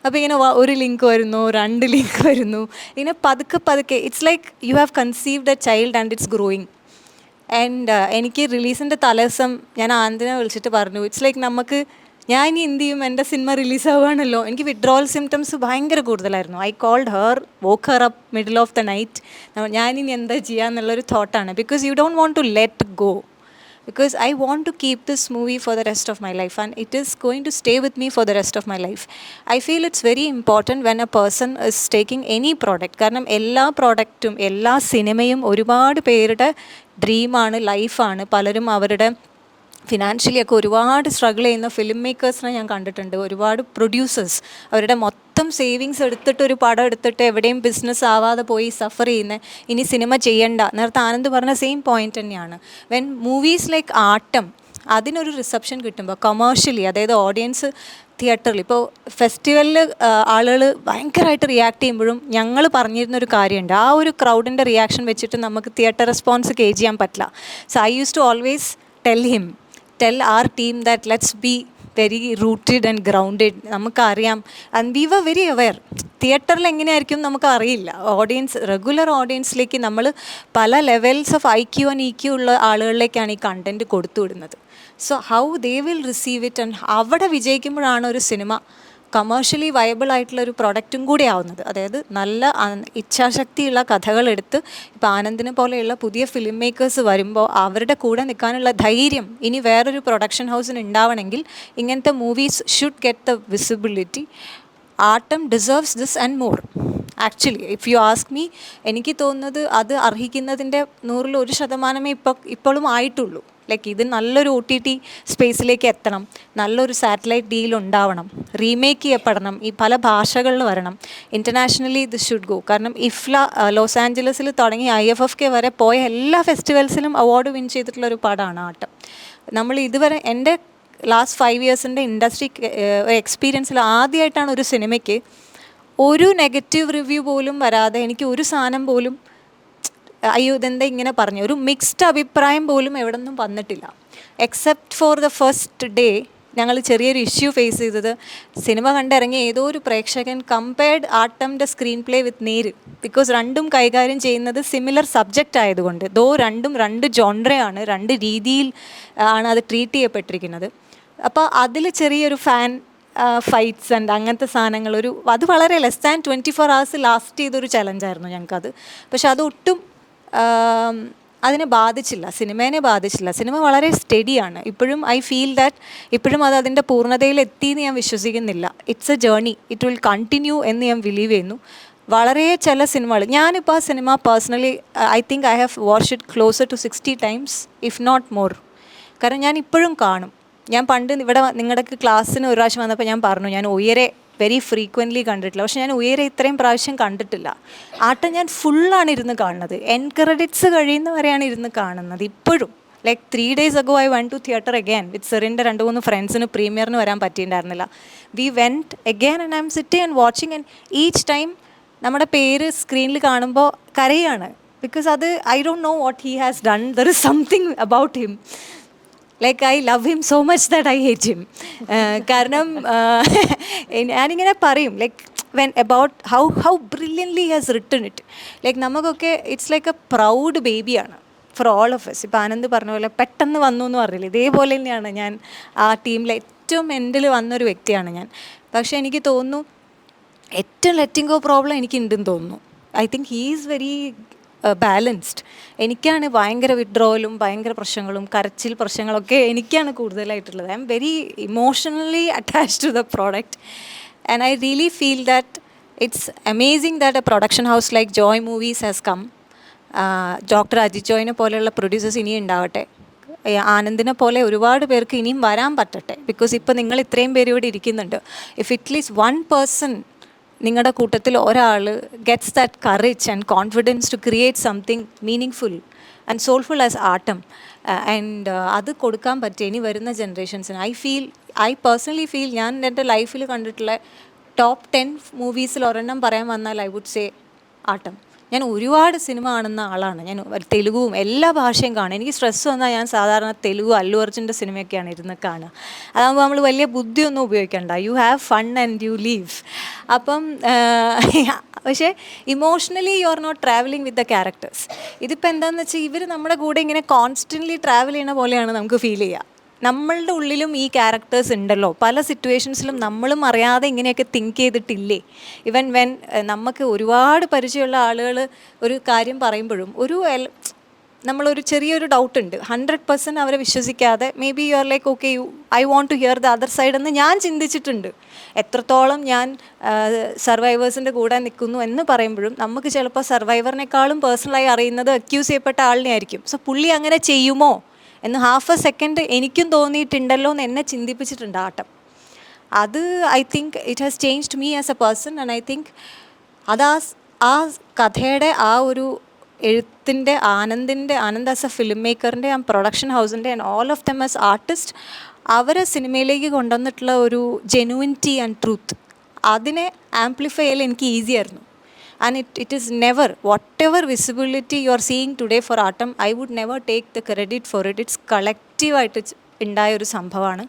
അപ്പോൾ ഇങ്ങനെ ഒരു ലിങ്ക് വരുന്നു, 2 ലിങ്ക് വരുന്നു, ഇങ്ങനെ പതുക്കെ it's like you have conceived A child and it's growing. And എനിക്ക് റിലീസിൻ്റെ തലേദിവസം ഞാൻ ആനന്ദിനെ വിളിച്ചിട്ട് പറഞ്ഞു, ഇറ്റ്സ് ലൈക്ക് നമുക്ക് ഞാൻ ഇനി എന്ത് ചെയ്യും, എൻ്റെ സിനിമ റിലീസാവുകയാണല്ലോ. എനിക്ക് വിഡ്രോവൽ സിംറ്റംസ് ഭയങ്കര കൂടുതലായിരുന്നു. I called her, woke her up middle of the night. ഞാനിനി എന്താ ചെയ്യുക എന്നുള്ളൊരു തോട്ടാണ്. Because you don't want to let go. Because I want to keep this movie for the rest of my life, and it is going to stay with me for the rest of my life. I feel it's very important when a person is taking any product. കാരണം എല്ലാ പ്രോഡക്റ്റും എല്ലാ സിനിമയും ഒരുപാട് പേരുടെ ഡ്രീമാണ്, ലൈഫാണ്. പലരും അവരുടെ financially ഒക്കെ ഒരുപാട് സ്ട്രഗിൾ ചെയ്യുന്ന ഫിലിം മേക്കേഴ്സിനെ ഞാൻ കണ്ടിട്ടുണ്ട്. ഒരുപാട് പ്രൊഡ്യൂസേഴ്സ് അവരുടെ മൊത്തം സേവിങ്സ് എടുത്തിട്ട് ഒരു പടം എടുത്തിട്ട് എവിടെയും ബിസിനസ് ആവാതെ പോയി സഫർ ചെയ്യുന്നത്, ഇനി സിനിമ ചെയ്യണ്ട. നേരത്തെ ആനന്ദ് പറഞ്ഞ സെയിം പോയിന്റ് തന്നെയാണ്. വെൻ മൂവീസ് ലൈക്ക് ആട്ടം അതിനൊരു റിസപ്ഷൻ കിട്ടുമ്പോൾ കമേഴ്ഷ്യലി, അതായത് ഓഡിയൻസ് തിയേറ്ററിൽ ഇപ്പോൾ ഫെസ്റ്റിവലിൽ ആളുകൾ ഭയങ്കരമായിട്ട് റിയാക്ട് ചെയ്യുമ്പോഴും ഞങ്ങൾ പറഞ്ഞിരുന്നൊരു കാര്യമുണ്ട്, ആ ഒരു ക്രൗഡിൻ്റെ റിയാക്ഷൻ വെച്ചിട്ട് നമുക്ക് തിയേറ്റർ റെസ്പോൺസ് കേജ് ചെയ്യാൻ പറ്റില്ല. So I used to always tell our team that let's be very rooted and grounded. നമുക്കറിയാം, and we were very aware. തിയേറ്ററിൽ എങ്ങനെയായിരിക്കും നമുക്ക് അറിയില്ല. റെഗുലർ ഓഡിയൻസിലേക്ക് നമ്മൾ പല levels of IQ and EQ ഉള്ള ആളുകളിലേക്കാണ് ഈ കണ്ടൻറ്റ് കൊടുത്തു വിടുന്നത്. So how they will receive it, and അവിടെ വിജയിക്കുമ്പോഴാണ് ഒരു സിനിമ കമേഴ്ഷ്യലി വയബിൾ ആയിട്ടുള്ളൊരു പ്രൊഡക്റ്റും കൂടി ആവുന്നത്. അതായത് നല്ല ഇച്ഛാശക്തിയുള്ള കഥകളെടുത്ത് ഇപ്പോൾ ആനന്ദിനെ പോലെയുള്ള പുതിയ ഫിലിം മേക്കേഴ്സ് വരുമ്പോൾ അവരുടെ കൂടെ നിൽക്കാനുള്ള ധൈര്യം ഇനി വേറൊരു പ്രൊഡക്ഷൻ ഹൗസിന് ഉണ്ടാവണമെങ്കിൽ ഇങ്ങനത്തെ movies should get the visibility. Aattam deserves this and more. Actually if you ask me, എനിക്ക് തോന്നുന്നത് അത് അർഹിക്കുന്നതിൻ്റെ 100% ഇപ്പോഴും ആയിട്ടുള്ളൂ. ലൈക്ക് ഇത് നല്ലൊരു OTT സ്പേസിലേക്ക് എത്തണം, നല്ലൊരു സാറ്റലൈറ്റ് ഡീൽ ഉണ്ടാവണം, റീമേക്ക് ചെയ്യപ്പെടണം, ഈ പല ഭാഷകളിൽ വരണം, ഇൻ്റർനാഷണലി ഇത് ഷുഡ് ഗോ. കാരണം ലോസ് ആഞ്ചലസിൽ തുടങ്ങി IFFK വരെ പോയ എല്ലാ ഫെസ്റ്റിവൽസിലും അവാർഡ് വിൻ ചെയ്തിട്ടുള്ളൊരു പടമാണ് ആട്ടം. നമ്മൾ ഇതുവരെ എൻ്റെ ലാസ്റ്റ് 5 ഇയേഴ്സിൻ്റെ ഇൻഡസ്ട്രി എക്സ്പീരിയൻസിൽ ആദ്യമായിട്ടാണ് ഒരു സിനിമയ്ക്ക് ഒരു നെഗറ്റീവ് റിവ്യൂ പോലും വരാതെ, എനിക്ക് ഒരു സാധനം പോലും അയ്യോ ഇതെന്താ ഇങ്ങനെ പറഞ്ഞു, ഒരു മിക്സ്ഡ് അഭിപ്രായം പോലും എവിടെ നിന്നും വന്നിട്ടില്ല. Except for the first day ഞങ്ങൾ ചെറിയൊരു ഇഷ്യൂ ഫേസ് ചെയ്തത്, സിനിമ കണ്ടിറങ്ങിയ ഏതോ ഒരു പ്രേക്ഷകൻ കമ്പയർഡ് ആട്ടമിൻ്റെ സ്ക്രീൻ പ്ലേ വിത്ത് നേര്. ബിക്കോസ് രണ്ടും കൈകാര്യം ചെയ്യുന്നത് സിമിലർ സബ്ജക്റ്റ് ആയതുകൊണ്ട്, രണ്ടും രണ്ട് ജോൺറയാണ്, രണ്ട് രീതിയിൽ ആണ് അത് ട്രീറ്റ് ചെയ്യപ്പെട്ടിരിക്കുന്നത്. അപ്പോൾ അതിൽ ചെറിയൊരു ഫാൻ ഫൈറ്റ്സ് ആൻഡ് അങ്ങനത്തെ സാധനങ്ങൾ അത് വളരെ ലെസ് ദാൻ 24 hours ലാസ്റ്റ് ചെയ്തൊരു ചലഞ്ചായിരുന്നു ഞങ്ങൾക്കത്. പക്ഷെ അതൊട്ടും അതിനെ ബാധിച്ചില്ല, സിനിമേനെ ബാധിച്ചില്ല. സിനിമ വളരെ സ്റ്റഡിയാണ്. ഇപ്പോഴും ഐ ഫീൽ ദാറ്റ് ഇപ്പോഴും അത് അതിൻ്റെ പൂർണ്ണതയിൽ എത്തിയെന്ന് ഞാൻ വിശ്വസിക്കുന്നില്ല. It's a journey, it will continue എന്ന് ഞാൻ ബിലീവ് ചെയ്യുന്നു. വളരെ ചില സിനിമകൾ ഞാനിപ്പോൾ ആ സിനിമ personally I think I have watch it closer to 60 times if not more. കാരണം ഞാൻ ഇപ്പോഴും കാണും. ഞാൻ പണ്ട് ഇവിടെ നിങ്ങളുടെ ക്ലാസ്സിന് ഒരു പ്രാവശ്യം വന്നപ്പോൾ ഞാൻ പറഞ്ഞു, ഞാൻ ഉയരെ വെരി ഫ്രീക്വൻ്റ്ലി കണ്ടിട്ടില്ല. പക്ഷെ ഞാൻ ഉയരെ ഇത്രയും പ്രാവശ്യം കണ്ടിട്ടില്ല. ആട്ടം ഞാൻ ഫുള്ളാണ് ഇരുന്ന് കാണുന്നത്, എൻ ക്രെഡിറ്റ്സ് കഴിയുന്നവരെയാണ് ഇരുന്ന് കാണുന്നത് ഇപ്പോഴും. Like 3 days ago I went to theatre again with Siriൻ്റെ 2-3 ഫ്രണ്ട്സിന് പ്രീമിയറിന് വരാൻ പറ്റിയിട്ടുണ്ടായിരുന്നില്ല. We went again and I'm sitting and watching, and each time നമ്മുടെ പേര് സ്ക്രീനിൽ കാണുമ്പോൾ കരയാണ്. ബിക്കോസ് അത് I don't know what he has done, there is something about him. Like I love him so much that I hate him. കാരണം ഞാനിങ്ങനെ പറയും like when about how brilliantly has written it. Like നമുക്കൊക്കെ it's like a proud ബേബിയാണ് for all of us. ഇപ്പോൾ ആനന്ദ് പറഞ്ഞ പോലെ പെട്ടെന്ന് വന്നു എന്ന് പറഞ്ഞില്ല, ഇതേപോലെ തന്നെയാണ് ഞാൻ ആ ടീമിലെ ഏറ്റവും എൻഡിൽ വന്നൊരു വ്യക്തിയാണ് ഞാൻ. പക്ഷേ എനിക്ക് തോന്നുന്നു ഏറ്റവും ലെറ്റിംഗ് ഗോ പ്രോബ്ലം എനിക്കുണ്ടെന്ന് തോന്നുന്നു. I think he is very balanced. എനിക്കാണ് ഭയങ്കര വിഡ്രോവലും ഭയങ്കര പ്രശ്നങ്ങളും കരച്ചിൽ പ്രശ്നങ്ങളൊക്കെ എനിക്കാണ് കൂടുതലായിട്ടുള്ളത്. I'm very emotionally attached to the product and I really feel that it's amazing that a production house like Joy Movies has come. Doctor Ajith ജോയിനെ പോലെയുള്ള പ്രൊഡ്യൂസേഴ്സ് ഇനിയും ഉണ്ടാവട്ടെ, ആനന്ദിനെ പോലെ ഒരുപാട് പേർക്ക് ഇനിയും വരാൻ പറ്റട്ടെ. ബിക്കോസ് ഇപ്പോൾ നിങ്ങൾ ഇത്രയും പേര് ഇവിടെ ഇരിക്കുന്നുണ്ട്. ഇഫ് അറ്റ്ലീസ്റ്റ് 1 person നിങ്ങളുടെ കൂട്ടത്തിൽ ഒരാൾ gets that courage and confidence to create something meaning and soulful as Aattam, and അത് കൊടുക്കാൻ പറ്റും ഇനി വരുന്ന ജനറേഷൻസിന്. ഐ പേഴ്സണലി ഫീൽ ഞാൻ എൻ്റെ ലൈഫിൽ കണ്ടിട്ടുള്ള ടോപ്പ് 10 മൂവീസിൽ ഒരെണ്ണം പറയാൻ വന്നാൽ ഐ വുഡ് സേ ആട്ടം. ഞാൻ ഒരുപാട് സിനിമ കാണുന്ന ആളാണ്. ഞാൻ തെലുഗുവും എല്ലാ ഭാഷയും കാണും. എനിക്ക് സ്ട്രെസ് വന്നാൽ ഞാൻ സാധാരണ തെലുഗു അല്ലു അർജുൻ്റെ സിനിമയൊക്കെയാണ് ഇരുന്ന് കാണുക. അതാകുമ്പോൾ നമ്മൾ വലിയ ബുദ്ധിയൊന്നും ഉപയോഗിക്കണ്ട, you have fun and you leave. അപ്പം പക്ഷേ emotionally you are not travelling with the characters. ഇതിപ്പോൾ എന്താണെന്ന് വെച്ചാൽ ഇവർ നമ്മുടെ കൂടെ ഇങ്ങനെ കോൺസ്റ്റൻ്റ്ലി ട്രാവൽ ചെയ്യുന്ന പോലെയാണ് നമുക്ക് ഫീൽ ചെയ്യുക. നമ്മളുടെ ഉള്ളിലും ഈ ക്യാരക്ടേഴ്സ് ഉണ്ടല്ലോ, പല സിറ്റുവേഷൻസിലും നമ്മളും അറിയാതെ ഇങ്ങനെയൊക്കെ തിങ്ക് ചെയ്തിട്ടില്ലേ. ഇവൻ വെൻ നമുക്ക് ഒരുപാട് പരിചയമുള്ള ആളുകൾ ഒരു കാര്യം പറയുമ്പോഴും നമ്മളൊരു ചെറിയൊരു ഡൗട്ട് ഉണ്ട്, 100% അവരെ വിശ്വസിക്കാതെ maybe you are like okay I want to hear the other side എന്ന് ഞാൻ ചിന്തിച്ചിട്ടുണ്ട്. എത്രത്തോളം ഞാൻ സർവൈവേഴ്സിൻ്റെ കൂടെ നിൽക്കുന്നു എന്ന് പറയുമ്പോഴും നമുക്ക് ചിലപ്പോൾ സർവൈവറിനേക്കാളും പേഴ്സണലായി അറിയുന്നത് അക്യൂസ് ചെയ്യപ്പെട്ട ആളിനെ ആയിരിക്കും. സോ പുള്ളി അങ്ങനെ ചെയ്യുമോ എന്ന് ഹാഫ് എ സെക്കൻഡ് എനിക്കും തോന്നിയിട്ടുണ്ടല്ലോ എന്ന് എന്നെ ചിന്തിപ്പിച്ചിട്ടുണ്ട് ആട്ടം. അത് I think it has changed me as a person. And I think അത് ആ കഥയുടെ ആ ഒരു എഴുത്തിൻ്റെ ആനന്ദ് ആസ് എ ഫിലിം മേക്കറിൻ്റെ ആ പ്രൊഡക്ഷൻ ഹൗസിൻ്റെ and all of them as artist അവരെ സിനിമയിലേക്ക് കൊണ്ടുവന്നിട്ടുള്ള ഒരു ജെനുവിനിറ്റി ആൻഡ് ട്രൂത്ത്, അതിനെ ആംപ്ലിഫൈ ചെയ്യൽ എനിക്ക് ഈസി ആയിരുന്നു. And it is never, whatever visibility you are seeing today for Atom, I would never take the credit for it. It's collective ആയിട്ട് ഉണ്ടായ ഒരു സംഭവമാണ്.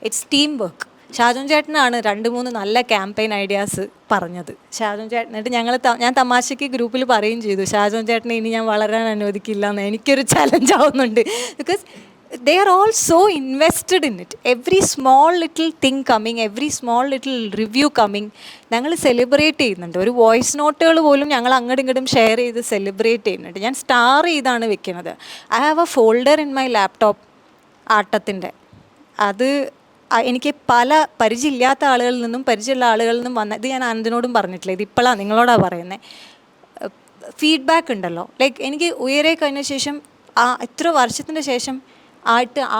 It's team work. ഷാജോൻ ചേട്ടനാണ് 2-3 നല്ല ക്യാമ്പയിൻ ഐഡിയാസ് പറഞ്ഞത്. ഷാജോൻ ചേട്ടൻ എന്നിട്ട് ഞാൻ തമാശയ്ക്ക് ഗ്രൂപ്പിൽ പറയുകയും ചെയ്തു, ഷാജോൻ ചേട്ടനെ ഇനി ഞാൻ വളരാൻ അനുവദിക്കില്ല എന്ന്. എനിക്കൊരു ചലഞ്ച് ആവുന്നുണ്ട്. Because they are all so invested in it. Every small little thing coming, every small little review coming, ഞങ്ങൾ സെലിബ്രേറ്റ് ചെയ്യുന്നുണ്ട്. ഒരു വോയിസ് നോട്ടുകൾ പോലും ഞങ്ങൾ അങ്ങോട്ടും ഇങ്ങോട്ടും ഷെയർ ചെയ്ത് സെലിബ്രേറ്റ് ചെയ്യുന്നുണ്ട്. ഞാൻ സ്റ്റാർ ചെയ്താണ് വെക്കുന്നത്. I have a folder in my laptop ആട്ടത്തിൻ്റെ. അത് എനിക്ക് പല പരിചയമില്ലാത്ത ആളുകളിൽ നിന്നും പരിചയമുള്ള ആളുകളിൽ നിന്നും ഇത് ഞാൻ ആനന്ദിനോടും പറഞ്ഞിട്ടില്ല, ഇത് ഇപ്പോഴാണ് നിങ്ങളോടാണ് പറയുന്നത്. ഫീഡ്ബാക്ക് ഉണ്ടല്ലോ, ലൈക്ക് എനിക്ക് ഉയരെ കഴിഞ്ഞ ശേഷം എത്ര വർഷത്തിന് ശേഷം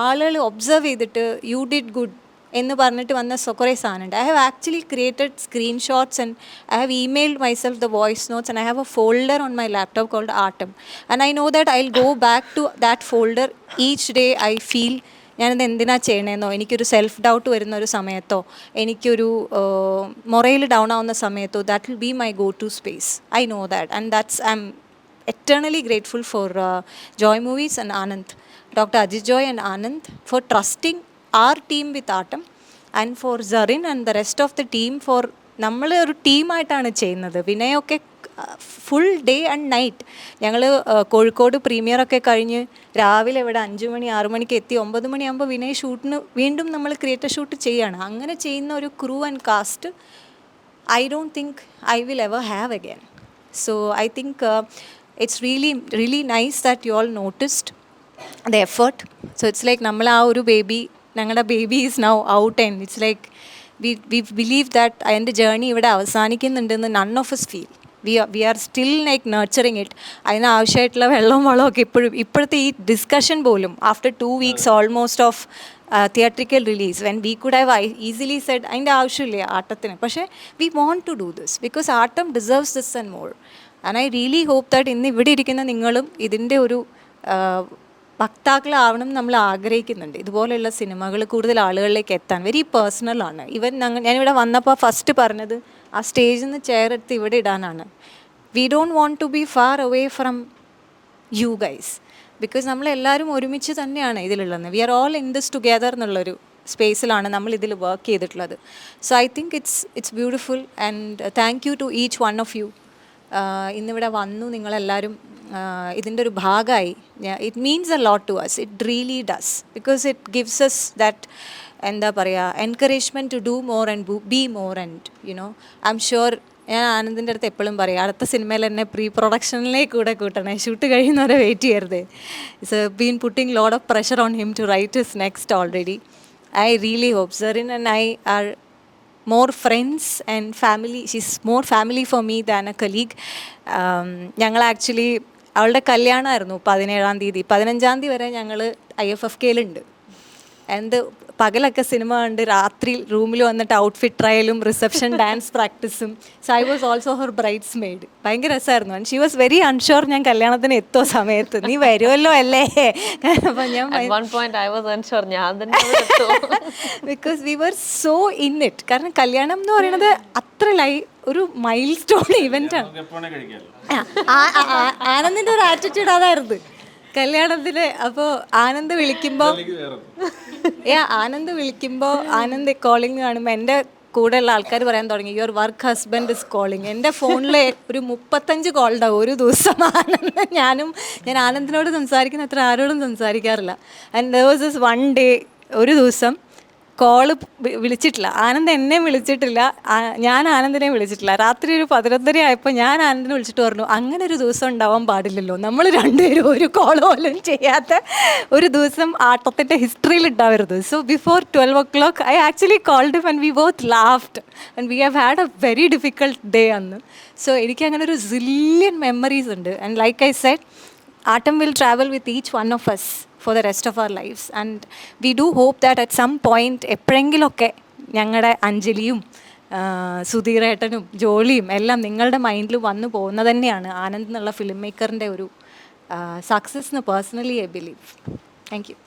ആളുകൾ ഒബ്സർവ് ചെയ്തിട്ട് യു ഡിഡ് ഗുഡ് എന്ന് പറഞ്ഞിട്ട് വന്ന കുറേ സാധനമുണ്ട്. I have actually created screenshots and I have emailed myself the voice notes and I have a folder on my laptop called Aattam. And I know that I will go back to that folder each day. I feel ഞാനിത് എന്തിനാണ് ചെയ്യണമെന്നോ, എനിക്കൊരു self doubt വരുന്ന ഒരു സമയത്തോ, എനിക്കൊരു മൊറയിൽ down ആവുന്ന സമയത്തോ, that will be my go to space. I know that and that's I'm eternally grateful for Joy Movies and Anand, Dr. Ajit Joy and Anand, for trusting our team with Atom, and for Zarin and the rest of the team for നമ്മൾ ഒരു ടീമായിട്ടാണ് ചെയ്യുന്നത്. വിനയൊക്കെ full day and night. ഞങ്ങൾ കോഴിക്കോട് പ്രീമിയറൊക്കെ കഴിഞ്ഞ് രാവിലെ ഇവിടെ 5 മണി 6 മണിക്ക് എത്തി 9 മണിയാകുമ്പോൾ വിനയ് ഷൂട്ടിന് വീണ്ടും നമ്മൾ ക്രിയേറ്റർ ഷൂട്ട് ചെയ്യുകയാണ്. അങ്ങനെ ചെയ്യുന്ന ഒരു crew and cast I don't think I will ever have again. So I think it's really nice that you all noticed the effort. So it's like നമ്മൾ ആ ഒരു ഞങ്ങളുടെ baby is now out and it's like we believe that അതിൻ്റെ journey ഇവിടെ അവസാനിക്കുന്നുണ്ടെന്ന് none of us feel. We are still like nurturing it. അതിന് ആവശ്യമായിട്ടുള്ള വളമൊക്കെ ഇപ്പോഴത്തെ ഈ ഡിസ്കഷൻ പോലും after 2 weeks almost of theatrical release when we could have easily said അതിൻ്റെ ആവശ്യമില്ല ആട്ടത്തിന്. പക്ഷേ we want to do this because Aattam deserves this and more. And I really hope that ഇന്ന് ഇവിടെ ഇരിക്കുന്ന നിങ്ങളും ഇതിൻ്റെ ഒരു വക്താക്കളാവണം നമ്മൾ ആഗ്രഹിക്കുന്നുണ്ട്. ഇതുപോലെയുള്ള സിനിമകൾ കൂടുതൽ ആളുകളിലേക്ക് എത്താൻ വെരി പേഴ്സണലാണ്. ഞാനിവിടെ വന്നപ്പോൾ ഫസ്റ്റ് പറഞ്ഞത് ആ സ്റ്റേജിൽ നിന്ന് ചെയർ എടുത്ത് ഇവിടെ ഇടാനാണ്. We don't want to be far away from you guys because നമ്മളെല്ലാവരും ഒരുമിച്ച് തന്നെയാണ് ഇതിലുള്ളത്. We are all in this together എന്നുള്ളൊരു സ്പേസിലാണ് നമ്മൾ ഇതിൽ വർക്ക് ചെയ്തിട്ടുള്ളത്. So I think it's beautiful and thank you to each one of you. ഇന്നിവിടെ വന്നു നിങ്ങളെല്ലാവരും ഇതിൻ്റെ ഒരു ഭാഗമായി. It means a lot to us. It really does because it gives us that എന്താ പറയുക encouragement to do more and be more and you know I am sure. ഞാൻ ആനന്ദിൻ്റെ അടുത്ത് എപ്പോഴും പറയും അടുത്ത സിനിമയിൽ എന്നെ പ്രീ പ്രൊഡക്ഷനിലേക്ക് കൂടെ കൂട്ടണേ, ഷൂട്ട് കഴിയുന്നവരെ വെയിറ്റ് ചെയ്യരുത്. It's been putting lot of pressure on him to write his next already. I really hope Zarin and I are more friends and family. She's more family for me than a colleague. ഞങ്ങൾ actually അവളുടെ കല്യാണമായിരുന്നു 17-ാം തീയതി. 15-ാം തീയതി വരെ ഞങ്ങൾ IFFKയിലുണ്ട്. എന്ത് പകലൊക്കെ cinema കണ്ട് രാത്രി റൂമിൽ വന്നിട്ട് ഔട്ട്ഫിറ്റ് ട്രയലും റിസപ്ഷൻ ഡാൻസ് പ്രാക്ടീസും. So I was also her bridesmaid. ഭയങ്കര രസമായിരുന്നു. And she was very unsure ഞാൻ കല്യാണത്തിന് എത്തോ സമയത്ത് നീ വരുമല്ലോ അല്ലേ. അപ്പം ഞാൻ because we were so in it. കാരണം കല്യാണം എന്ന് പറയുന്നത് അത്ര ഒരു മൈൽ സ്റ്റോൺ ഇവൻ്റാണ്. ആനന്ദിൻ്റെ ഒരു ആറ്റിറ്റ്യൂഡ് അതായിരുന്നു കല്യാണത്തിൽ. അപ്പോൾ ആനന്ദ് വിളിക്കുമ്പോൾ ആനന്ദ് കോളിങ് കാണുമ്പോൾ എൻ്റെ കൂടെയുള്ള ആൾക്കാർ പറയാൻ തുടങ്ങി your work husband is calling. എൻ്റെ ഫോണിൽ ഒരു 35 കോളുണ്ടാവും ഒരു ദിവസം. ഞാൻ ആനന്ദിനോട് സംസാരിക്കുന്ന അത്ര ആരോടും സംസാരിക്കാറില്ല. And there was this one day ഒരു ദിവസം കോള് വിളിച്ചിട്ടില്ല. ആനന്ദ് എന്നെ വിളിച്ചിട്ടില്ല, ഞാൻ ആനന്ദിനെ വിളിച്ചിട്ടില്ല. രാത്രി ഒരു 11:30 ആയപ്പോൾ ഞാൻ ആനന്ദിനെ വിളിച്ചിട്ട് പറഞ്ഞു, അങ്ങനെ ഒരു ദിവസം ഉണ്ടാവാൻ പാടില്ലല്ലോ, നമ്മൾ രണ്ടുപേരും ഒരു കോൾ പോലും ചെയ്യാത്ത ഒരു ദിവസം ആട്ടത്തിൻ്റെ ഹിസ്റ്ററിയിൽ ഉണ്ടാവരുത്. So before 12 o'clock I actually called him and we both laughed and we have had a very difficult day അന്ന്. സോ എനിക്ക് അങ്ങനെ ഒരു സില്യൺ മെമ്മറീസ് ഉണ്ട്. And like I said, Atom will travel with each one of us for the rest of our lives, and we do hope that at some point എപ്പോഴെങ്കിലൊക്കെ ഞങ്ങളുടെ അഞ്ജലിയും സുധീറേട്ടനും ജോളിയും എല്ലാം നിങ്ങളുടെ മൈൻഡിൽ വന്നു പോകുന്നത് തന്നെയാണ് ആനന്ദ് എന്നുള്ള ഫിലിം മേക്കറിൻ്റെ ഒരു സക്സസ് എന്ന് personally I believe. Thank you.